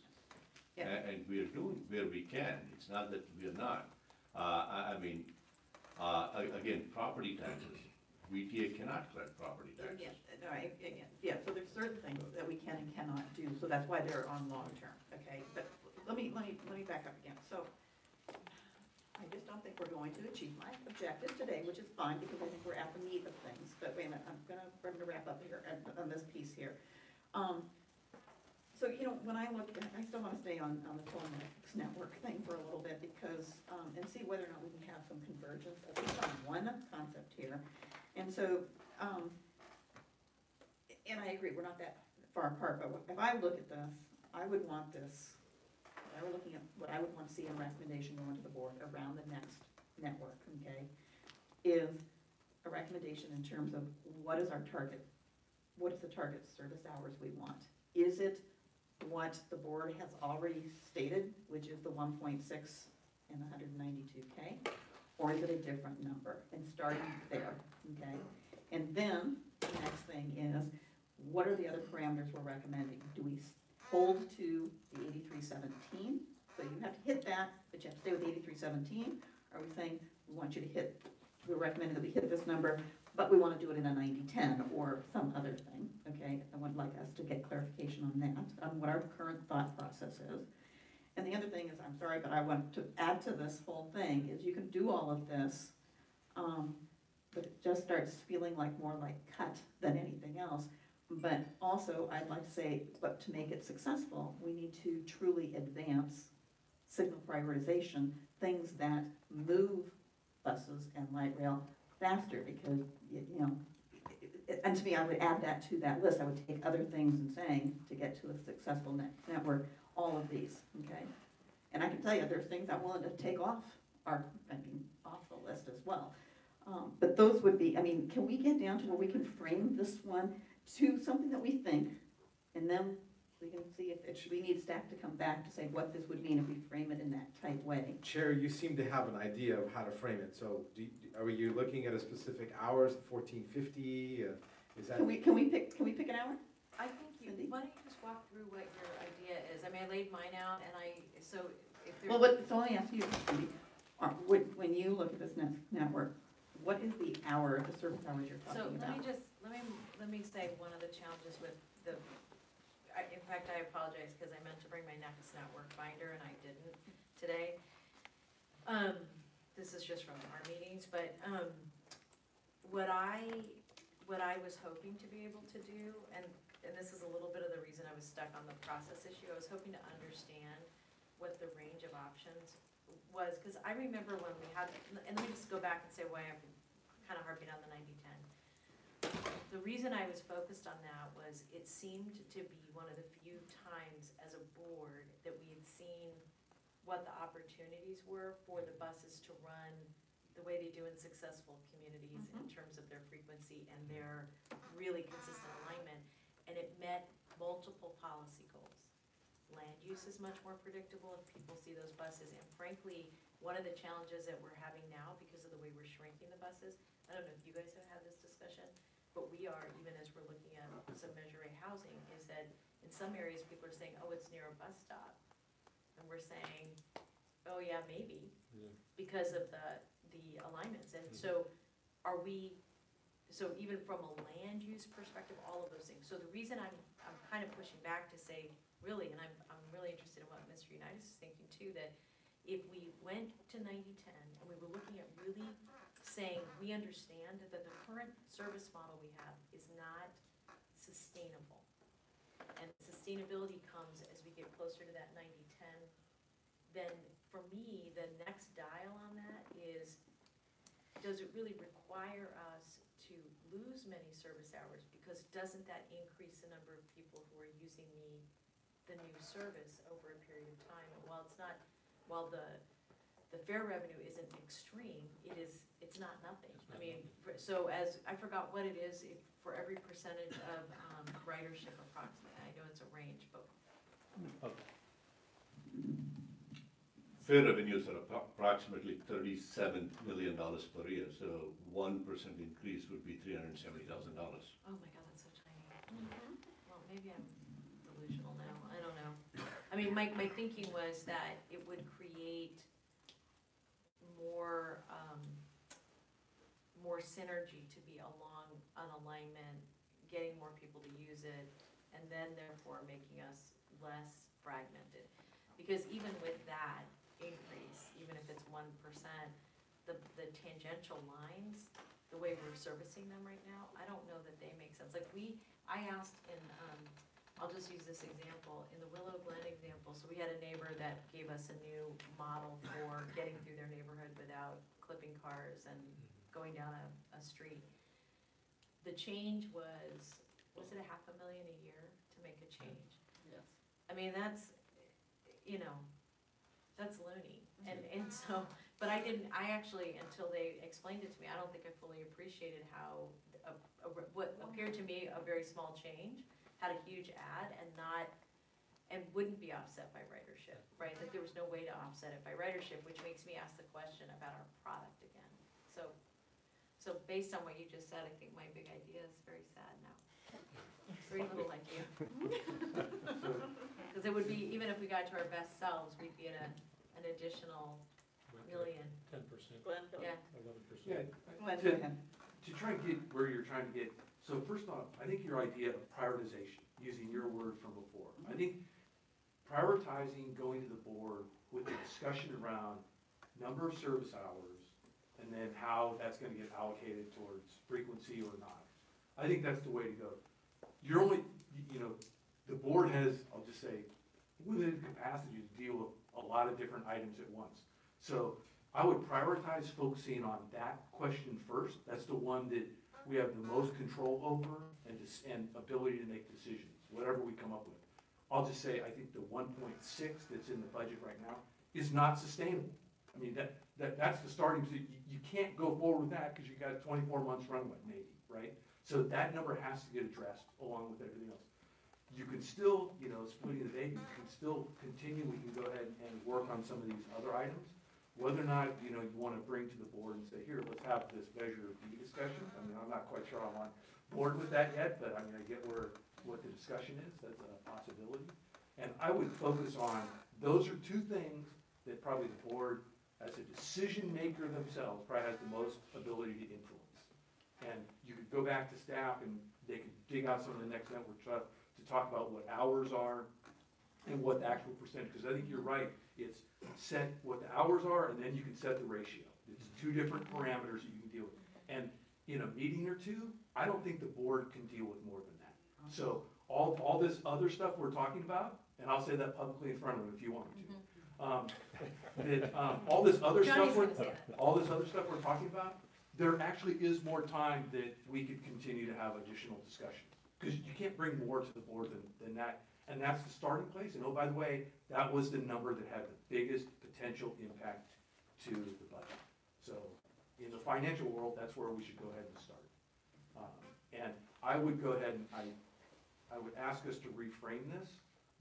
Yeah. And we are doing where we can, it's not that we are not. Again, property taxes, VTA cannot collect property taxes. Yeah, no, yeah, so there's certain things that we can and cannot do, so that's why they're on long-term, okay? But let me back up again. So I just don't think we're going to achieve my objective today, which is fine, because I think we're at the meat of things. But wait a minute, we're gonna wrap up here on this piece here. So, you know, when I look at, I still wanna stay on the telematics network thing for a little bit, because, and see whether or not we can have some convergence, at least on one concept here. And so, and I agree, we're not that far apart, but if I look at this, I would want this, if I were looking at what I would want to see in a recommendation going to the board around the next network, okay, is a recommendation in terms of what is our target, what is the target service hours we want? Is it what the board has already stated, which is the 1.6 and 192K? Or is it a different number? And starting there, okay? And then the next thing is, what are the other parameters we're recommending? Do we hold to the 8317? So you have to hit that, but you have to stay with 8317. Are we saying we want you to hit, we're recommending that we hit this number, but we want to do it in a 90-10 or some other thing, okay? I would like us to get clarification on that, on what our current thought process is. And the other thing is, I'm sorry, but I want to add to this whole thing, is you can do all of this, but it just starts feeling like more like cut than anything else. But also, I'd like to say, but to make it successful, we need to truly advance signal prioritization, things that move buses and light rail faster, because, you know, and to me, I would add that to that list. I would take other things and saying, to get to a successful network, all of these, okay? And I can tell you, there's things I'm willing to take off off the list as well. But those would be, I mean, can we get down to where we can frame this one to something that we think, and then we can see if we need staff to come back to say what this would mean if we frame it in that tight way. Chair, you seem to have an idea of how to frame it, so are you looking at a specific hours, 1450, is that? Can we pick an hour? I think why don't you just walk through what your idea is? I mean, I laid mine out, and so if there's. Well, but, so let me ask you, Cindy, when you look at this network, what is the hour, the service hours you're talking about? So let me say one of the challenges with in fact, I apologize, because I meant to bring my next network binder, and I didn't today. This is just from our meetings, but what I was hoping to be able to do, and this is a little bit of the reason I was stuck on the process issue, I was hoping to understand what the range of options was, because I remember when we had, and let me just go back and say why I'm kind of harping on the 90-10. The reason I was focused on that was it seemed to be one of the few times as a board that we had seen what the opportunities were for the buses to run the way they do in successful communities in terms of their frequency and their really consistent alignment. And it met multiple policy goals. Land use is much more predictable if people see those buses. And frankly, one of the challenges that we're having now because of the way we're shrinking the buses, I don't know if you guys have had this discussion, but we are, even as we're looking at some Measure A housing, is that in some areas, people are saying, oh, it's near a bus stop. And we're saying, oh, yeah, maybe, because of the alignments. And so are we, so even from a land use perspective, all of those things. So the reason I'm kind of pushing back to say, really, and I'm really interested in what Mr. Unitas is thinking too, that if we went to 90-10 and we were looking at really saying, we understand that the current service model we have is not sustainable. And sustainability comes as we get closer to that 90-10, then for me, the next dial on that is, does it really require us to lose many service hours? Because doesn't that increase the number of people who are using the new service over a period of time? And while it's not, while the fare revenue isn't extreme, it's not nothing. I mean, so as, I forgot what it is, for every percentage of ridership approximately, I know it's a range, but. Fare revenues are approximately $37 million per year, so 1% increase would be $370,000. Oh my God, that's so tiny. Well, maybe I'm delusional now, I don't know. I mean, my thinking was that it would create more, more synergy to be along an alignment, getting more people to use it, and then therefore making us less fragmented. Because even with that increase, even if it's 1%, the tangential lines, the way we're servicing them right now, I don't know that they make sense. Like I asked in, I'll just use this example, in the Willow Glen example, so we had a neighbor that gave us a new model for getting through their neighborhood without clipping cars and going down a street. The change was it $500,000 a year to make a change? Yes. I mean, that's, that's loony. And so, but I actually, until they explained it to me, I don't think I fully appreciated how what appeared to me a very small change had a huge add and wouldn't be offset by ridership, right? Like there was no way to offset it by ridership, which makes me ask the question about our product again. So based on what you just said, I think my big idea is very sad now. Very little idea. Because it would be, even if we got to our best selves, we'd be at an additional million. 10%, Yeah. 11%. Yeah, to try and get where you're trying to get, so first off, I think your idea of prioritization, using your word from before, I think prioritizing going to the board with a discussion around number of service hours and then how that's gonna get allocated towards frequency or not. I think that's the way to go. You're only, the board has, I'll just say, limited capacity to deal with a lot of different items at once. So I would prioritize focusing on that question first. That's the one that we have the most control over and ability to make decisions, whatever we come up with. I'll just say, I think the 1.6 that's in the budget right now is not sustainable. I mean, that's the starting, you can't go forward with that because you got 24 months runway maybe, right? So that number has to get addressed along with everything else. You can still, splitting the baby, you can still continue, we can go ahead and work on some of these other items. Whether or not, you want to bring to the board and say, here, let's have this Measure B discussion. I mean, I'm not quite sure I'm on board with that yet, but I mean, I get what the discussion is, that's a possibility. And I would focus on, those are two things that probably the board, as a decision maker themselves, probably has the most ability to influence. And you could go back to staff and they could dig out some of the next network stuff to talk about what hours are and what the actual percentage, because I think you're right, it's set what the hours are and then you can set the ratio. It's two different parameters that you can deal with. And in a meeting or two, I don't think the board can deal with more than that. So all this other stuff we're talking about, and I'll say that publicly in front of them if you want me to. All this other stuff we're talking about, there actually is more time that we could continue to have additional discussions. Because you can't bring more to the board than that. And that's the starting place. And oh, by the way, that was the number that had the biggest potential impact to the budget. So in the financial world, that's where we should go ahead and start. And I would go ahead and I would ask us to reframe this.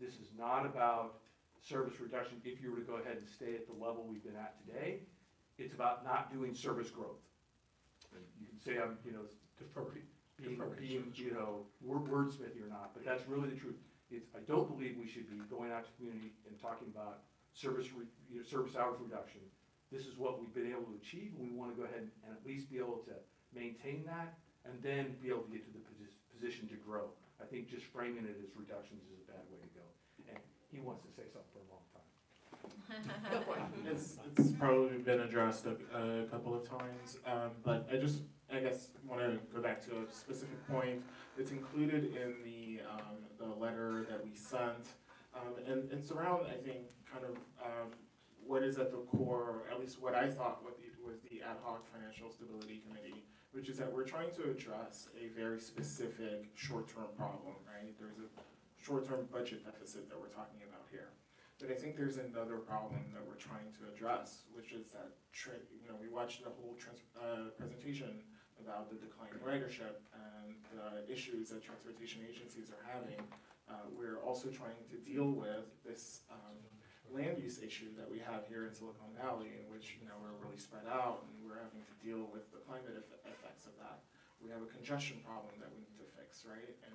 This is not about service reduction if you were to go ahead and stay at the level we've been at today. It's about not doing service growth. And you can say I'm, deferring. being, you know, wordsmithy or not, but that's really the truth. I don't believe we should be going out to the community and talking about service hours reduction. This is what we've been able to achieve, and we want to go ahead and at least be able to maintain that, and then be able to get to the position to grow. I think just framing it as reductions is a bad way to go. And he wants to say something for a long time. It's probably been addressed a couple of times, but I guess want to go back to a specific point. It's included in the letter that we sent, and it's around, I think, kind of what is at the core, at least what I thought was the Ad Hoc Financial Stability Committee, which is that we're trying to address a very specific short-term problem, right? There's a short-term budget deficit that we're talking about here. But I think there's another problem that we're trying to address, which is that, we watched the whole presentation about the declining ridership and the issues that transportation agencies are having. We're also trying to deal with this land use issue that we have here in Silicon Valley, in which we're really spread out and we're having to deal with the climate effects of that. We have a congestion problem that we need to fix, right? And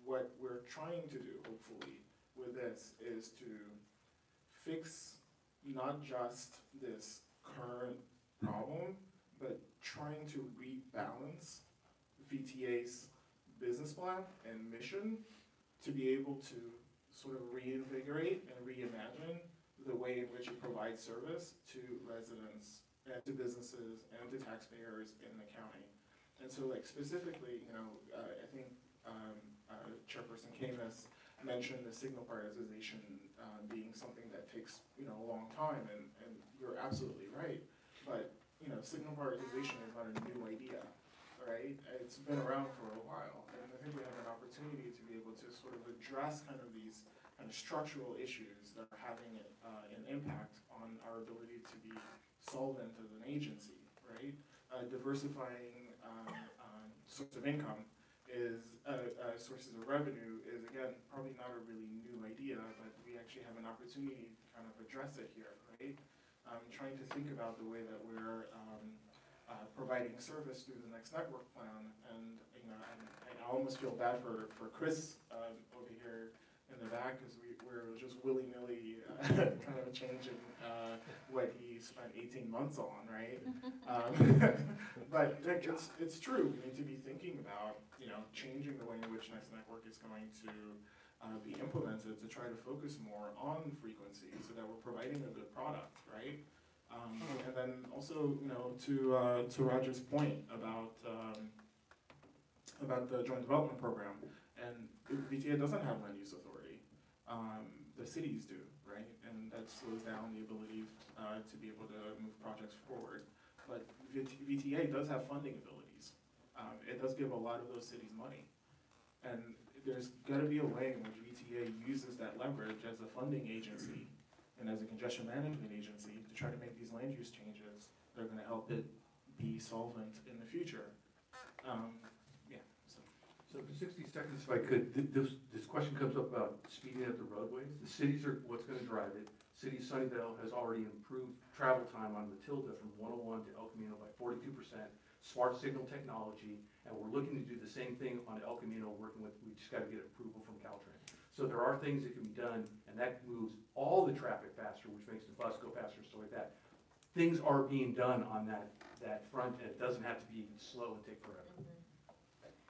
what we're trying to do, hopefully, with this is to fix not just this current problem, but trying to rebalance VTA's business plan and mission to be able to sort of reinvigorate and reimagine the way in which it provides service to residents and to businesses and to taxpayers in the county. And so, like, specifically, I think Chairperson Camus mentioned the signal prioritization being something that takes, a long time, and you're absolutely right. But, signal prioritization is not a new idea, right? It's been around for a while, and I think we have an opportunity to be able to sort of address kind of these kind of structural issues that are having an impact on our ability to be solvent as an agency, right? Diversifying source of income sources of revenue is, again, probably not a really new idea, but we actually have an opportunity to kind of address it here, right? Trying to think about the way that we're providing service through the next network plan, and I almost feel bad for Chris over here in the back, because we're just willy-nilly kind of changing what he spent 18 months on, right? But it's true. We need to be thinking about changing the way in which Next Network is going to be implemented to try to focus more on frequency, so that we're providing a good product, right? And then also, to Roger's point about the joint development program, and VTA doesn't have land use authority. The cities do, right? And that slows down the ability to be able to move projects forward. But VTA does have funding abilities. It does give a lot of those cities money. And there's got to be a way in which VTA uses that leverage as a funding agency and as a congestion management agency to try to make these land use changes that are going to help it be solvent in the future. So for 60 seconds, if I could, this question comes up about speeding up the roadways. The cities are what's going to drive it. City of Sunnyvale has already improved travel time on Matilda from 101 to El Camino by 42%, smart signal technology, and we're looking to do the same thing on El Camino, we just got to get approval from Caltrain. So there are things that can be done, and that moves all the traffic faster, which makes the bus go faster, stuff like that. Things are being done on that front, and it doesn't have to be slow and take forever.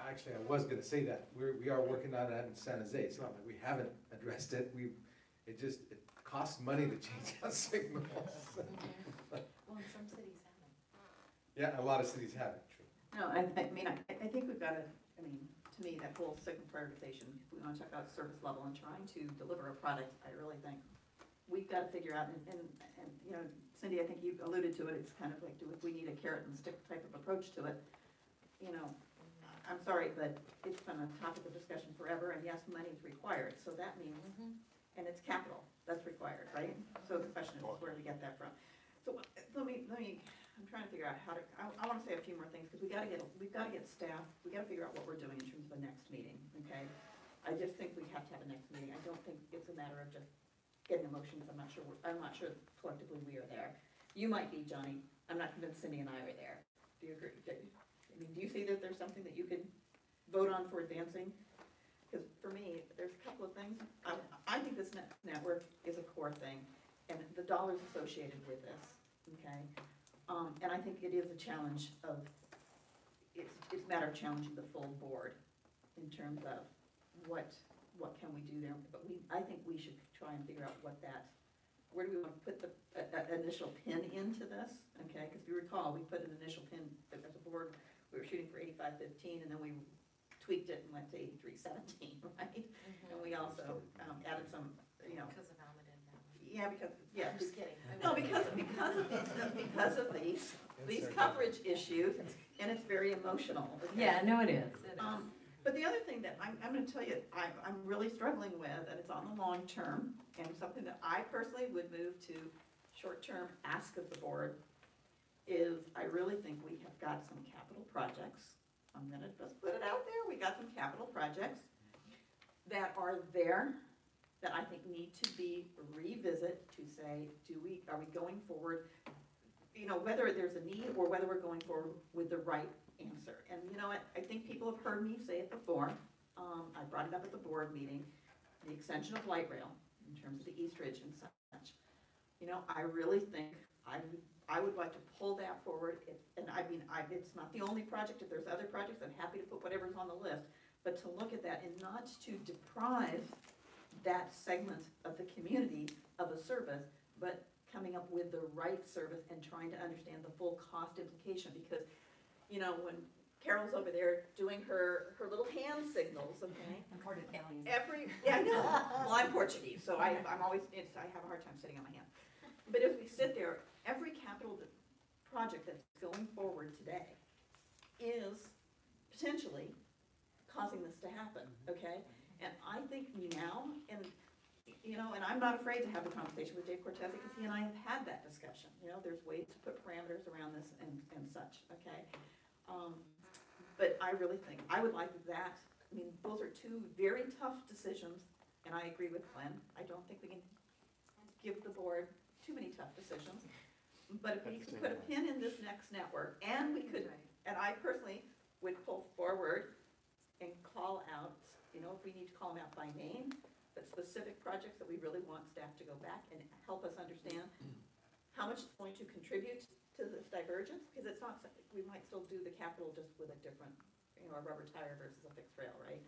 Actually, I was gonna say that, we are working on that in San Jose, it's not like we haven't addressed it, it costs money to change out signals. Well, some cities haven't. Yeah, a lot of cities haven't, true. No, I think we've got to, to me, that whole signal prioritization, if we want to check out service level and trying to deliver a product, I really think we've got to figure out, and Cindy, I think you alluded to it, it's kind of like, if we need a carrot and stick type of approach to it, I'm sorry, but it's been a topic of discussion forever, and yes, money is required, so that means, and it's capital, that's required, right? So the question is, where do we get that from? So let me, I'm trying to figure out how to, I want to say a few more things, because we've got to get staff, we got to figure out what we're doing in terms of the next meeting, okay? I just think we have to have a next meeting. I don't think it's a matter of just getting emotions. I'm not sure collectively we are there. You might be, Johnny. I'm not convinced Cindy and I are there. Do you agree? Do you see that there's something that you could vote on for advancing. Because for me, there's a couple of things. I think this network is a core thing, and the dollars associated with this, okay? And I think it is a challenge of, it's a matter of challenging the full board in terms of what can we do there. But I think we should try and figure out where do we want to put the initial pin into this, okay? Because if you recall, we put an initial pin as a board, we were shooting for 85-15, and then we tweaked it and went to 83-17, right? And we also added some, you know. Because of Almaden now. Yeah, I'm just kidding. No, because of these coverage issues, and it's very emotional. Okay? Yeah, no, it is. But the other thing that I'm gonna tell you, I'm really struggling with, and it's on the long term, and something that I personally would move to short-term ask of the board, is I really think we have got some capital projects. I'm gonna just put it out there, we got some capital projects that are there that I think need to be revisit to say, are we going forward, you know, whether there's a need or whether we're going forward with the right answer. And you know what, I think people have heard me say it before, I brought it up at the board meeting, the extension of light rail in terms of the East Ridge and such. You know, I really think I would like to pull that forward, and I mean, it's not the only project, if there's other projects, I'm happy to put whatever's on the list, but to look at that and not to deprive that segment of the community of a service, but coming up with the right service and trying to understand the full cost implication, because, you know, when Carol's over there doing her little hand signals, okay? Yeah, I know, well, I'm Portuguese, so I have a hard time sitting on my hand. But as we sit there, every capital project that's going forward today is potentially causing this to happen, okay? And I think now, and you know, and I'm not afraid to have a conversation with Dave Cortese, because he and I have had that discussion. You know, there's ways to put parameters around this and such, okay? But I really think, I would like that, I mean, those are two very tough decisions, and I agree with Glenn. I don't think we can give the board too many tough decisions. But if we could put a pin in this next network, and we could, and I personally would pull forward and call out, you know, if we need to call them out by name, but specific projects that we really want staff to go back and help us understand how much it's going to contribute to this divergence, because it's not, we might still do the capital just with a different, you know, a rubber tire versus a fixed rail, right?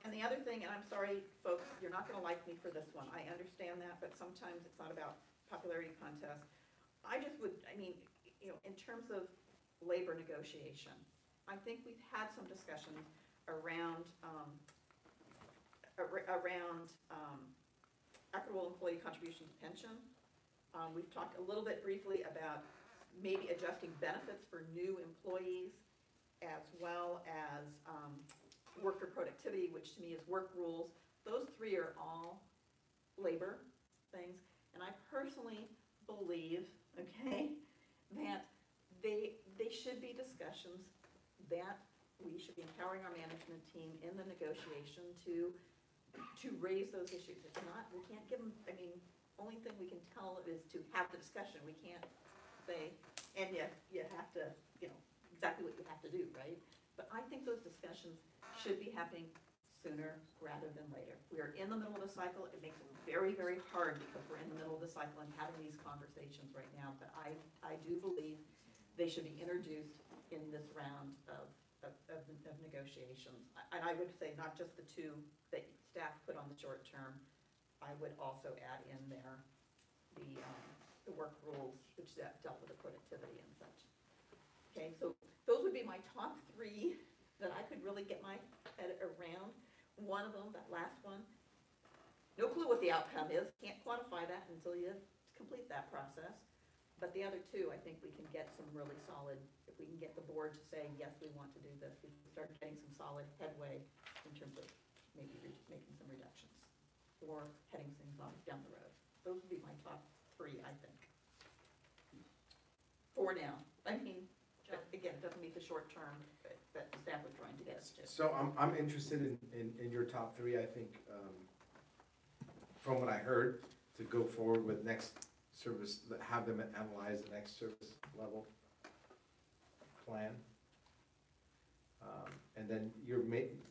And the other thing, and I'm sorry, folks, you're not gonna like me for this one, I understand that, but sometimes it's not about popularity contest. I mean, you know, in terms of labor negotiation, I think we've had some discussions around equitable employee contribution to pension. We've talked a little bit briefly about maybe adjusting benefits for new employees, as well as worker productivity, which to me is work rules. Those three are all labor things, and I personally believe, okay, that they should be discussions that we should be empowering our management team in the negotiation to raise those issues. It's not, we can't give them, I mean, only thing we can tell is to have the discussion. We can't say, and you have to, you know, exactly what you have to do, right? But I think those discussions should be happening sooner rather than later. We are in the middle of a cycle. It makes it very, very hard because we're in the middle of the cycle and having these conversations right now. But I do believe they should be introduced in this round of negotiations. And I would say not just the two that staff put on the short term. I would also add in there the work rules, which dealt with the productivity and such. Okay, so those would be my top three that I could really get my head around. One of them, that last one, no clue what the outcome is. Can't quantify that until you complete that process. But the other two, I think we can get some really solid, if we can get the board to say, yes, we want to do this, we can start getting some solid headway in terms of maybe making some reductions or heading things on down the road. Those would be my top three, I think. For now. I mean, again, it doesn't meet the short term that staff was trying to get us to. So I'm interested in your top three. I think, from what I heard, to go forward with next service, have them analyze the next service level plan. And then you're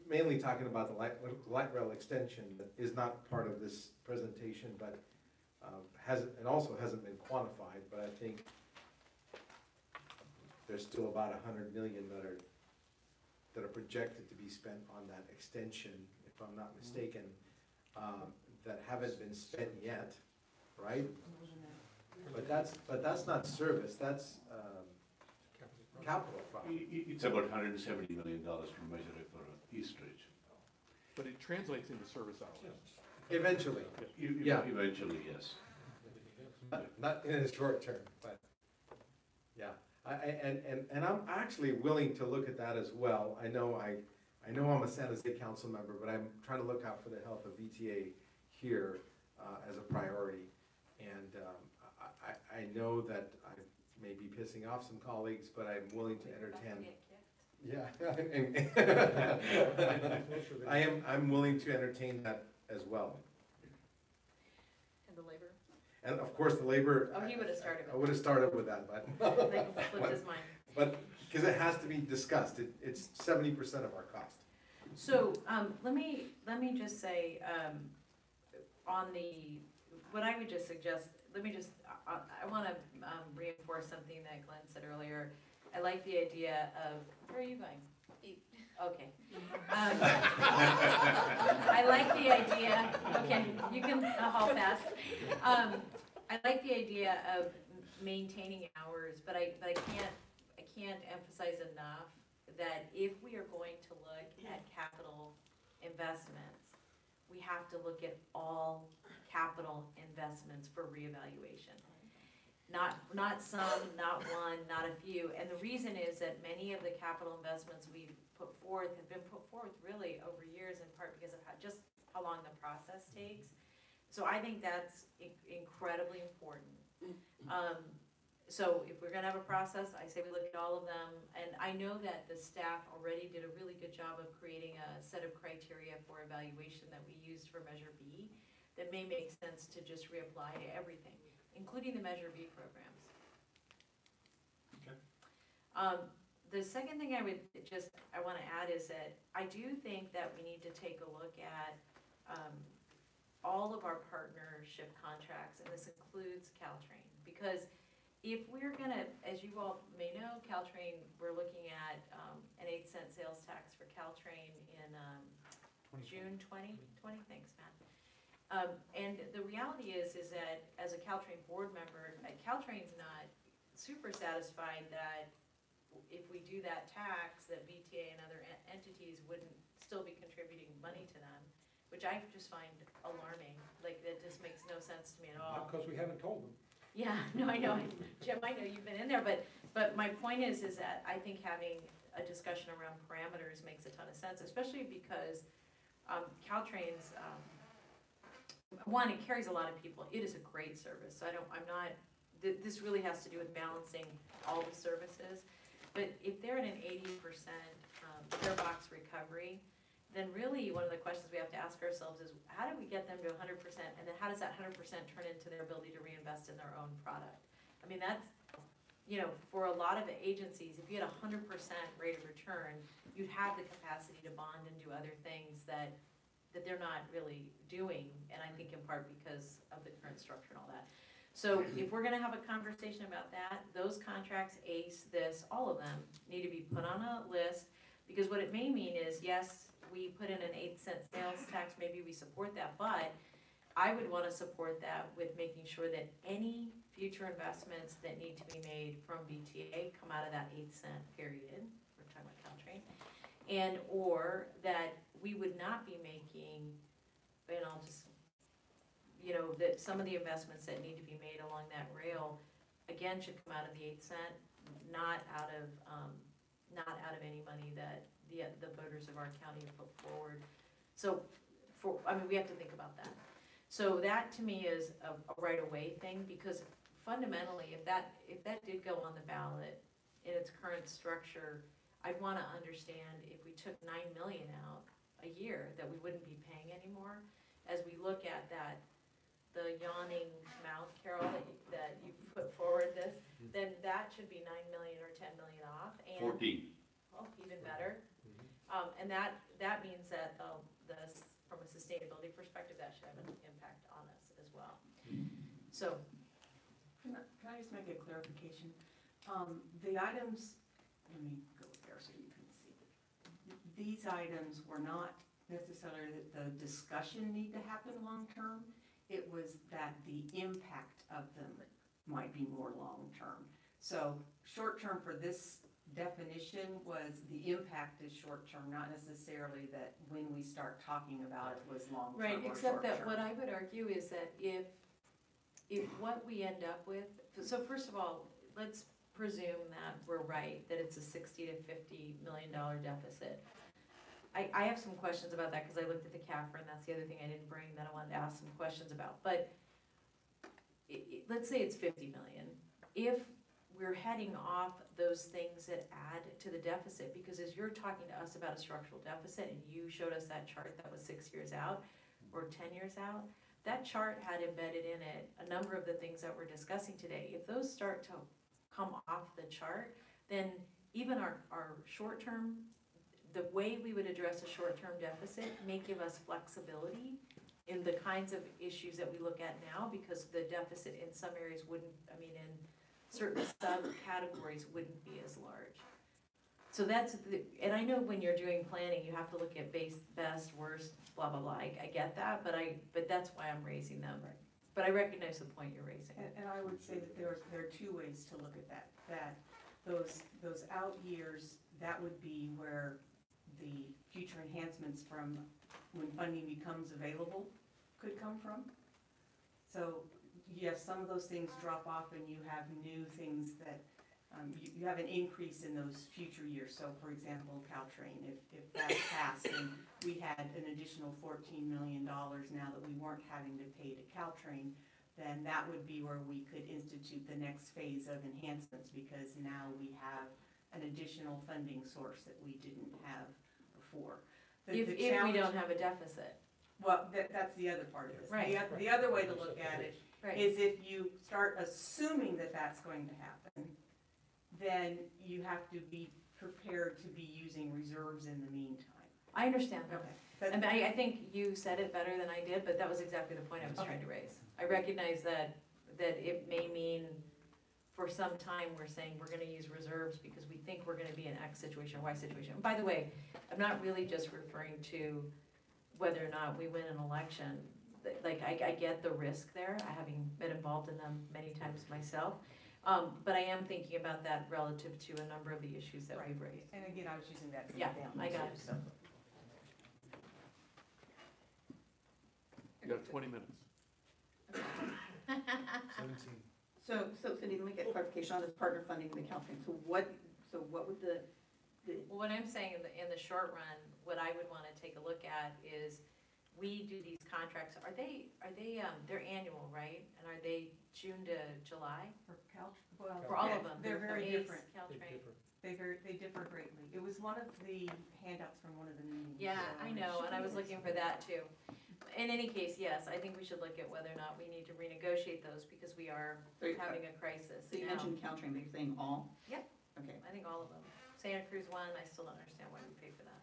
mainly talking about the light rail extension that is not part of this presentation, but it also hasn't been quantified, but I think there's still about 100 million that are projected to be spent on that extension, if I'm not mistaken, that haven't been spent yet, right? But that's not service, that's capital project. It's about $170 million to measure it for East Ridge. But it translates into service hours. Eventually, Yeah. Eventually, yes. not in the short term, but, yeah. And I'm actually willing to look at that as well. I know I'm a San Jose council member, but I'm trying to look out for the health of VTA here as a priority. And I know that I may be pissing off some colleagues, but I'm willing to entertain. Yeah. I'm willing to entertain that as well. And the labor? And of course, the labor. Oh, he would have started with I would have started with that, but. They slipped his mind. But, because it has to be discussed, it's 70% of our cost. So, let me just say, what I would just suggest, I wanna reinforce something that Glenn said earlier. I like the idea of, where are you going? Eat. Okay. I like the idea, okay, you can haul fast. I like the idea of maintaining hours, but I can't emphasize enough that if we are going to look at capital investments, we have to look at all capital investments for reevaluation. Not some, not one, not a few. And the reason is that many of the capital investments we've put forth have been put forth really over years, in part because of just how long the process takes. So I think that's incredibly important. So if we're gonna have a process, I say we look at all of them. And I know that the staff already did a really good job of creating a set of criteria for evaluation that we used for Measure B that may make sense to just reapply to everything, including the Measure B programs. Okay. The second thing I want to add is that I do think that we need to take a look at all of our partnership contracts, and this includes Caltrain, because if we're gonna, as you all may know, Caltrain, we're looking at an 8-cent sales tax for Caltrain in June 2020, thanks, Matt. And the reality is that as a Caltrain board member, Caltrain's not super satisfied that if we do that tax, that VTA and other entities wouldn't still be contributing money to them, which I just find alarming. Like, that just makes no sense to me at all. Because we haven't told them. Yeah, no, I know, Jim, I know you've been in there, but my point is that I think having a discussion around parameters makes a ton of sense, especially because Caltrain's, one, it carries a lot of people. It is a great service, so this really has to do with balancing all the services. But if they're at an 80% fare box recovery, then really one of the questions we have to ask ourselves is, how do we get them to 100%, and then how does that 100% turn into their ability to reinvest in their own product? I mean, that's, for a lot of agencies, if you had 100% rate of return, you'd have the capacity to bond and do other things that they're not really doing, and I think in part because of the current structure and all that. So if we're gonna have a conversation about that, those contracts, ACE, this, all of them need to be put on a list, because what it may mean is, yes, we put in an 8-cent sales tax, maybe we support that, but I would wanna support that with making sure that any future investments that need to be made from VTA come out of that 8-cent period, we're talking about Caltrain, and or that we would not be making, and I'll just, that some of the investments that need to be made along that rail, again, should come out of the 8-cent, not out of any money that the voters of our county have put forward. So, we have to think about that. So that, to me, is a right-of-way thing, because fundamentally, if that did go on the ballot in its current structure, I'd want to understand if we took $9 million out a year, that we wouldn't be paying anymore. As we look at that, the yawning mouth, Carol, that you put forward then that should be $9 million or $10 million off. And 14. Oh, even better. And that means that from a sustainability perspective, that should have an impact on us as well. So, Can I just make a clarification? The items, let me go there so you can see. These items were not necessarily that the discussion need to happen long-term. It was that the impact of them might be more long-term. So short-term for this definition was the impact is short-term, not necessarily that when we start talking about it was long-term or right, short-term. except that what I would argue is that if what we end up with, so first of all, let's presume that we're right, that it's a $60 to $50 million deficit. I have some questions about that because I looked at the CAFR, and that's the other thing I didn't bring that I wanted to ask some questions about. But let's say it's 50 million. If we're heading off those things that add to the deficit, because as you're talking to us about a structural deficit, and you showed us that chart that was 6 years out or 10 years out, that chart had embedded in it a number of the things that we're discussing today. If those start to come off the chart, then even our short-term, the way we would address a short-term deficit may give us flexibility in the kinds of issues that we look at now, because the deficit in some areas wouldn't, in certain subcategories wouldn't be as large. So that's, and I know when you're doing planning, you have to look at best, worst, blah, blah, blah. I get that, but that's why I'm raising them. But I recognize the point you're raising. And I would say that there are two ways to look at that. That those out years, that would be where the future enhancements from when funding becomes available could come from. So yes, some of those things drop off and you have new things that you have an increase in those future years. So for example, Caltrain, if that's passed and we had an additional $14 million now that we weren't having to pay to Caltrain, then that would be where we could institute the next phase of enhancements, because now we have an additional funding source that we didn't have before. If we don't have a deficit. Well, that's the other part of this. Right. The other way to look at it is if you start assuming that that's going to happen, then you have to be prepared to be using reserves in the meantime. I understand that. Okay. And I think you said it better than I did, but that was exactly the point I was trying to raise. I recognize that it may mean for some time we're saying we're gonna use reserves because we think we're gonna be in X situation or Y situation. And by the way, I'm not really just referring to whether or not we win an election. Like, I get the risk there, having been involved in them many times myself. But I am thinking about that relative to a number of the issues that we've raised. And again, I was using that as an Yeah, example. I got it. So. You got 20 minutes. 17. So Cindy, let me get clarification on this partner funding and the Caltrain. So what would the Well, what I'm saying in the short run, what I would wanna take a look at is, we do these contracts, they're annual, right? And are they June to July? For all of them? They're very ACE, different. Caltrain? They differ greatly. It was one of the handouts from one of the meetings. Yeah, so I know, it and I was should be looking for that too. In any case, yes, I think we should look at whether or not we need to renegotiate those, because we are having a crisis. So you now. mentioned Caltrain, but you're saying all? Yep. Okay. I think all of them. Santa Cruz one, I still don't understand why we pay for that.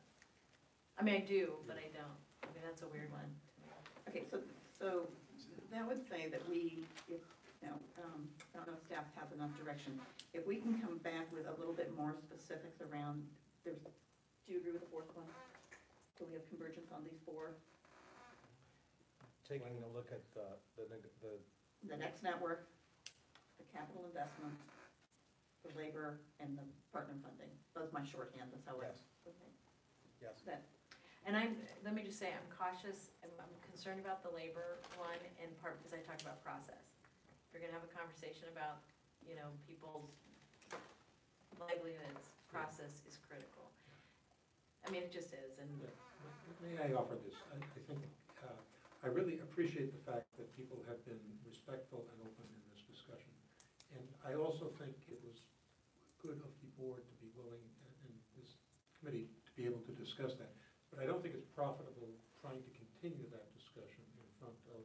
I mean, I do, but I don't. I mean, that's a weird one to me. Okay, so that would say that we, if, I don't know if staff has enough direction. If we can come back with a little bit more specifics around, do you agree with the fourth one? So we have convergence on these four? Taking a look at the next network, the capital investment, the labor, and the partner funding. That's my shorthand, that's how Yes. okay. Yes. And let me just say, I'm cautious, I'm concerned about the labor one, in part because I talked about process. If you're gonna have a conversation about, people's livelihoods, process is critical. I mean, it just is, and. May I offer this? I think, I really appreciate the fact that people have been respectful and open in this discussion. And I also think it was good of the board to be willing, and this committee, to be able to discuss that. But I don't think it's profitable trying to continue that discussion in front of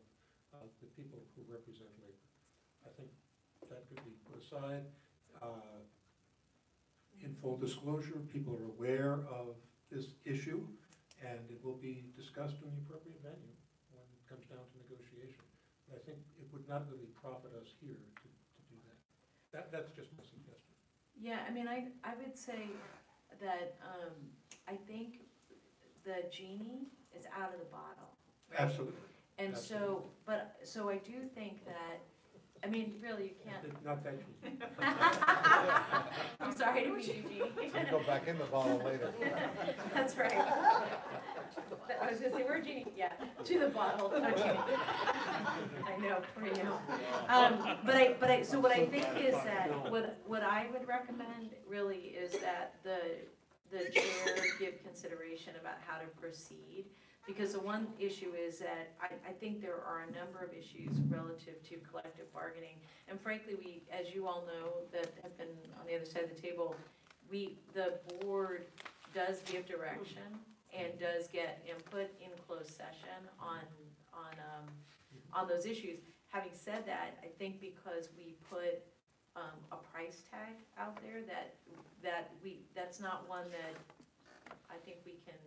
the people who represent labor. I think that could be put aside. In full disclosure, people are aware of this issue, and it will be discussed in the appropriate venue when it comes down to negotiation. But I think it would not really profit us here to do that. That's just my suggestion. Yeah, I mean, I would say that, I think the genie is out of the bottle. Right? Absolutely. And so, so I do think that, I mean, really, you can't. Not that easy. I'm sorry to meet you, Jeannie. Go back in the bottle later. That's right. I was gonna say, where Jeannie, yeah, to the bottle, not Jeannie. I know, for you. So what I think is that, what I would recommend really is that the chair give consideration about how to proceed. Because the one issue is that I think there are a number of issues relative to collective bargaining. And frankly, we, as you all know, that have been on the other side of the table, the board does give direction and does get input in closed session on those issues. Having said that, I think because we put a price tag out there, that's not one that I think we can,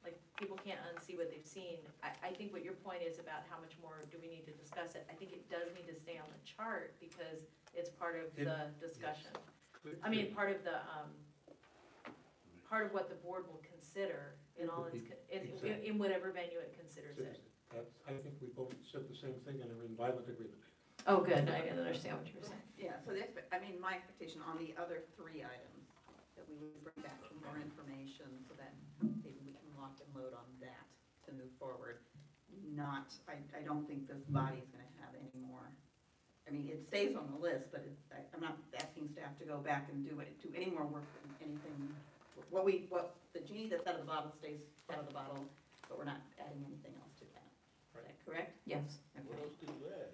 like, people can't unsee what they've seen. I think what your point is about how much more do we need to discuss it, I think it does need to stay on the chart because it's part of the discussion. Yes. I mean, part of what the board will consider in all its, in whatever venue it considers it. I think we both said the same thing and are in violent agreement. Oh, good, I didn't understand what you were saying. Yeah, so my expectation on the other 3 items, that we would bring back some more information so that maybe we can lock and load on that to move forward. I don't think this body is gonna have any more. I mean, it stays on the list, but I'm not asking staff to go back and do any more work, anything. What the genie that's out of the bottle stays out of the bottle, but we're not adding anything else to that. Is that correct? Yes. What else did you add?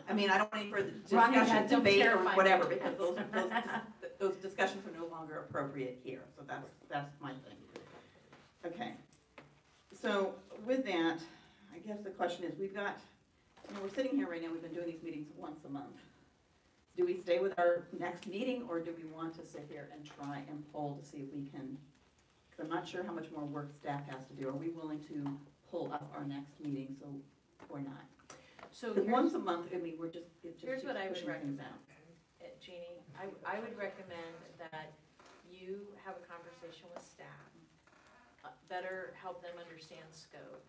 I mean, I don't want any further Ronnie, discussion, don't debate, or terrify me. whatever, because those discussions are no longer appropriate here, so that's my thing. Okay, so with that, I guess the question is, we're sitting here right now, we've been doing these meetings once a month. Do we stay with our next meeting, or do we want to sit here and try and poll to see if we can, because I'm not sure how much more work staff has to do. Are we willing to pull up our next meeting, or not? So Once a month, I mean, here's what I would pushing things recommend, out. Jeannie. I would recommend that you have a conversation with staff, better help them understand scope.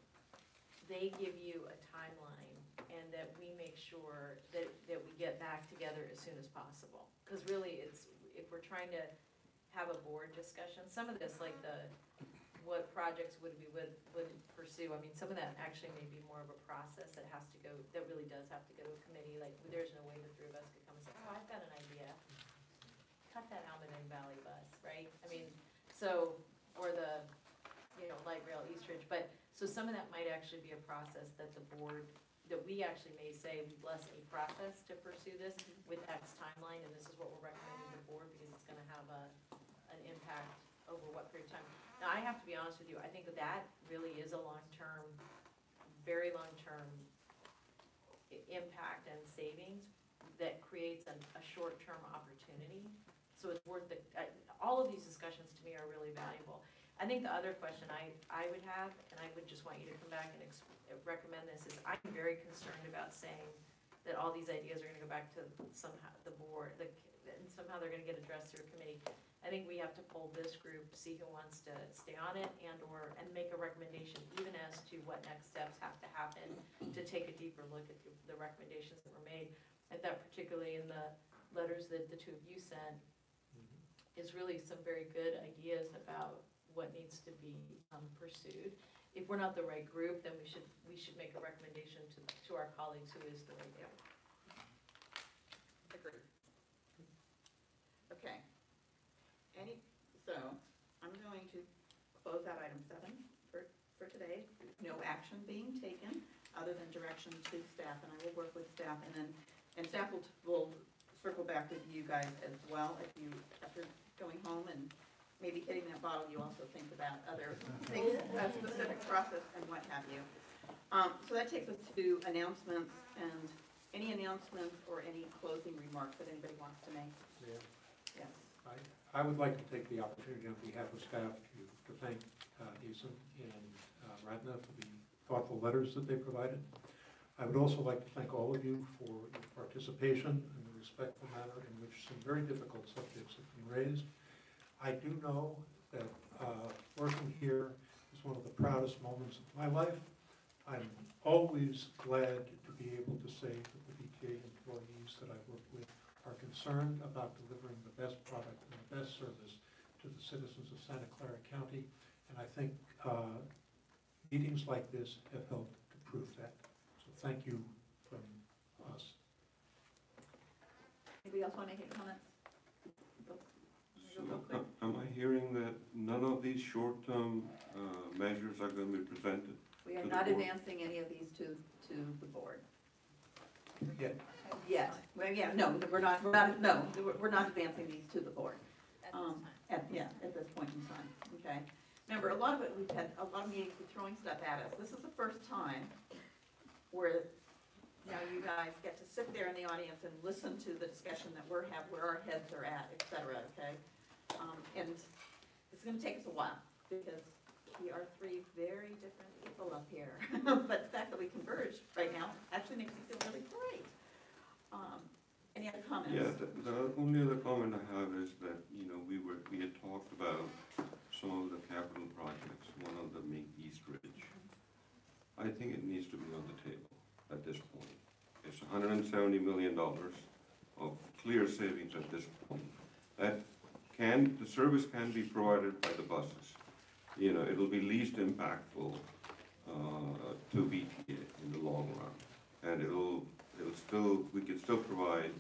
They give you a timeline, and that we make sure that we get back together as soon as possible. Because really, if we're trying to have a board discussion, some of this, like what projects would pursue, I mean, some of that actually may be more of a process that really does have to go to a committee. Like, there's no way the 3 of us could come and say, oh, I've got an idea. Cut that Almaden Valley bus, right? I mean, or the, light rail East Ridge. But, so some of that might actually be a process that the board, that we actually may say, we bless a process to pursue this with X timeline, and this is what we're recommending to the board, because it's gonna have an impact over what period of time. Now, I have to be honest with you, I think that really is a long-term, very long-term impact and savings that creates a short-term opportunity. So it's worth it. All of these discussions to me are really valuable. I think the other question I would have, and I would just want you to come back and recommend this, is I'm very concerned about saying that all these ideas are gonna go back to somehow the board, and somehow they're gonna get addressed through a committee. I think we have to poll this group, see who wants to stay on it, and make a recommendation, even as to what next steps have to happen to take a deeper look at the recommendations that were made. I thought particularly in the letters that the 2 of you sent, is really some very good ideas about what needs to be pursued. If we're not the right group, then we should make a recommendation to our colleagues who is the right group. Agreed. Okay. So, I'm going to close out item 7 for today. No action being taken, other than direction to staff, and I will work with staff, and staff will circle back with you guys as well, after going home and maybe hitting that bottle, you also think about other things, a specific process and what have you. So that takes us to announcements, and any announcements or any closing remarks that anybody wants to make? Yeah. Yes. I would like to take the opportunity on behalf of staff to thank Ethan and Radna for the thoughtful letters that they provided. I would also like to thank all of you for your participation in the respectful manner in which some very difficult subjects have been raised. I do know that working here is one of the proudest moments of my life. I'm always glad to be able to say that the VTA employees that I work with are concerned about delivering the best product and the best service to the citizens of Santa Clara County. And I think meetings like this have helped to prove that. So thank you from us. Anybody else want to make any comments? Real quick. Am I hearing that none of these short-term measures are going to be presented? We are to the not board? advancing any of these to the board. Yeah. Yes, well, yeah, no, we're not advancing these to the board. At this time. At this point in time, okay? Remember, a lot of it, we've had a lot of meetings with throwing stuff at us. This is the first time where now you guys get to sit there in the audience and listen to the discussion that we're having, where our heads are at, et cetera, okay? And it's gonna take us a while, because we are three very different people up here. But the fact that we converged right now actually makes me feel really great. Any other comments? Yeah, the only other comment I have is that, we had talked about some of the capital projects, one of them being East Ridge. I think it needs to be on the table at this point. It's $170 million of clear savings at this point. The service can be provided by the buses. It'll be least impactful to VTA in the long run. And we can still provide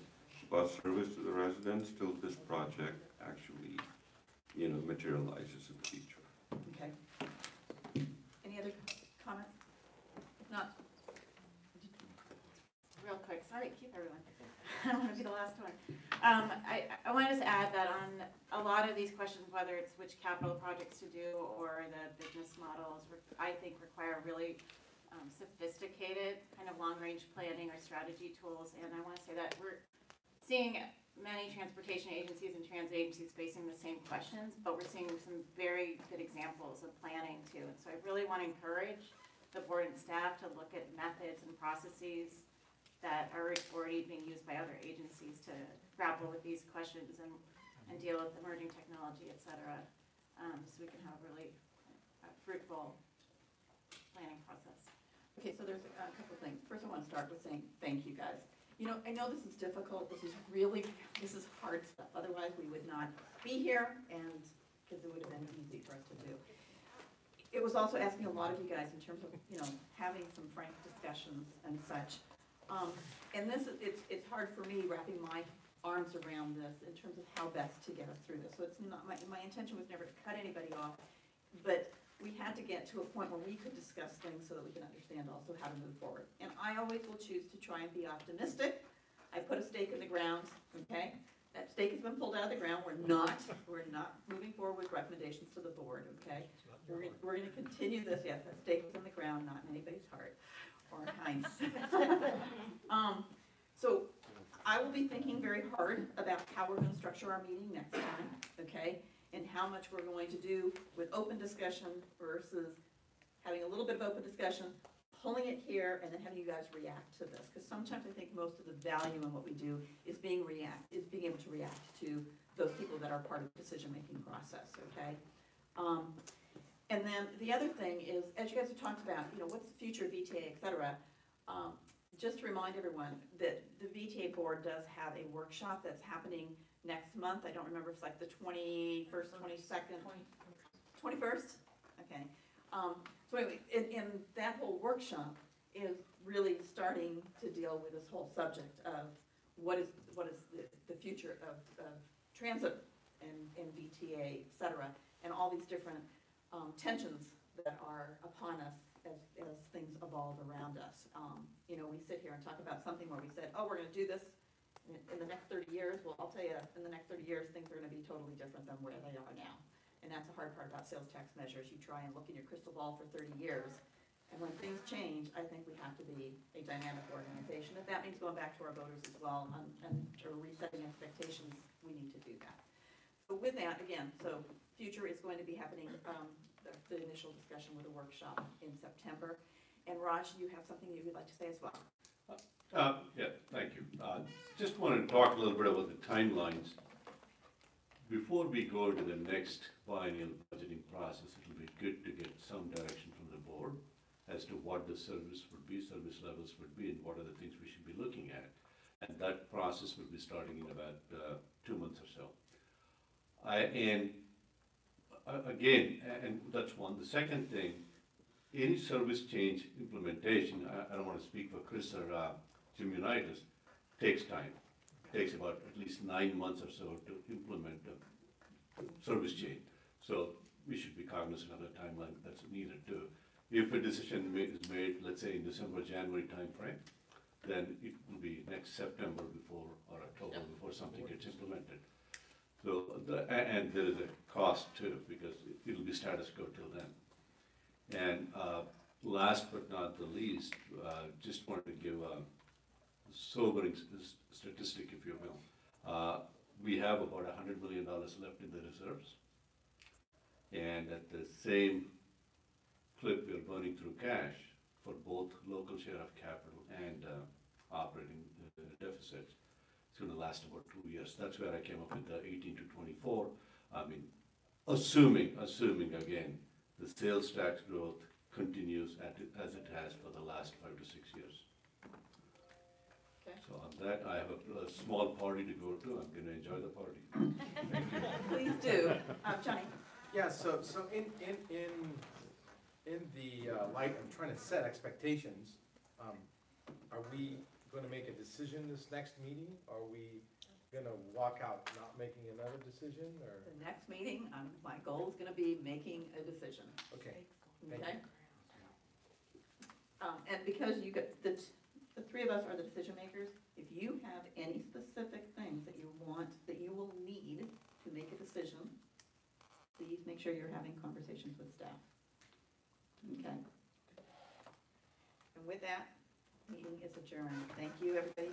bus service to the residents till this project actually, materializes in the future. Okay. Any other comments? If not, Real quick, sorry to keep everyone. I don't want to be the last one. I want to just add that on a lot of these questions, whether it's which capital projects to do or the business models, I think require really sophisticated kind of long-range planning or strategy tools. And I want to say that we're seeing many transportation agencies and transit agencies facing the same questions, but we're seeing some very good examples of planning too. And so I really want to encourage the board and staff to look at methods and processes that are already being used by other agencies to grapple with these questions and deal with emerging technology, et cetera, so we can have a really fruitful planning process. okay, so there's a couple things. First, I want to start with saying thank you, guys. I know this is difficult. This is hard stuff. Otherwise, we would not be here, and because it would have been easy for us to do. It was also asking a lot of you guys in terms of, having some frank discussions and such. And it's hard for me wrapping my arms around this in terms of how best to get us through this. So it's not, my intention was never to cut anybody off, but we had to get to a point where we could discuss things so that we can understand also how to move forward. And I always will choose to try and be optimistic. I put a stake in the ground, okay? That stake has been pulled out of the ground. We're not moving forward with recommendations to the board, okay? We're gonna continue this, yes, that stake is in the ground, not in anybody's heart or Heinz. So I will be thinking very hard about how we're gonna structure our meeting next time, okay? And how much we're going to do with open discussion versus having a little bit of open discussion, pulling it here, and then having you guys react to this. Because sometimes I think most of the value in what we do is being able to react to those people that are part of the decision-making process, okay? And then the other thing is, as you guys have talked about, what's the future of VTA, et cetera, just to remind everyone that the VTA board does have a workshop that's happening next month. I don't remember if it's like the 21st, 22nd, 21st? Okay. So anyway, in that whole workshop is really starting to deal with this whole subject of what is the future of transit and VTA, et cetera, and all these different tensions that are upon us as things evolve around us. We sit here and talk about something where we said, oh, we're going to do this in the next 30 years. Well, I'll tell you, in the next 30 years, things are going to be totally different than where they are now. And that's the hard part about sales tax measures. You try and look in your crystal ball for 30 years, and when things change, I think we have to be a dynamic organization. If that means going back to our voters as well and resetting expectations, we need to do that. So with that, again, so future is going to be happening, the initial discussion with a workshop in September. And Raj, you have something you would like to say as well? Yeah, thank you. Just wanted to talk a little bit about the timelines. Before we go to the next biennial budgeting process, it'll be good to get some direction from the board as to what the service levels would be, and what are the things we should be looking at. And that process will be starting in about 2 months or so. Again, and that's one. The second thing, any service change implementation, I don't want to speak for Chris or Jim Unitas, takes time. Takes about at least 9 months or so to implement a service change. So we should be cognizant of the timeline that's needed too. If a decision is made, let's say in December, January timeframe, then it will be next September before, or October before something gets implemented. So, and there is a cost too, because it'll be status quo till then. And last but not the least, just wanted to give a sobering statistic, if you will. We have about $100 million left in the reserves. And at the same clip, we're burning through cash for both local share of capital and operating deficits. It's going to last about 2 years. That's where I came up with the 18 to 24. I mean, assuming again, the sales tax growth continues as it has for the last 5 to 6 years. Okay. So on that, I have a small party to go to. I'm going to enjoy the party. Please do. Johnny? Yeah, so in the light of trying to set expectations, are we gonna make a decision this next meeting? Are we gonna walk out not making another decision, or? The next meeting, my goal is gonna be making a decision. Okay, thank Okay? you. And because you got, the three of us are the decision makers, if you have any specific things that you want, that you will need to make a decision, please make sure you're having conversations with staff. Okay? And with that, meeting is adjourned. Thank you, everybody.